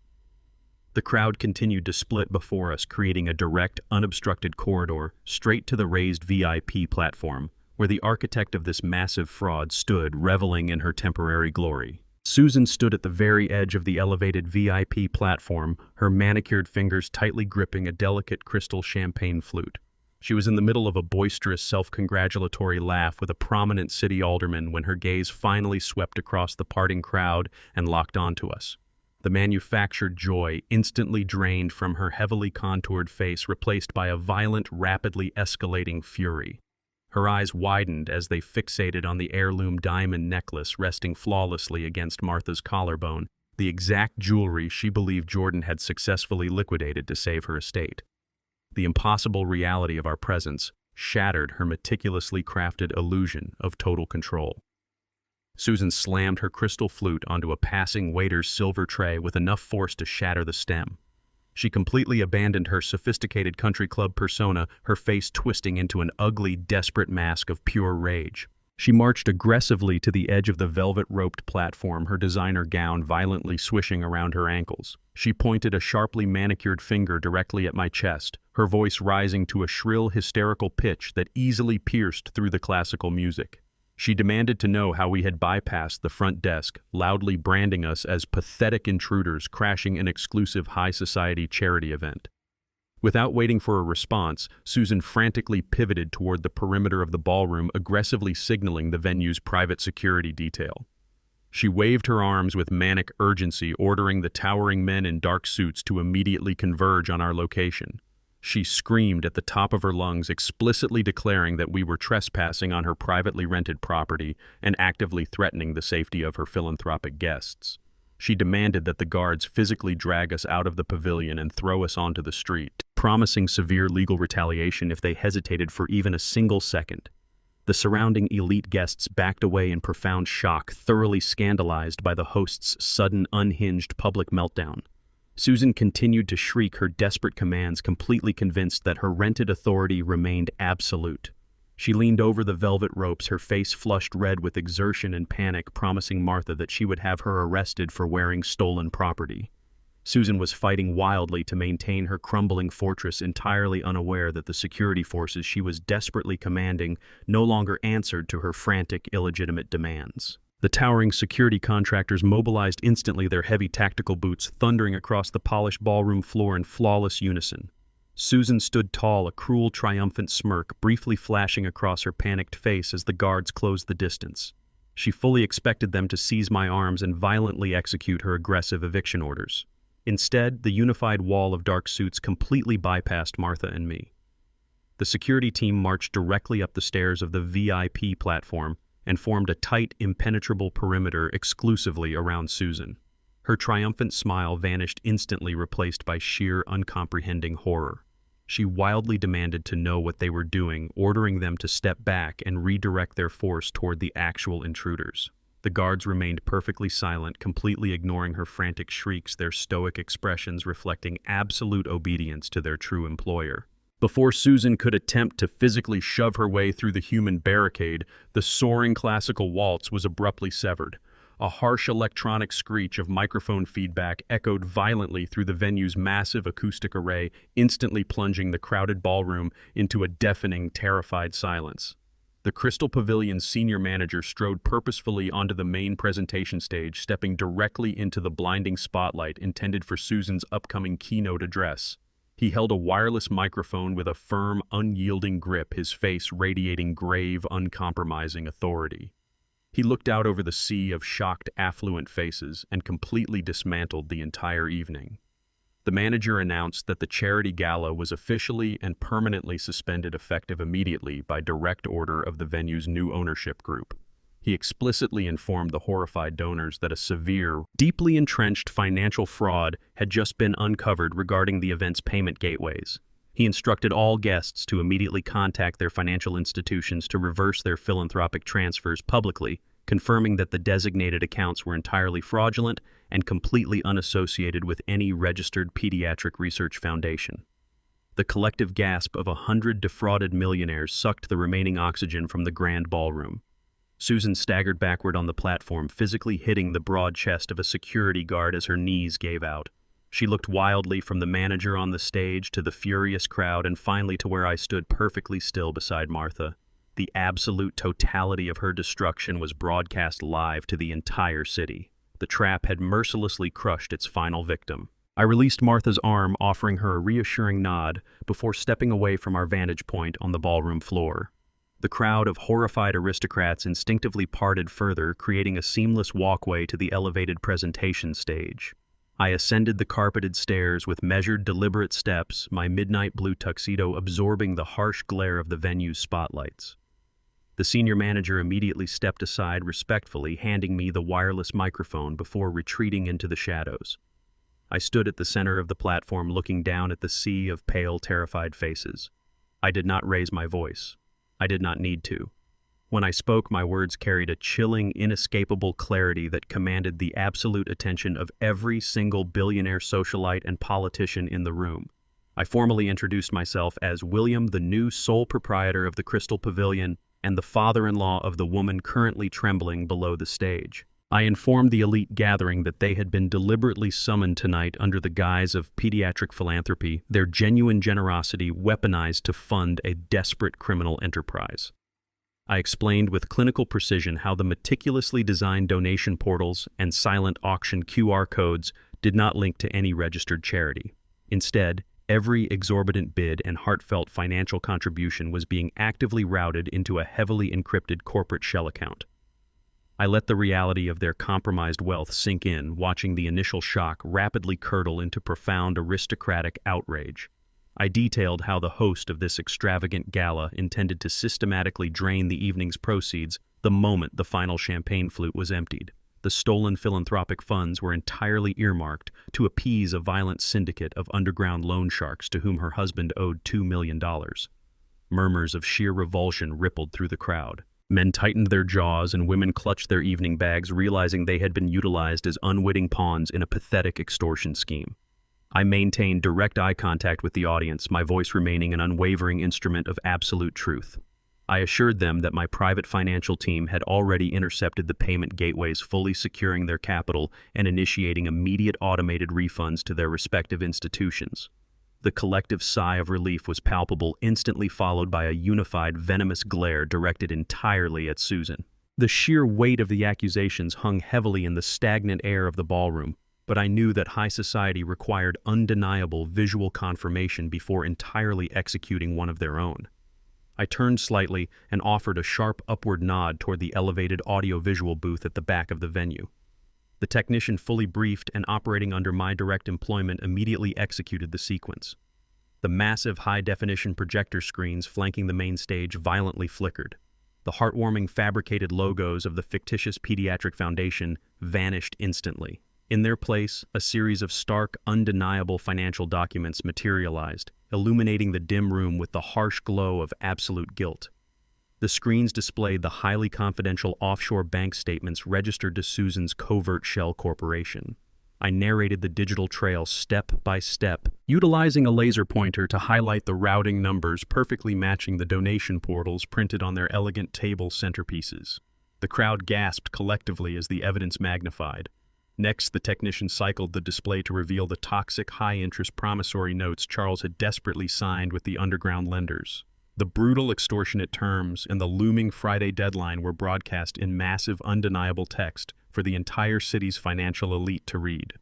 The crowd continued to split before us, creating a direct, unobstructed corridor straight to the raised VIP platform, where the architect of this massive fraud stood, reveling in her temporary glory. Susan stood at the very edge of the elevated VIP platform, her manicured fingers tightly gripping a delicate crystal champagne flute. She was in the middle of a boisterous, self-congratulatory laugh with a prominent city alderman when her gaze finally swept across the parting crowd and locked onto us. The manufactured joy instantly drained from her heavily contoured face, replaced by a violent, rapidly escalating fury. Her eyes widened as they fixated on the heirloom diamond necklace resting flawlessly against Martha's collarbone, the exact jewelry she believed Jordan had successfully liquidated to save her estate. The impossible reality of our presence shattered her meticulously crafted illusion of total control. Susan slammed her crystal flute onto a passing waiter's silver tray with enough force to shatter the stem. She completely abandoned her sophisticated country club persona, her face twisting into an ugly, desperate mask of pure rage. She marched aggressively to the edge of the velvet-roped platform, her designer gown violently swishing around her ankles. She pointed a sharply manicured finger directly at my chest, her voice rising to a shrill, hysterical pitch that easily pierced through the classical music. She demanded to know how we had bypassed the front desk, loudly branding us as pathetic intruders crashing an exclusive high society charity event. Without waiting for a response, Susan frantically pivoted toward the perimeter of the ballroom, aggressively signaling the venue's private security detail. She waved her arms with manic urgency, ordering the towering men in dark suits to immediately converge on our location. She screamed at the top of her lungs, explicitly declaring that we were trespassing on her privately rented property and actively threatening the safety of her philanthropic guests. She demanded that the guards physically drag us out of the pavilion and throw us onto the street, promising severe legal retaliation if they hesitated for even a single second. The surrounding elite guests backed away in profound shock, thoroughly scandalized by the host's sudden, unhinged public meltdown. Susan continued to shriek her desperate commands, completely convinced that her rented authority remained absolute. She leaned over the velvet ropes, her face flushed red with exertion and panic, promising Martha that she would have her arrested for wearing stolen property. Susan was fighting wildly to maintain her crumbling fortress, entirely unaware that the security forces she was desperately commanding no longer answered to her frantic, illegitimate demands. The towering security contractors mobilized instantly, their heavy tactical boots thundering across the polished ballroom floor in flawless unison. Susan stood tall, a cruel, triumphant smirk briefly flashing across her panicked face as the guards closed the distance. She fully expected them to seize my arms and violently execute her aggressive eviction orders. Instead, the unified wall of dark suits completely bypassed Martha and me. The security team marched directly up the stairs of the VIP platform and formed a tight, impenetrable perimeter exclusively around Susan. Her triumphant smile vanished instantly, replaced by sheer, uncomprehending horror. She wildly demanded to know what they were doing, ordering them to step back and redirect their force toward the actual intruders. The guards remained perfectly silent, completely ignoring her frantic shrieks, their stoic expressions reflecting absolute obedience to their true employer. Before Susan could attempt to physically shove her way through the human barricade, the soaring classical waltz was abruptly severed. A harsh electronic screech of microphone feedback echoed violently through the venue's massive acoustic array, instantly plunging the crowded ballroom into a deafening, terrified silence. The Crystal Pavilion's senior manager strode purposefully onto the main presentation stage, stepping directly into the blinding spotlight intended for Susan's upcoming keynote address. He held a wireless microphone with a firm, unyielding grip, his face radiating grave, uncompromising authority. He looked out over the sea of shocked, affluent faces and completely dismantled the entire evening. The manager announced that the charity gala was officially and permanently suspended, effective immediately by direct order of the venue's new ownership group. He explicitly informed the horrified donors that a severe, deeply entrenched financial fraud had just been uncovered regarding the event's payment gateways. He instructed all guests to immediately contact their financial institutions to reverse their philanthropic transfers publicly, confirming that the designated accounts were entirely fraudulent and completely unassociated with any registered pediatric research foundation. The collective gasp of 100 defrauded millionaires sucked the remaining oxygen from the grand ballroom. Susan staggered backward on the platform, physically hitting the broad chest of a security guard as her knees gave out. She looked wildly from the manager on the stage to the furious crowd and finally to where I stood perfectly still beside Martha. The absolute totality of her destruction was broadcast live to the entire city. the trap had mercilessly crushed its final victim. I released Martha's arm, offering her a reassuring nod before stepping away from our vantage point on the ballroom floor. The crowd of horrified aristocrats instinctively parted further, creating a seamless walkway to the elevated presentation stage. I ascended the carpeted stairs with measured, deliberate steps, my midnight blue tuxedo absorbing the harsh glare of the venue's spotlights. The senior manager immediately stepped aside respectfully, handing me the wireless microphone before retreating into the shadows. I stood at the center of the platform looking down at the sea of pale, terrified faces. I did not raise my voice. I did not need to. When I spoke, my words carried a chilling, inescapable clarity that commanded the absolute attention of every single billionaire socialite and politician in the room. I formally introduced myself as William, the new sole proprietor of the Crystal Pavilion and the father-in-law of the woman currently trembling below the stage. I informed the elite gathering that they had been deliberately summoned tonight under the guise of pediatric philanthropy, their genuine generosity weaponized to fund a desperate criminal enterprise. I explained with clinical precision how the meticulously designed donation portals and silent auction QR codes did not link to any registered charity. Instead, every exorbitant bid and heartfelt financial contribution was being actively routed into a heavily encrypted corporate shell account. I let the reality of their compromised wealth sink in, watching the initial shock rapidly curdle into profound aristocratic outrage. I detailed how the host of this extravagant gala intended to systematically drain the evening's proceeds the moment the final champagne flute was emptied. The stolen philanthropic funds were entirely earmarked to appease a violent syndicate of underground loan sharks to whom her husband owed $2 million. Murmurs of sheer revulsion rippled through the crowd. Men tightened their jaws and women clutched their evening bags, realizing they had been utilized as unwitting pawns in a pathetic extortion scheme. I maintained direct eye contact with the audience, my voice remaining an unwavering instrument of absolute truth. I assured them that my private financial team had already intercepted the payment gateways, fully securing their capital and initiating immediate automated refunds to their respective institutions. The collective sigh of relief was palpable, instantly followed by a unified, venomous glare directed entirely at Susan. The sheer weight of the accusations hung heavily in the stagnant air of the ballroom, but I knew that high society required undeniable visual confirmation before entirely executing one of their own. I turned slightly and offered a sharp upward nod toward the elevated audio-visual booth at the back of the venue. The technician, fully briefed and operating under my direct employment, immediately executed the sequence. The massive high-definition projector screens flanking the main stage violently flickered. The heartwarming fabricated logos of the fictitious Pediatric Foundation vanished instantly. In their place, a series of stark, undeniable financial documents materialized, illuminating the dim room with the harsh glow of absolute guilt. The screens displayed the highly confidential offshore bank statements registered to Susan's covert shell corporation. I narrated the digital trail step by step, utilizing a laser pointer to highlight the routing numbers perfectly matching the donation portals printed on their elegant table centerpieces. The crowd gasped collectively as the evidence magnified. Next, the technician cycled the display to reveal the toxic, high-interest promissory notes Charles had desperately signed with the underground lenders. The brutal, extortionate terms and the looming Friday deadline were broadcast in massive, undeniable text for the entire city's financial elite to read.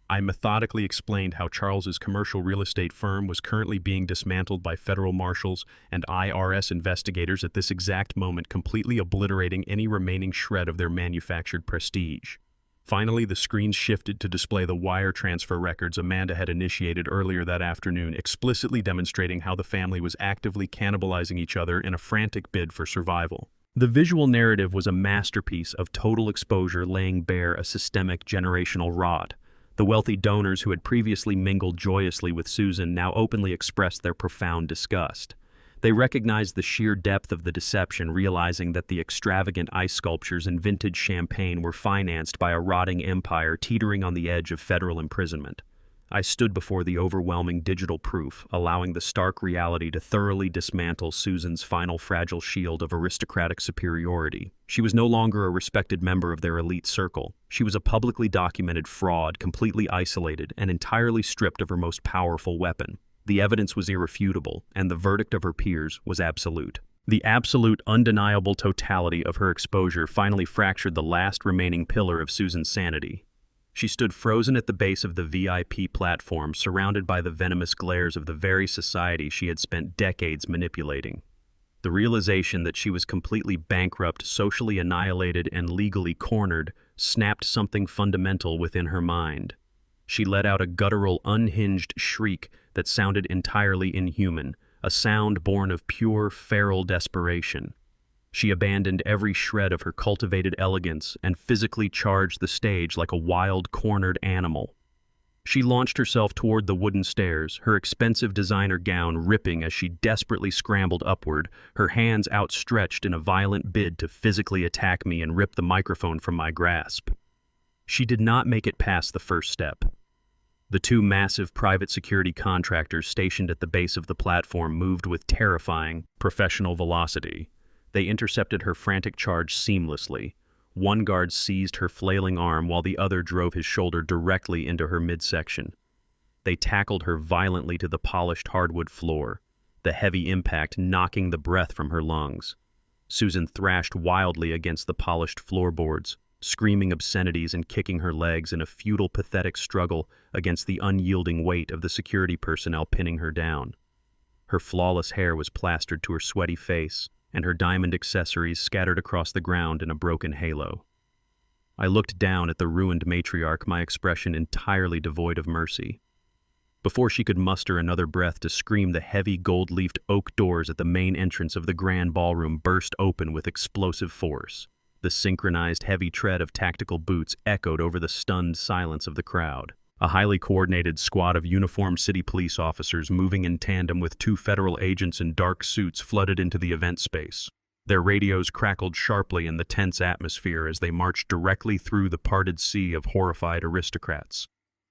I methodically explained how Charles's commercial real estate firm was currently being dismantled by federal marshals and IRS investigators at this exact moment, completely obliterating any remaining shred of their manufactured prestige. Finally, the screens shifted to display the wire transfer records Amanda had initiated earlier that afternoon, explicitly demonstrating how the family was actively cannibalizing each other in a frantic bid for survival. The visual narrative was a masterpiece of total exposure, laying bare a systemic generational rot. The wealthy donors who had previously mingled joyously with Susan now openly expressed their profound disgust. They recognized the sheer depth of the deception, realizing that the extravagant ice sculptures and vintage champagne were financed by a rotting empire teetering on the edge of federal imprisonment. I stood before the overwhelming digital proof, allowing the stark reality to thoroughly dismantle Susan's final fragile shield of aristocratic superiority. She was no longer a respected member of their elite circle. She was a publicly documented fraud, completely isolated and entirely stripped of her most powerful weapon. The evidence was irrefutable, and the verdict of her peers was absolute. The absolute, undeniable totality of her exposure finally fractured the last remaining pillar of Susan's sanity. She stood frozen at the base of the VIP platform, surrounded by the venomous glares of the very society she had spent decades manipulating. The realization that she was completely bankrupt, socially annihilated, and legally cornered snapped something fundamental within her mind. She let out a guttural, unhinged shriek that sounded entirely inhuman, a sound born of pure, feral desperation. She abandoned every shred of her cultivated elegance and physically charged the stage like a wild, cornered animal. She launched herself toward the wooden stairs, her expensive designer gown ripping as she desperately scrambled upward, her hands outstretched in a violent bid to physically attack me and rip the microphone from my grasp. She did not make it past the first step. The two massive private security contractors stationed at the base of the platform moved with terrifying, professional velocity. They intercepted her frantic charge seamlessly. One guard seized her flailing arm while the other drove his shoulder directly into her midsection. They tackled her violently to the polished hardwood floor, the heavy impact knocking the breath from her lungs. Susan thrashed wildly against the polished floorboards, screaming obscenities and kicking her legs in a futile, pathetic struggle against the unyielding weight of the security personnel pinning her down. Her flawless hair was plastered to her sweaty face, and her diamond accessories scattered across the ground in a broken halo. I looked down at the ruined matriarch, my expression entirely devoid of mercy. Before she could muster another breath to scream, the heavy gold-leafed oak doors at the main entrance of the grand ballroom burst open with explosive force. The synchronized heavy tread of tactical boots echoed over the stunned silence of the crowd. A highly coordinated squad of uniformed city police officers moving in tandem with two federal agents in dark suits flooded into the event space. Their radios crackled sharply in the tense atmosphere as they marched directly through the parted sea of horrified aristocrats.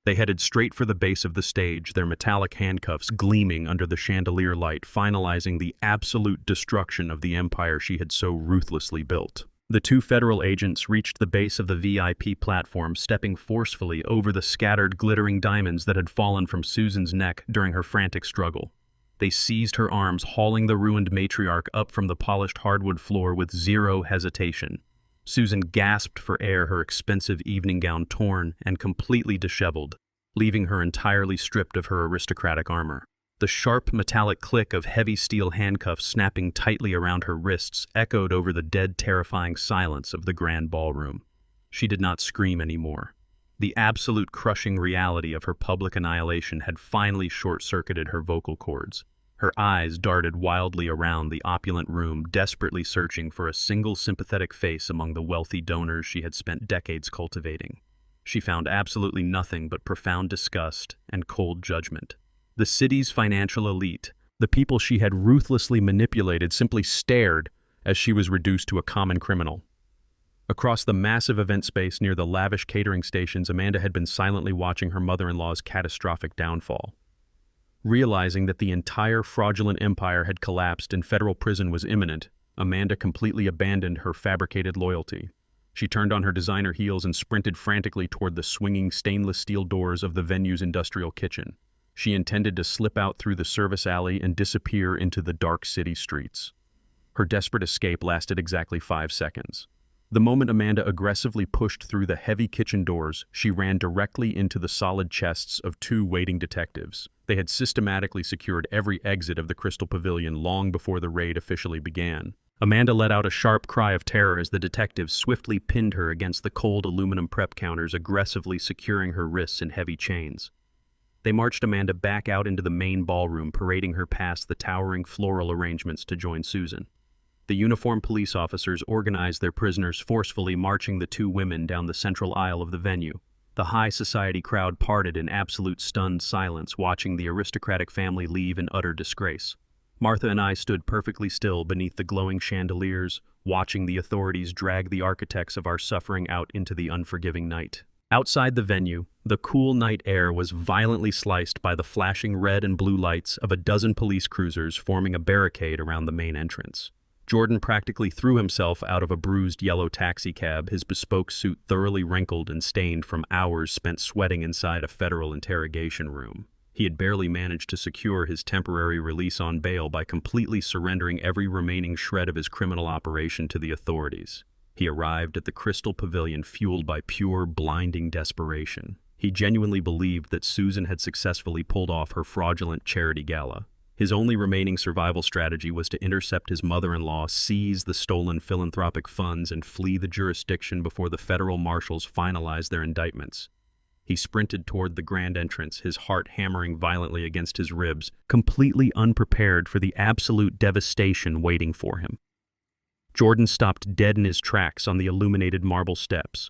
They headed straight for the base of the stage, their metallic handcuffs gleaming under the chandelier light, finalizing the absolute destruction of the empire she had so ruthlessly built. The two federal agents reached the base of the VIP platform, stepping forcefully over the scattered, glittering diamonds that had fallen from Susan's neck during her frantic struggle. They seized her arms, hauling the ruined matriarch up from the polished hardwood floor with zero hesitation. Susan gasped for air, her expensive evening gown torn and completely disheveled, leaving her entirely stripped of her aristocratic armor. The sharp metallic click of heavy steel handcuffs snapping tightly around her wrists echoed over the dead, terrifying silence of the grand ballroom. She did not scream anymore. The absolute crushing reality of her public annihilation had finally short-circuited her vocal cords. Her eyes darted wildly around the opulent room, desperately searching for a single sympathetic face among the wealthy donors she had spent decades cultivating. She found absolutely nothing but profound disgust and cold judgment. The city's financial elite, the people she had ruthlessly manipulated, simply stared as she was reduced to a common criminal. Across the massive event space near the lavish catering stations, Amanda had been silently watching her mother-in-law's catastrophic downfall. Realizing that the entire fraudulent empire had collapsed and federal prison was imminent, Amanda completely abandoned her fabricated loyalty. She turned on her designer heels and sprinted frantically toward the swinging stainless steel doors of the venue's industrial kitchen. She intended to slip out through the service alley and disappear into the dark city streets. Her desperate escape lasted exactly 5 seconds. The moment Amanda aggressively pushed through the heavy kitchen doors, she ran directly into the solid chests of two waiting detectives. They had systematically secured every exit of the Crystal Pavilion long before the raid officially began. Amanda let out a sharp cry of terror as the detectives swiftly pinned her against the cold aluminum prep counters, aggressively securing her wrists in heavy chains. They marched Amanda back out into the main ballroom, parading her past the towering floral arrangements to join Susan. The uniformed police officers organized their prisoners, forcefully marching the two women down the central aisle of the venue. The high society crowd parted in absolute stunned silence, watching the aristocratic family leave in utter disgrace. Martha and I stood perfectly still beneath the glowing chandeliers, watching the authorities drag the architects of our suffering out into the unforgiving night. Outside the venue, the cool night air was violently sliced by the flashing red and blue lights of a dozen police cruisers forming a barricade around the main entrance. Jordan practically threw himself out of a bruised yellow taxicab, his bespoke suit thoroughly wrinkled and stained from hours spent sweating inside a federal interrogation room. He had barely managed to secure his temporary release on bail by completely surrendering every remaining shred of his criminal operation to the authorities. He arrived at the Crystal Pavilion fueled by pure, blinding desperation. He genuinely believed that Susan had successfully pulled off her fraudulent charity gala. His only remaining survival strategy was to intercept his mother-in-law, seize the stolen philanthropic funds, and flee the jurisdiction before the federal marshals finalized their indictments. He sprinted toward the grand entrance, his heart hammering violently against his ribs, completely unprepared for the absolute devastation waiting for him. Jordan stopped dead in his tracks on the illuminated marble steps.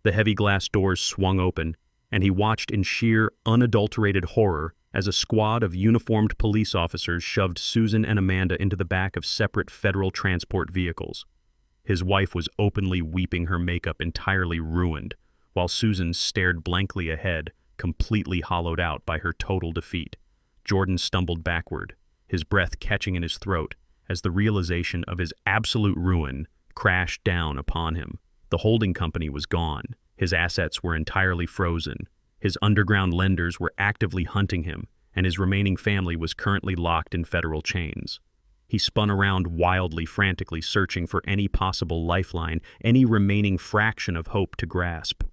The heavy glass doors swung open, and he watched in sheer, unadulterated horror as a squad of uniformed police officers shoved Susan and Amanda into the back of separate federal transport vehicles. His wife was openly weeping, her makeup entirely ruined, while Susan stared blankly ahead, completely hollowed out by her total defeat. Jordan stumbled backward, his breath catching in his throat, as the realization of his absolute ruin crashed down upon him. The holding company was gone. His assets were entirely frozen. His underground lenders were actively hunting him, and his remaining family was currently locked in federal chains. He spun around wildly, frantically searching for any possible lifeline, any remaining fraction of hope to grasp.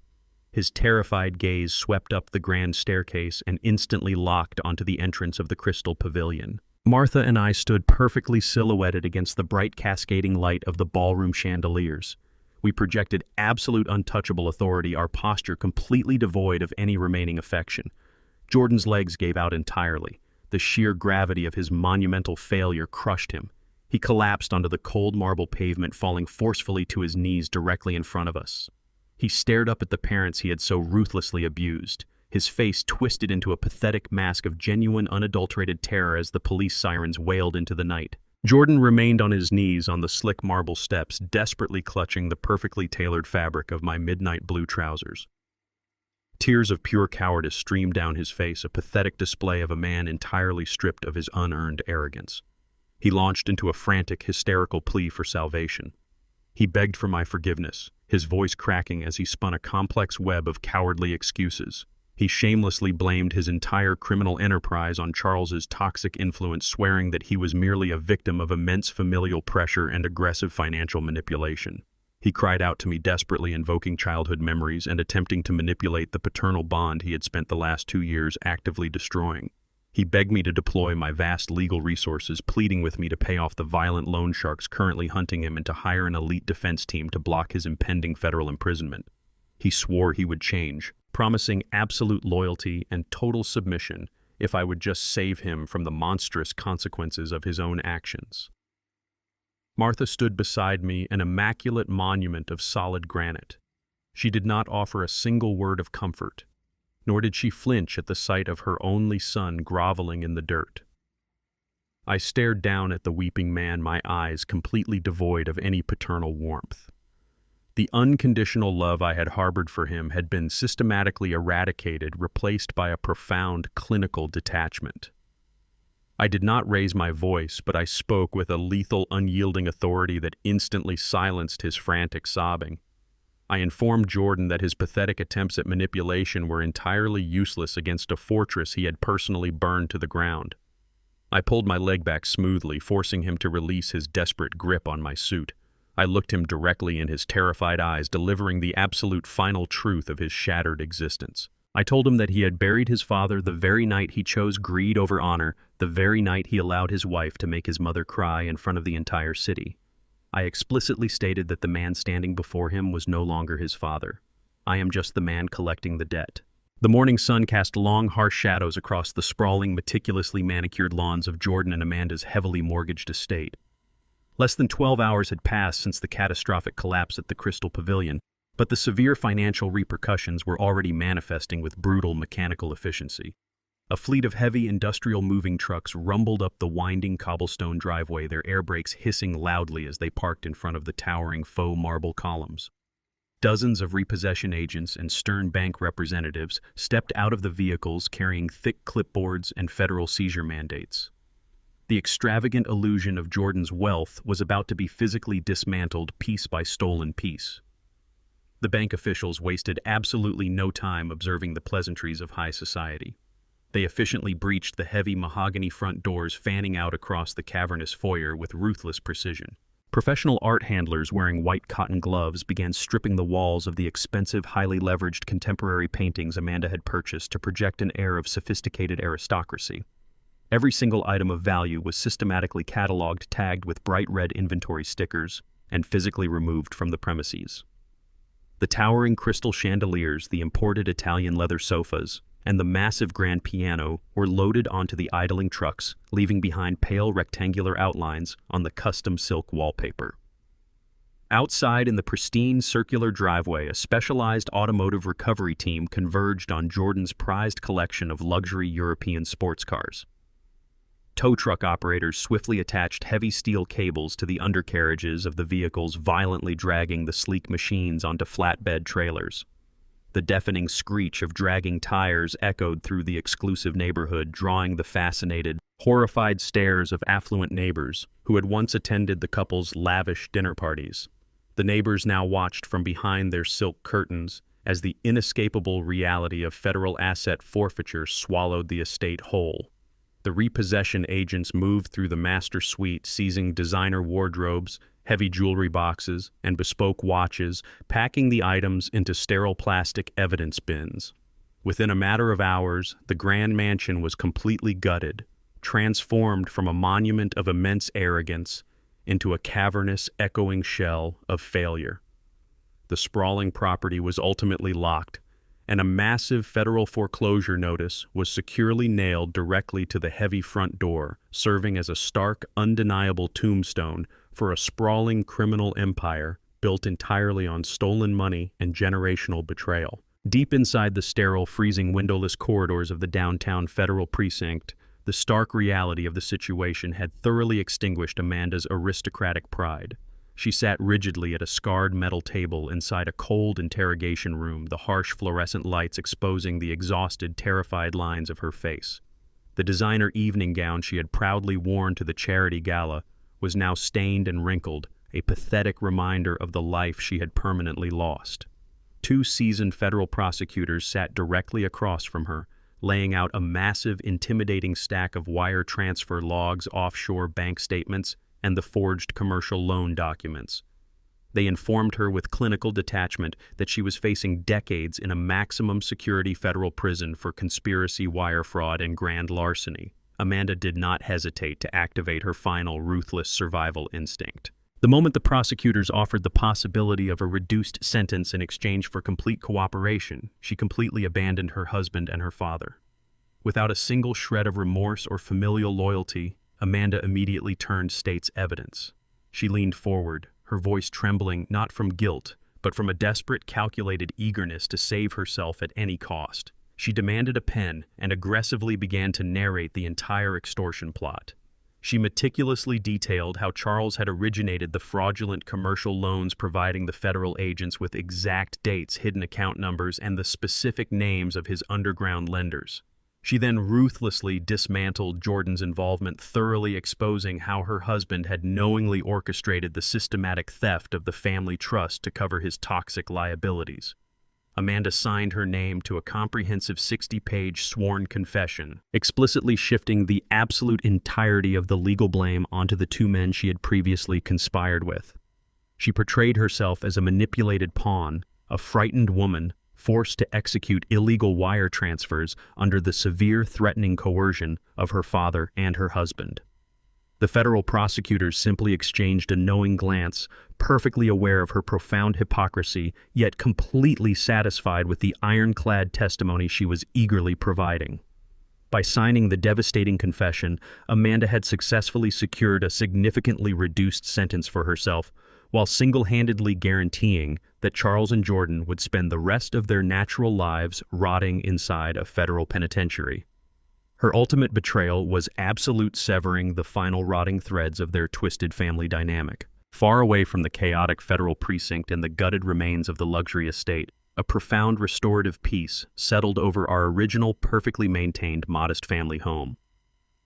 His terrified gaze swept up the grand staircase and instantly locked onto the entrance of the Crystal Pavilion. Martha and I stood perfectly silhouetted against the bright cascading light of the ballroom chandeliers. We projected absolute untouchable authority, our posture completely devoid of any remaining affection. Jordan's legs gave out entirely. The sheer gravity of his monumental failure crushed him. He collapsed onto the cold marble pavement, falling forcefully to his knees directly in front of us. He stared up at the parents he had so ruthlessly abused, his face twisted into a pathetic mask of genuine, unadulterated terror as the police sirens wailed into the night. Jordan remained on his knees on the slick marble steps, desperately clutching the perfectly tailored fabric of my midnight blue trousers. Tears of pure cowardice streamed down his face, a pathetic display of a man entirely stripped of his unearned arrogance. He launched into a frantic, hysterical plea for salvation. He begged for my forgiveness, his voice cracking as he spun a complex web of cowardly excuses. He shamelessly blamed his entire criminal enterprise on Charles's toxic influence, swearing that he was merely a victim of immense familial pressure and aggressive financial manipulation. He cried out to me desperately, invoking childhood memories and attempting to manipulate the paternal bond he had spent the last 2 years actively destroying. He begged me to deploy my vast legal resources, pleading with me to pay off the violent loan sharks currently hunting him and to hire an elite defense team to block his impending federal imprisonment. He swore he would change, promising absolute loyalty and total submission if I would just save him from the monstrous consequences of his own actions. Martha stood beside me, an immaculate monument of solid granite. She did not offer a single word of comfort, nor did she flinch at the sight of her only son groveling in the dirt. I stared down at the weeping man, my eyes completely devoid of any paternal warmth. The unconditional love I had harbored for him had been systematically eradicated, replaced by a profound clinical detachment. I did not raise my voice, but I spoke with a lethal, unyielding authority that instantly silenced his frantic sobbing. I informed Jordan that his pathetic attempts at manipulation were entirely useless against a fortress he had personally burned to the ground. I pulled my leg back smoothly, forcing him to release his desperate grip on my suit. I looked him directly in his terrified eyes, delivering the absolute final truth of his shattered existence. I told him that he had buried his father the very night he chose greed over honor, the very night he allowed his wife to make his mother cry in front of the entire city. I explicitly stated that the man standing before him was no longer his father. I am just the man collecting the debt. The morning sun cast long, harsh shadows across the sprawling, meticulously manicured lawns of Jordan and Amanda's heavily mortgaged estate. Less than 12 hours had passed since the catastrophic collapse at the Crystal Pavilion, but the severe financial repercussions were already manifesting with brutal mechanical efficiency. A fleet of heavy industrial moving trucks rumbled up the winding cobblestone driveway, their air brakes hissing loudly as they parked in front of the towering faux marble columns. Dozens of repossession agents and Stern Bank representatives stepped out of the vehicles carrying thick clipboards and federal seizure mandates. The extravagant illusion of Jordan's wealth was about to be physically dismantled piece by stolen piece. The bank officials wasted absolutely no time observing the pleasantries of high society. They efficiently breached the heavy mahogany front doors fanning out across the cavernous foyer with ruthless precision. Professional art handlers wearing white cotton gloves began stripping the walls of the expensive, highly leveraged contemporary paintings Amanda had purchased to project an air of sophisticated aristocracy. Every single item of value was systematically cataloged, tagged with bright red inventory stickers, and physically removed from the premises. The towering crystal chandeliers, the imported Italian leather sofas, and the massive grand piano were loaded onto the idling trucks, leaving behind pale rectangular outlines on the custom silk wallpaper. Outside in the pristine circular driveway, a specialized automotive recovery team converged on Jordan's prized collection of luxury European sports cars. Tow truck operators swiftly attached heavy steel cables to the undercarriages of the vehicles, violently dragging the sleek machines onto flatbed trailers. The deafening screech of dragging tires echoed through the exclusive neighborhood, drawing the fascinated, horrified stares of affluent neighbors who had once attended the couple's lavish dinner parties. The neighbors now watched from behind their silk curtains as the inescapable reality of federal asset forfeiture swallowed the estate whole. The repossession agents moved through the master suite, seizing designer wardrobes, heavy jewelry boxes, and bespoke watches, packing the items into sterile plastic evidence bins. Within a matter of hours, the grand mansion was completely gutted, transformed from a monument of immense arrogance into a cavernous, echoing shell of failure. The sprawling property was ultimately locked, and a massive federal foreclosure notice was securely nailed directly to the heavy front door, serving as a stark, undeniable tombstone for a sprawling criminal empire built entirely on stolen money and generational betrayal. Deep inside the sterile, freezing, windowless corridors of the downtown federal precinct, the stark reality of the situation had thoroughly extinguished Amanda's aristocratic pride. She sat rigidly at a scarred metal table inside a cold interrogation room, the harsh fluorescent lights exposing the exhausted, terrified lines of her face. The designer evening gown she had proudly worn to the charity gala was now stained and wrinkled, a pathetic reminder of the life she had permanently lost. Two seasoned federal prosecutors sat directly across from her, laying out a massive, intimidating stack of wire transfer logs, offshore bank statements, and the forged commercial loan documents. They informed her with clinical detachment that she was facing decades in a maximum security federal prison for conspiracy, wire fraud, and grand larceny. Amanda did not hesitate to activate her final ruthless survival instinct. The moment the prosecutors offered the possibility of a reduced sentence in exchange for complete cooperation, she completely abandoned her husband and her father. Without a single shred of remorse or familial loyalty, Amanda immediately turned state's evidence. She leaned forward, her voice trembling not from guilt, but from a desperate, calculated eagerness to save herself at any cost. She demanded a pen and aggressively began to narrate the entire extortion plot. She meticulously detailed how Charles had originated the fraudulent commercial loans, providing the federal agents with exact dates, hidden account numbers, and the specific names of his underground lenders. She then ruthlessly dismantled Jordan's involvement, thoroughly exposing how her husband had knowingly orchestrated the systematic theft of the family trust to cover his toxic liabilities. Amanda signed her name to a comprehensive 60-page sworn confession, explicitly shifting the absolute entirety of the legal blame onto the two men she had previously conspired with. She portrayed herself as a manipulated pawn, a frightened woman, forced to execute illegal wire transfers under the severe threatening coercion of her father and her husband. The federal prosecutors simply exchanged a knowing glance, perfectly aware of her profound hypocrisy, yet completely satisfied with the ironclad testimony she was eagerly providing. By signing the devastating confession, Amanda had successfully secured a significantly reduced sentence for herself, while single-handedly guaranteeing that Charles and Jordan would spend the rest of their natural lives rotting inside a federal penitentiary. Her ultimate betrayal was absolute severing the final rotting threads of their twisted family dynamic. Far away from the chaotic federal precinct and the gutted remains of the luxury estate, a profound restorative peace settled over our original, perfectly maintained, modest family home.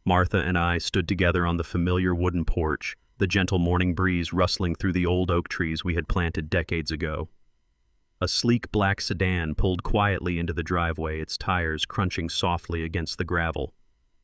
Martha and I stood together on the familiar wooden porch, the gentle morning breeze rustling through the old oak trees we had planted decades ago. A sleek black sedan pulled quietly into the driveway, its tires crunching softly against the gravel.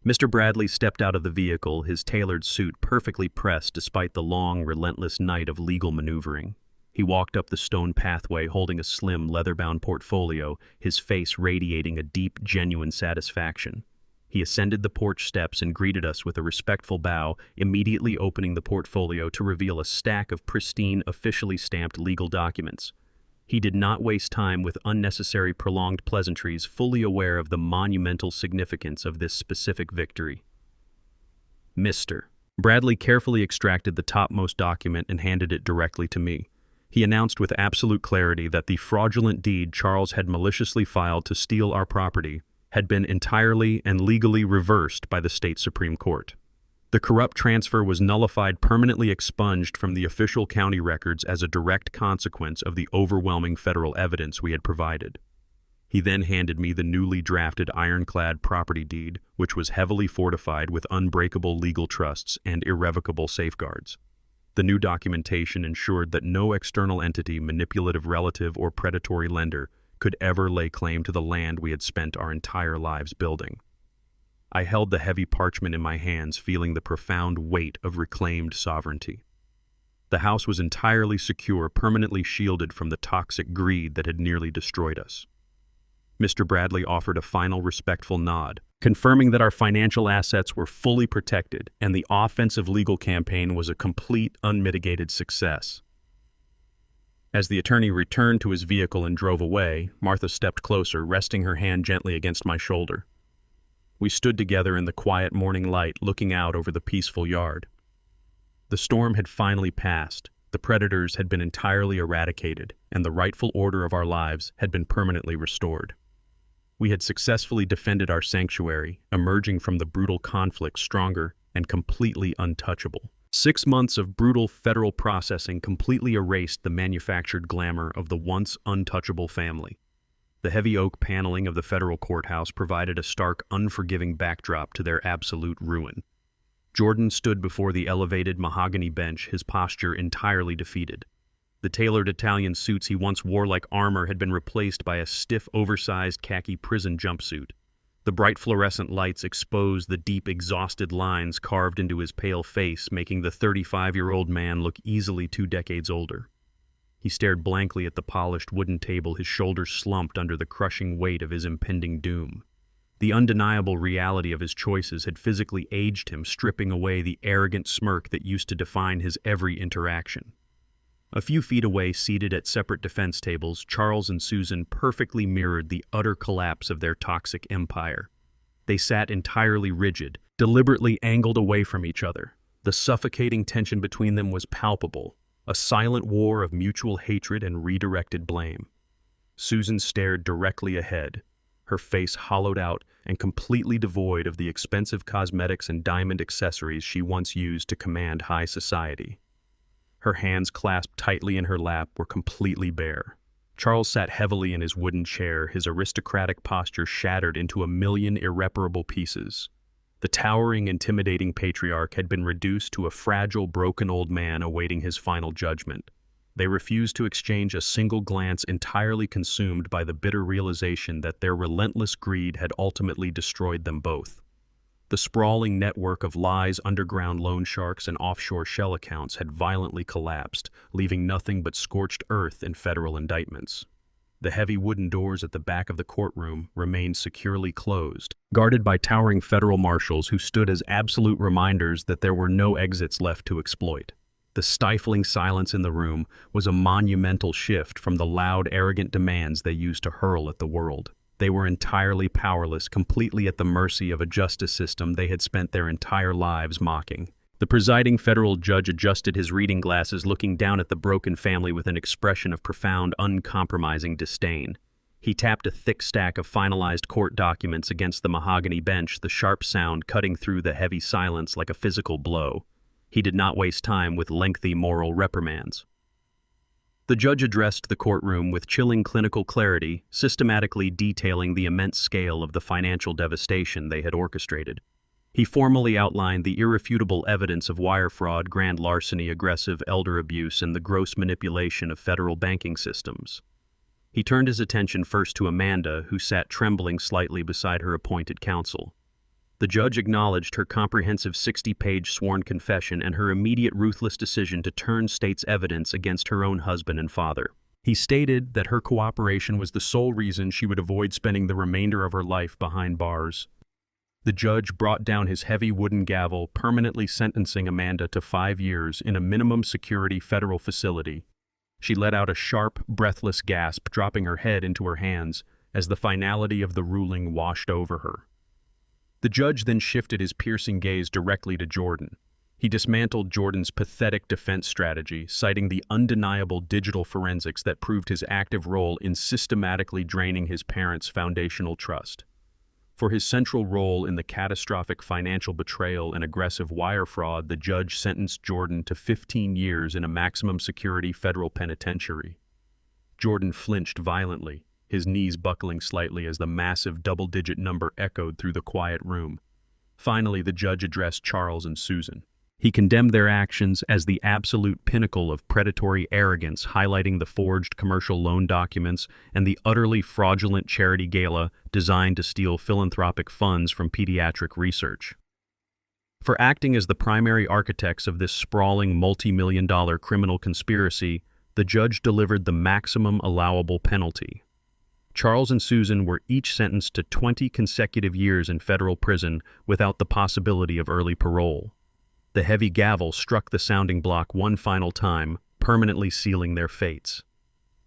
Mr. Bradley stepped out of the vehicle, his tailored suit perfectly pressed despite the long, relentless night of legal maneuvering. He walked up the stone pathway holding a slim, leather-bound portfolio, his face radiating a deep, genuine satisfaction. He ascended the porch steps and greeted us with a respectful bow, immediately opening the portfolio to reveal a stack of pristine, officially stamped legal documents. He did not waste time with unnecessary prolonged pleasantries, fully aware of the monumental significance of this specific victory. Mr. Bradley carefully extracted the topmost document and handed it directly to me. He announced with absolute clarity that the fraudulent deed Charles had maliciously filed to steal our property had been entirely and legally reversed by the state Supreme Court. The corrupt transfer was nullified, permanently expunged from the official county records as a direct consequence of the overwhelming federal evidence we had provided. He then handed me the newly drafted ironclad property deed, which was heavily fortified with unbreakable legal trusts and irrevocable safeguards. The new documentation ensured that no external entity, manipulative relative, or predatory lender could ever lay claim to the land we had spent our entire lives building. I held the heavy parchment in my hands, feeling the profound weight of reclaimed sovereignty. The house was entirely secure, permanently shielded from the toxic greed that had nearly destroyed us. Mr. Bradley offered a final respectful nod, confirming that our financial assets were fully protected and the offensive legal campaign was a complete, unmitigated success. As the attorney returned to his vehicle and drove away, Martha stepped closer, resting her hand gently against my shoulder. We stood together in the quiet morning light, looking out over the peaceful yard. The storm had finally passed, the predators had been entirely eradicated, and the rightful order of our lives had been permanently restored. We had successfully defended our sanctuary, emerging from the brutal conflict stronger and completely untouchable. 6 months of brutal federal processing completely erased the manufactured glamour of the once untouchable family. The heavy oak paneling of the federal courthouse provided a stark, unforgiving backdrop to their absolute ruin. Jordan stood before the elevated mahogany bench, his posture entirely defeated. The tailored Italian suits he once wore like armor had been replaced by a stiff, oversized khaki prison jumpsuit. The bright fluorescent lights exposed the deep, exhausted lines carved into his pale face, making the 35-year-old man look easily 2 decades older. He stared blankly at the polished wooden table, his shoulders slumped under the crushing weight of his impending doom. The undeniable reality of his choices had physically aged him, stripping away the arrogant smirk that used to define his every interaction. A few feet away, seated at separate defense tables, Charles and Susan perfectly mirrored the utter collapse of their toxic empire. They sat entirely rigid, deliberately angled away from each other. The suffocating tension between them was palpable, a silent war of mutual hatred and redirected blame. Susan stared directly ahead, her face hollowed out and completely devoid of the expensive cosmetics and diamond accessories she once used to command high society. Her hands clasped tightly in her lap were completely bare. Charles sat heavily in his wooden chair, his aristocratic posture shattered into a million irreparable pieces. The towering, intimidating patriarch had been reduced to a fragile, broken old man awaiting his final judgment. They refused to exchange a single glance, entirely consumed by the bitter realization that their relentless greed had ultimately destroyed them both. The sprawling network of lies, underground loan sharks, and offshore shell accounts had violently collapsed, leaving nothing but scorched earth and federal indictments. The heavy wooden doors at the back of the courtroom remained securely closed, guarded by towering federal marshals who stood as absolute reminders that there were no exits left to exploit. The stifling silence in the room was a monumental shift from the loud, arrogant demands they used to hurl at the world. They were entirely powerless, completely at the mercy of a justice system they had spent their entire lives mocking. The presiding federal judge adjusted his reading glasses, looking down at the broken family with an expression of profound, uncompromising disdain. He tapped a thick stack of finalized court documents against the mahogany bench, the sharp sound cutting through the heavy silence like a physical blow. He did not waste time with lengthy moral reprimands. The judge addressed the courtroom with chilling clinical clarity, systematically detailing the immense scale of the financial devastation they had orchestrated. He formally outlined the irrefutable evidence of wire fraud, grand larceny, aggressive elder abuse, and the gross manipulation of federal banking systems. He turned his attention first to Amanda, who sat trembling slightly beside her appointed counsel. The judge acknowledged her comprehensive 60-page sworn confession and her immediate ruthless decision to turn state's evidence against her own husband and father. He stated that her cooperation was the sole reason she would avoid spending the remainder of her life behind bars. The judge brought down his heavy wooden gavel, permanently sentencing Amanda to 5 years in a minimum security federal facility. She let out a sharp, breathless gasp, dropping her head into her hands as the finality of the ruling washed over her. The judge then shifted his piercing gaze directly to Jordan. He dismantled Jordan's pathetic defense strategy, citing the undeniable digital forensics that proved his active role in systematically draining his parents' foundational trust. For his central role in the catastrophic financial betrayal and aggressive wire fraud, the judge sentenced Jordan to 15 years in a maximum security federal penitentiary. Jordan flinched violently, his knees buckling slightly as the massive double-digit number echoed through the quiet room. Finally, the judge addressed Charles and Susan. He condemned their actions as the absolute pinnacle of predatory arrogance, highlighting the forged commercial loan documents and the utterly fraudulent charity gala designed to steal philanthropic funds from pediatric research. For acting as the primary architects of this sprawling multi-million-dollar criminal conspiracy, the judge delivered the maximum allowable penalty. Charles and Susan were each sentenced to 20 consecutive years in federal prison without the possibility of early parole. The heavy gavel struck the sounding block one final time, permanently sealing their fates.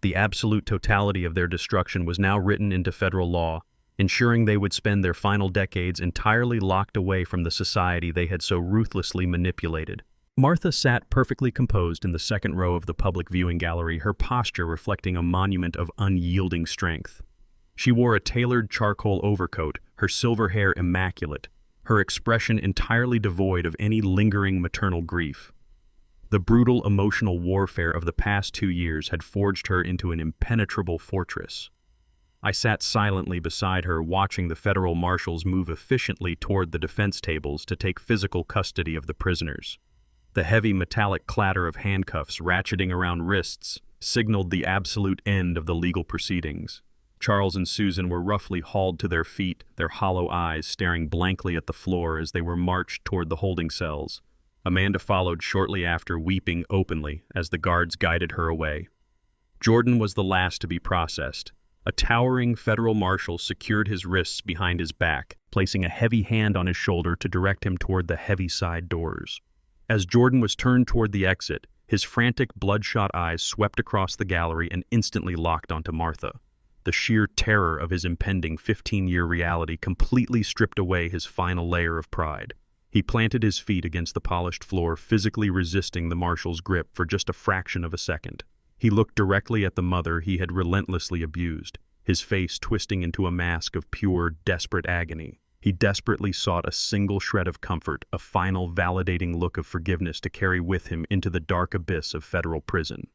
The absolute totality of their destruction was now written into federal law, ensuring they would spend their final decades entirely locked away from the society they had so ruthlessly manipulated. Martha sat perfectly composed in the second row of the public viewing gallery, her posture reflecting a monument of unyielding strength. She wore a tailored charcoal overcoat, her silver hair immaculate, her expression entirely devoid of any lingering maternal grief. The brutal emotional warfare of the past 2 years had forged her into an impenetrable fortress. I sat silently beside her, watching the federal marshals move efficiently toward the defense tables to take physical custody of the prisoners. The heavy metallic clatter of handcuffs ratcheting around wrists signaled the absolute end of the legal proceedings. Charles and Susan were roughly hauled to their feet, their hollow eyes staring blankly at the floor as they were marched toward the holding cells. Amanda followed shortly after, weeping openly as the guards guided her away. Jordan was the last to be processed. A towering federal marshal secured his wrists behind his back, placing a heavy hand on his shoulder to direct him toward the heavy side doors. As Jordan was turned toward the exit, his frantic, bloodshot eyes swept across the gallery and instantly locked onto Martha. The sheer terror of his impending 15-year reality completely stripped away his final layer of pride. He planted his feet against the polished floor, physically resisting the marshal's grip for just a fraction of a second. He looked directly at the mother he had relentlessly abused, his face twisting into a mask of pure, desperate agony. He desperately sought a single shred of comfort, a final validating look of forgiveness to carry with him into the dark abyss of federal prison.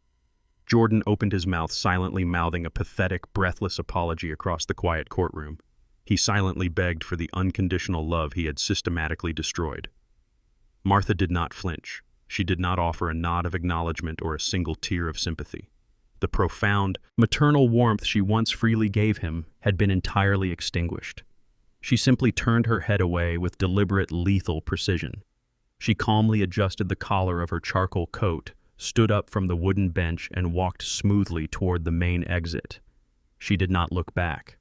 Jordan opened his mouth, silently mouthing a pathetic, breathless apology across the quiet courtroom. He silently begged for the unconditional love he had systematically destroyed. Martha did not flinch. She did not offer a nod of acknowledgement or a single tear of sympathy. The profound, maternal warmth she once freely gave him had been entirely extinguished. She simply turned her head away with deliberate, lethal precision. She calmly adjusted the collar of her charcoal coat, stood up from the wooden bench, and walked smoothly toward the main exit. She did not look back.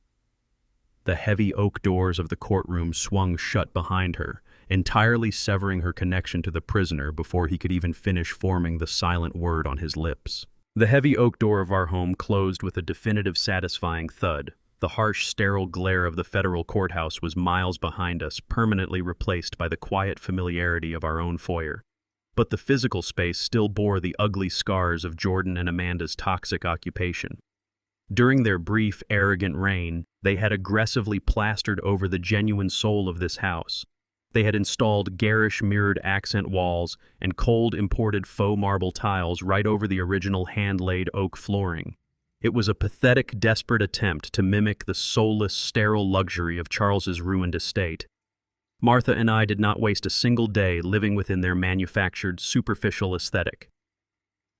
The heavy oak doors of the courtroom swung shut behind her, entirely severing her connection to the prisoner before he could even finish forming the silent word on his lips. The heavy oak door of our home closed with a definitive, satisfying thud. The harsh, sterile glare of the federal courthouse was miles behind us, permanently replaced by the quiet familiarity of our own foyer. But the physical space still bore the ugly scars of Jordan and Amanda's toxic occupation. During their brief, arrogant reign, they had aggressively plastered over the genuine soul of this house. They had installed garish mirrored accent walls and cold imported faux marble tiles right over the original hand-laid oak flooring. It was a pathetic, desperate attempt to mimic the soulless, sterile luxury of Charles's ruined estate. Martha and I did not waste a single day living within their manufactured, superficial aesthetic.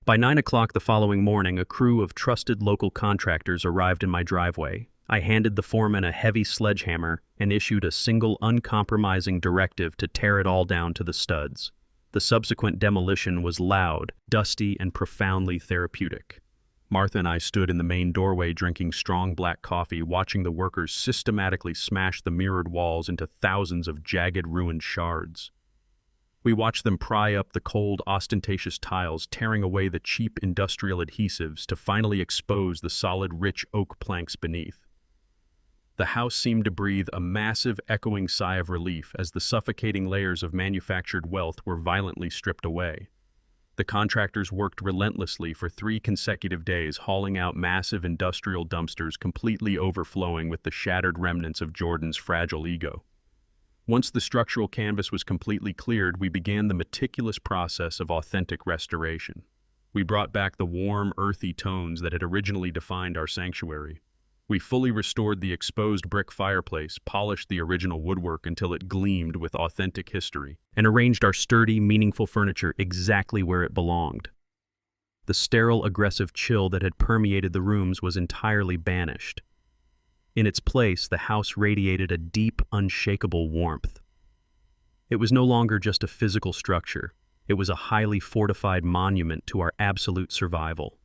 By 9 o'clock the following morning, a crew of trusted local contractors arrived in my driveway. I handed the foreman a heavy sledgehammer and issued a single uncompromising directive to tear it all down to the studs. The subsequent demolition was loud, dusty, and profoundly therapeutic. Martha and I stood in the main doorway drinking strong black coffee, watching the workers systematically smash the mirrored walls into thousands of jagged, ruined shards. We watched them pry up the cold, ostentatious tiles, tearing away the cheap industrial adhesives to finally expose the solid, rich oak planks beneath. The house seemed to breathe a massive, echoing sigh of relief as the suffocating layers of manufactured wealth were violently stripped away. The contractors worked relentlessly for 3 consecutive days, hauling out massive industrial dumpsters completely overflowing with the shattered remnants of Jordan's fragile ego. Once the structural canvas was completely cleared, we began the meticulous process of authentic restoration. We brought back the warm, earthy tones that had originally defined our sanctuary. We fully restored the exposed brick fireplace, polished the original woodwork until it gleamed with authentic history, and arranged our sturdy, meaningful furniture exactly where it belonged. The sterile, aggressive chill that had permeated the rooms was entirely banished. In its place, the house radiated a deep, unshakable warmth. It was no longer just a physical structure. It was a highly fortified monument to our absolute survival.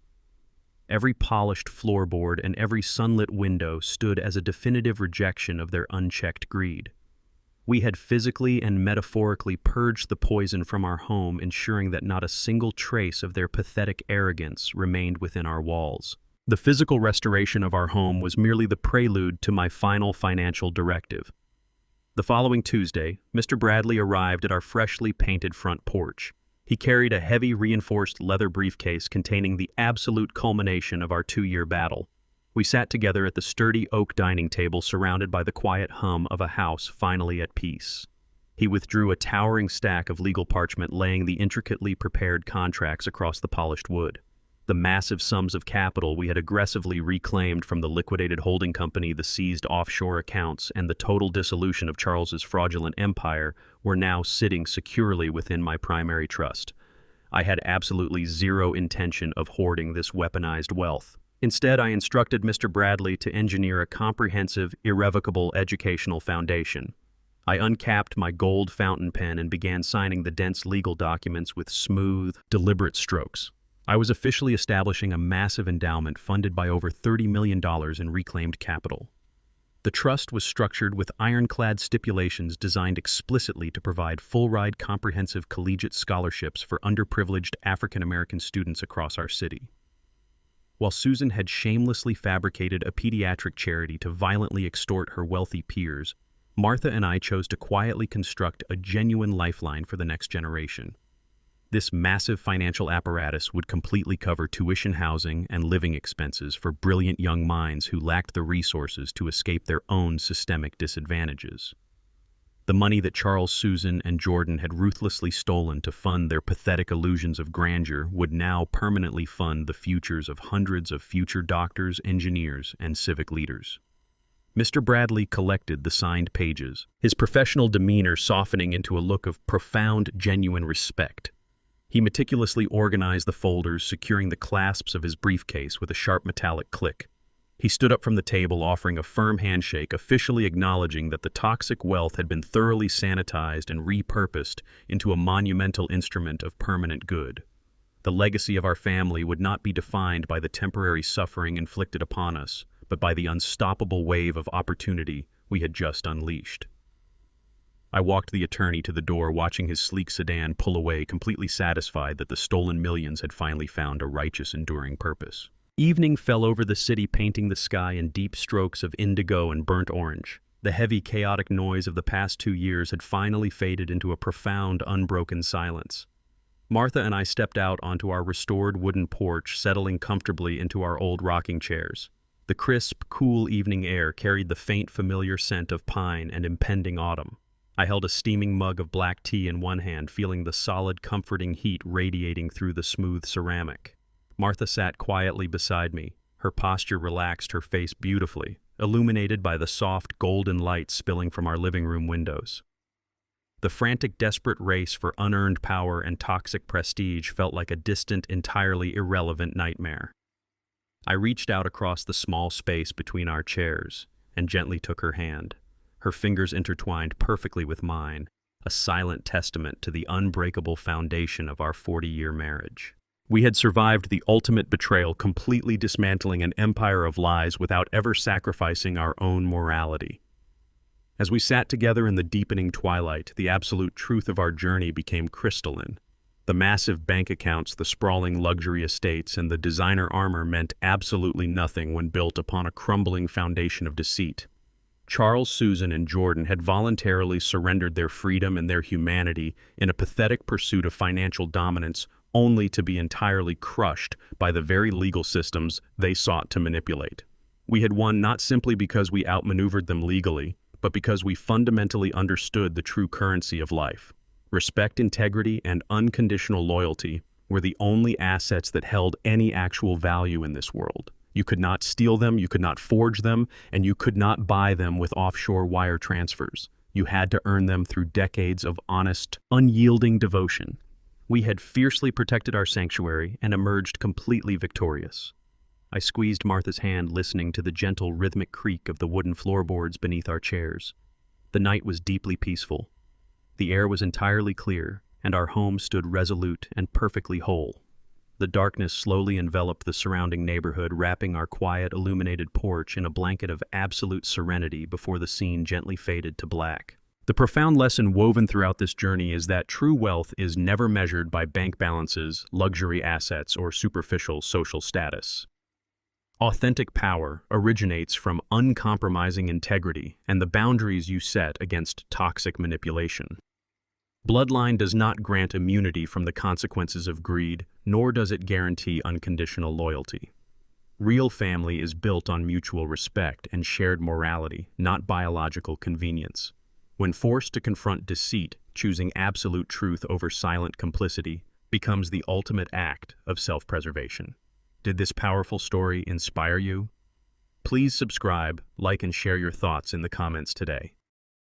Every polished floorboard and every sunlit window stood as a definitive rejection of their unchecked greed. We had physically and metaphorically purged the poison from our home, ensuring that not a single trace of their pathetic arrogance remained within our walls. The physical restoration of our home was merely the prelude to my final financial directive. The following Tuesday, Mr. Bradley arrived at our freshly painted front porch. He carried a heavy reinforced leather briefcase containing the absolute culmination of our 2-year battle. We sat together at the sturdy oak dining table surrounded by the quiet hum of a house finally at peace. He withdrew a towering stack of legal parchment, laying the intricately prepared contracts across the polished wood. The massive sums of capital we had aggressively reclaimed from the liquidated holding company, the seized offshore accounts, and the total dissolution of Charles's fraudulent empire were now sitting securely within my primary trust. I had absolutely zero intention of hoarding this weaponized wealth. Instead, I instructed Mr. Bradley to engineer a comprehensive, irrevocable educational foundation. I uncapped my gold fountain pen and began signing the dense legal documents with smooth, deliberate strokes. I was officially establishing a massive endowment funded by over $30 million in reclaimed capital. The trust was structured with ironclad stipulations designed explicitly to provide full-ride comprehensive collegiate scholarships for underprivileged African American students across our city. While Susan had shamelessly fabricated a pediatric charity to violently extort her wealthy peers, Martha and I chose to quietly construct a genuine lifeline for the next generation. This massive financial apparatus would completely cover tuition, housing, and living expenses for brilliant young minds who lacked the resources to escape their own systemic disadvantages. The money that Charles, Susan, and Jordan had ruthlessly stolen to fund their pathetic illusions of grandeur would now permanently fund the futures of hundreds of future doctors, engineers, and civic leaders. Mr. Bradley collected the signed pages, his professional demeanor softening into a look of profound, genuine respect. He meticulously organized the folders, securing the clasps of his briefcase with a sharp metallic click. He stood up from the table, offering a firm handshake, officially acknowledging that the toxic wealth had been thoroughly sanitized and repurposed into a monumental instrument of permanent good. The legacy of our family would not be defined by the temporary suffering inflicted upon us, but by the unstoppable wave of opportunity we had just unleashed. I walked the attorney to the door, watching his sleek sedan pull away, completely satisfied that the stolen millions had finally found a righteous, enduring purpose. Evening fell over the city, painting the sky in deep strokes of indigo and burnt orange. The heavy, chaotic noise of the past 2 years had finally faded into a profound, unbroken silence. Martha and I stepped out onto our restored wooden porch, settling comfortably into our old rocking chairs. The crisp, cool evening air carried the faint, familiar scent of pine and impending autumn. I held a steaming mug of black tea in one hand, feeling the solid, comforting heat radiating through the smooth ceramic. Martha sat quietly beside me, her posture relaxed, her face beautifully, illuminated by the soft, golden light spilling from our living room windows. The frantic, desperate race for unearned power and toxic prestige felt like a distant, entirely irrelevant nightmare. I reached out across the small space between our chairs and gently took her hand, her fingers intertwined perfectly with mine, a silent testament to the unbreakable foundation of our 40-year marriage. We had survived the ultimate betrayal, completely dismantling an empire of lies without ever sacrificing our own morality. As we sat together in the deepening twilight, the absolute truth of our journey became crystalline. The massive bank accounts, the sprawling luxury estates, and the designer armor meant absolutely nothing when built upon a crumbling foundation of deceit. Charles, Susan, and Jordan had voluntarily surrendered their freedom and their humanity in a pathetic pursuit of financial dominance, only to be entirely crushed by the very legal systems they sought to manipulate. We had won not simply because we outmaneuvered them legally, but because we fundamentally understood the true currency of life. Respect, integrity, and unconditional loyalty were the only assets that held any actual value in this world. You could not steal them, you could not forge them, and you could not buy them with offshore wire transfers. You had to earn them through decades of honest, unyielding devotion. We had fiercely protected our sanctuary and emerged completely victorious. I squeezed Martha's hand, listening to the gentle, rhythmic creak of the wooden floorboards beneath our chairs. The night was deeply peaceful. The air was entirely clear, and our home stood resolute and perfectly whole. The darkness slowly enveloped the surrounding neighborhood, wrapping our quiet, illuminated porch in a blanket of absolute serenity before the scene gently faded to black. The profound lesson woven throughout this journey is that true wealth is never measured by bank balances, luxury assets, or superficial social status. Authentic power originates from uncompromising integrity and the boundaries you set against toxic manipulation. Bloodline does not grant immunity from the consequences of greed, nor does it guarantee unconditional loyalty. Real family is built on mutual respect and shared morality, not biological convenience. When forced to confront deceit, choosing absolute truth over silent complicity becomes the ultimate act of self-preservation. Did this powerful story inspire you? Please subscribe, like, and share your thoughts in the comments today.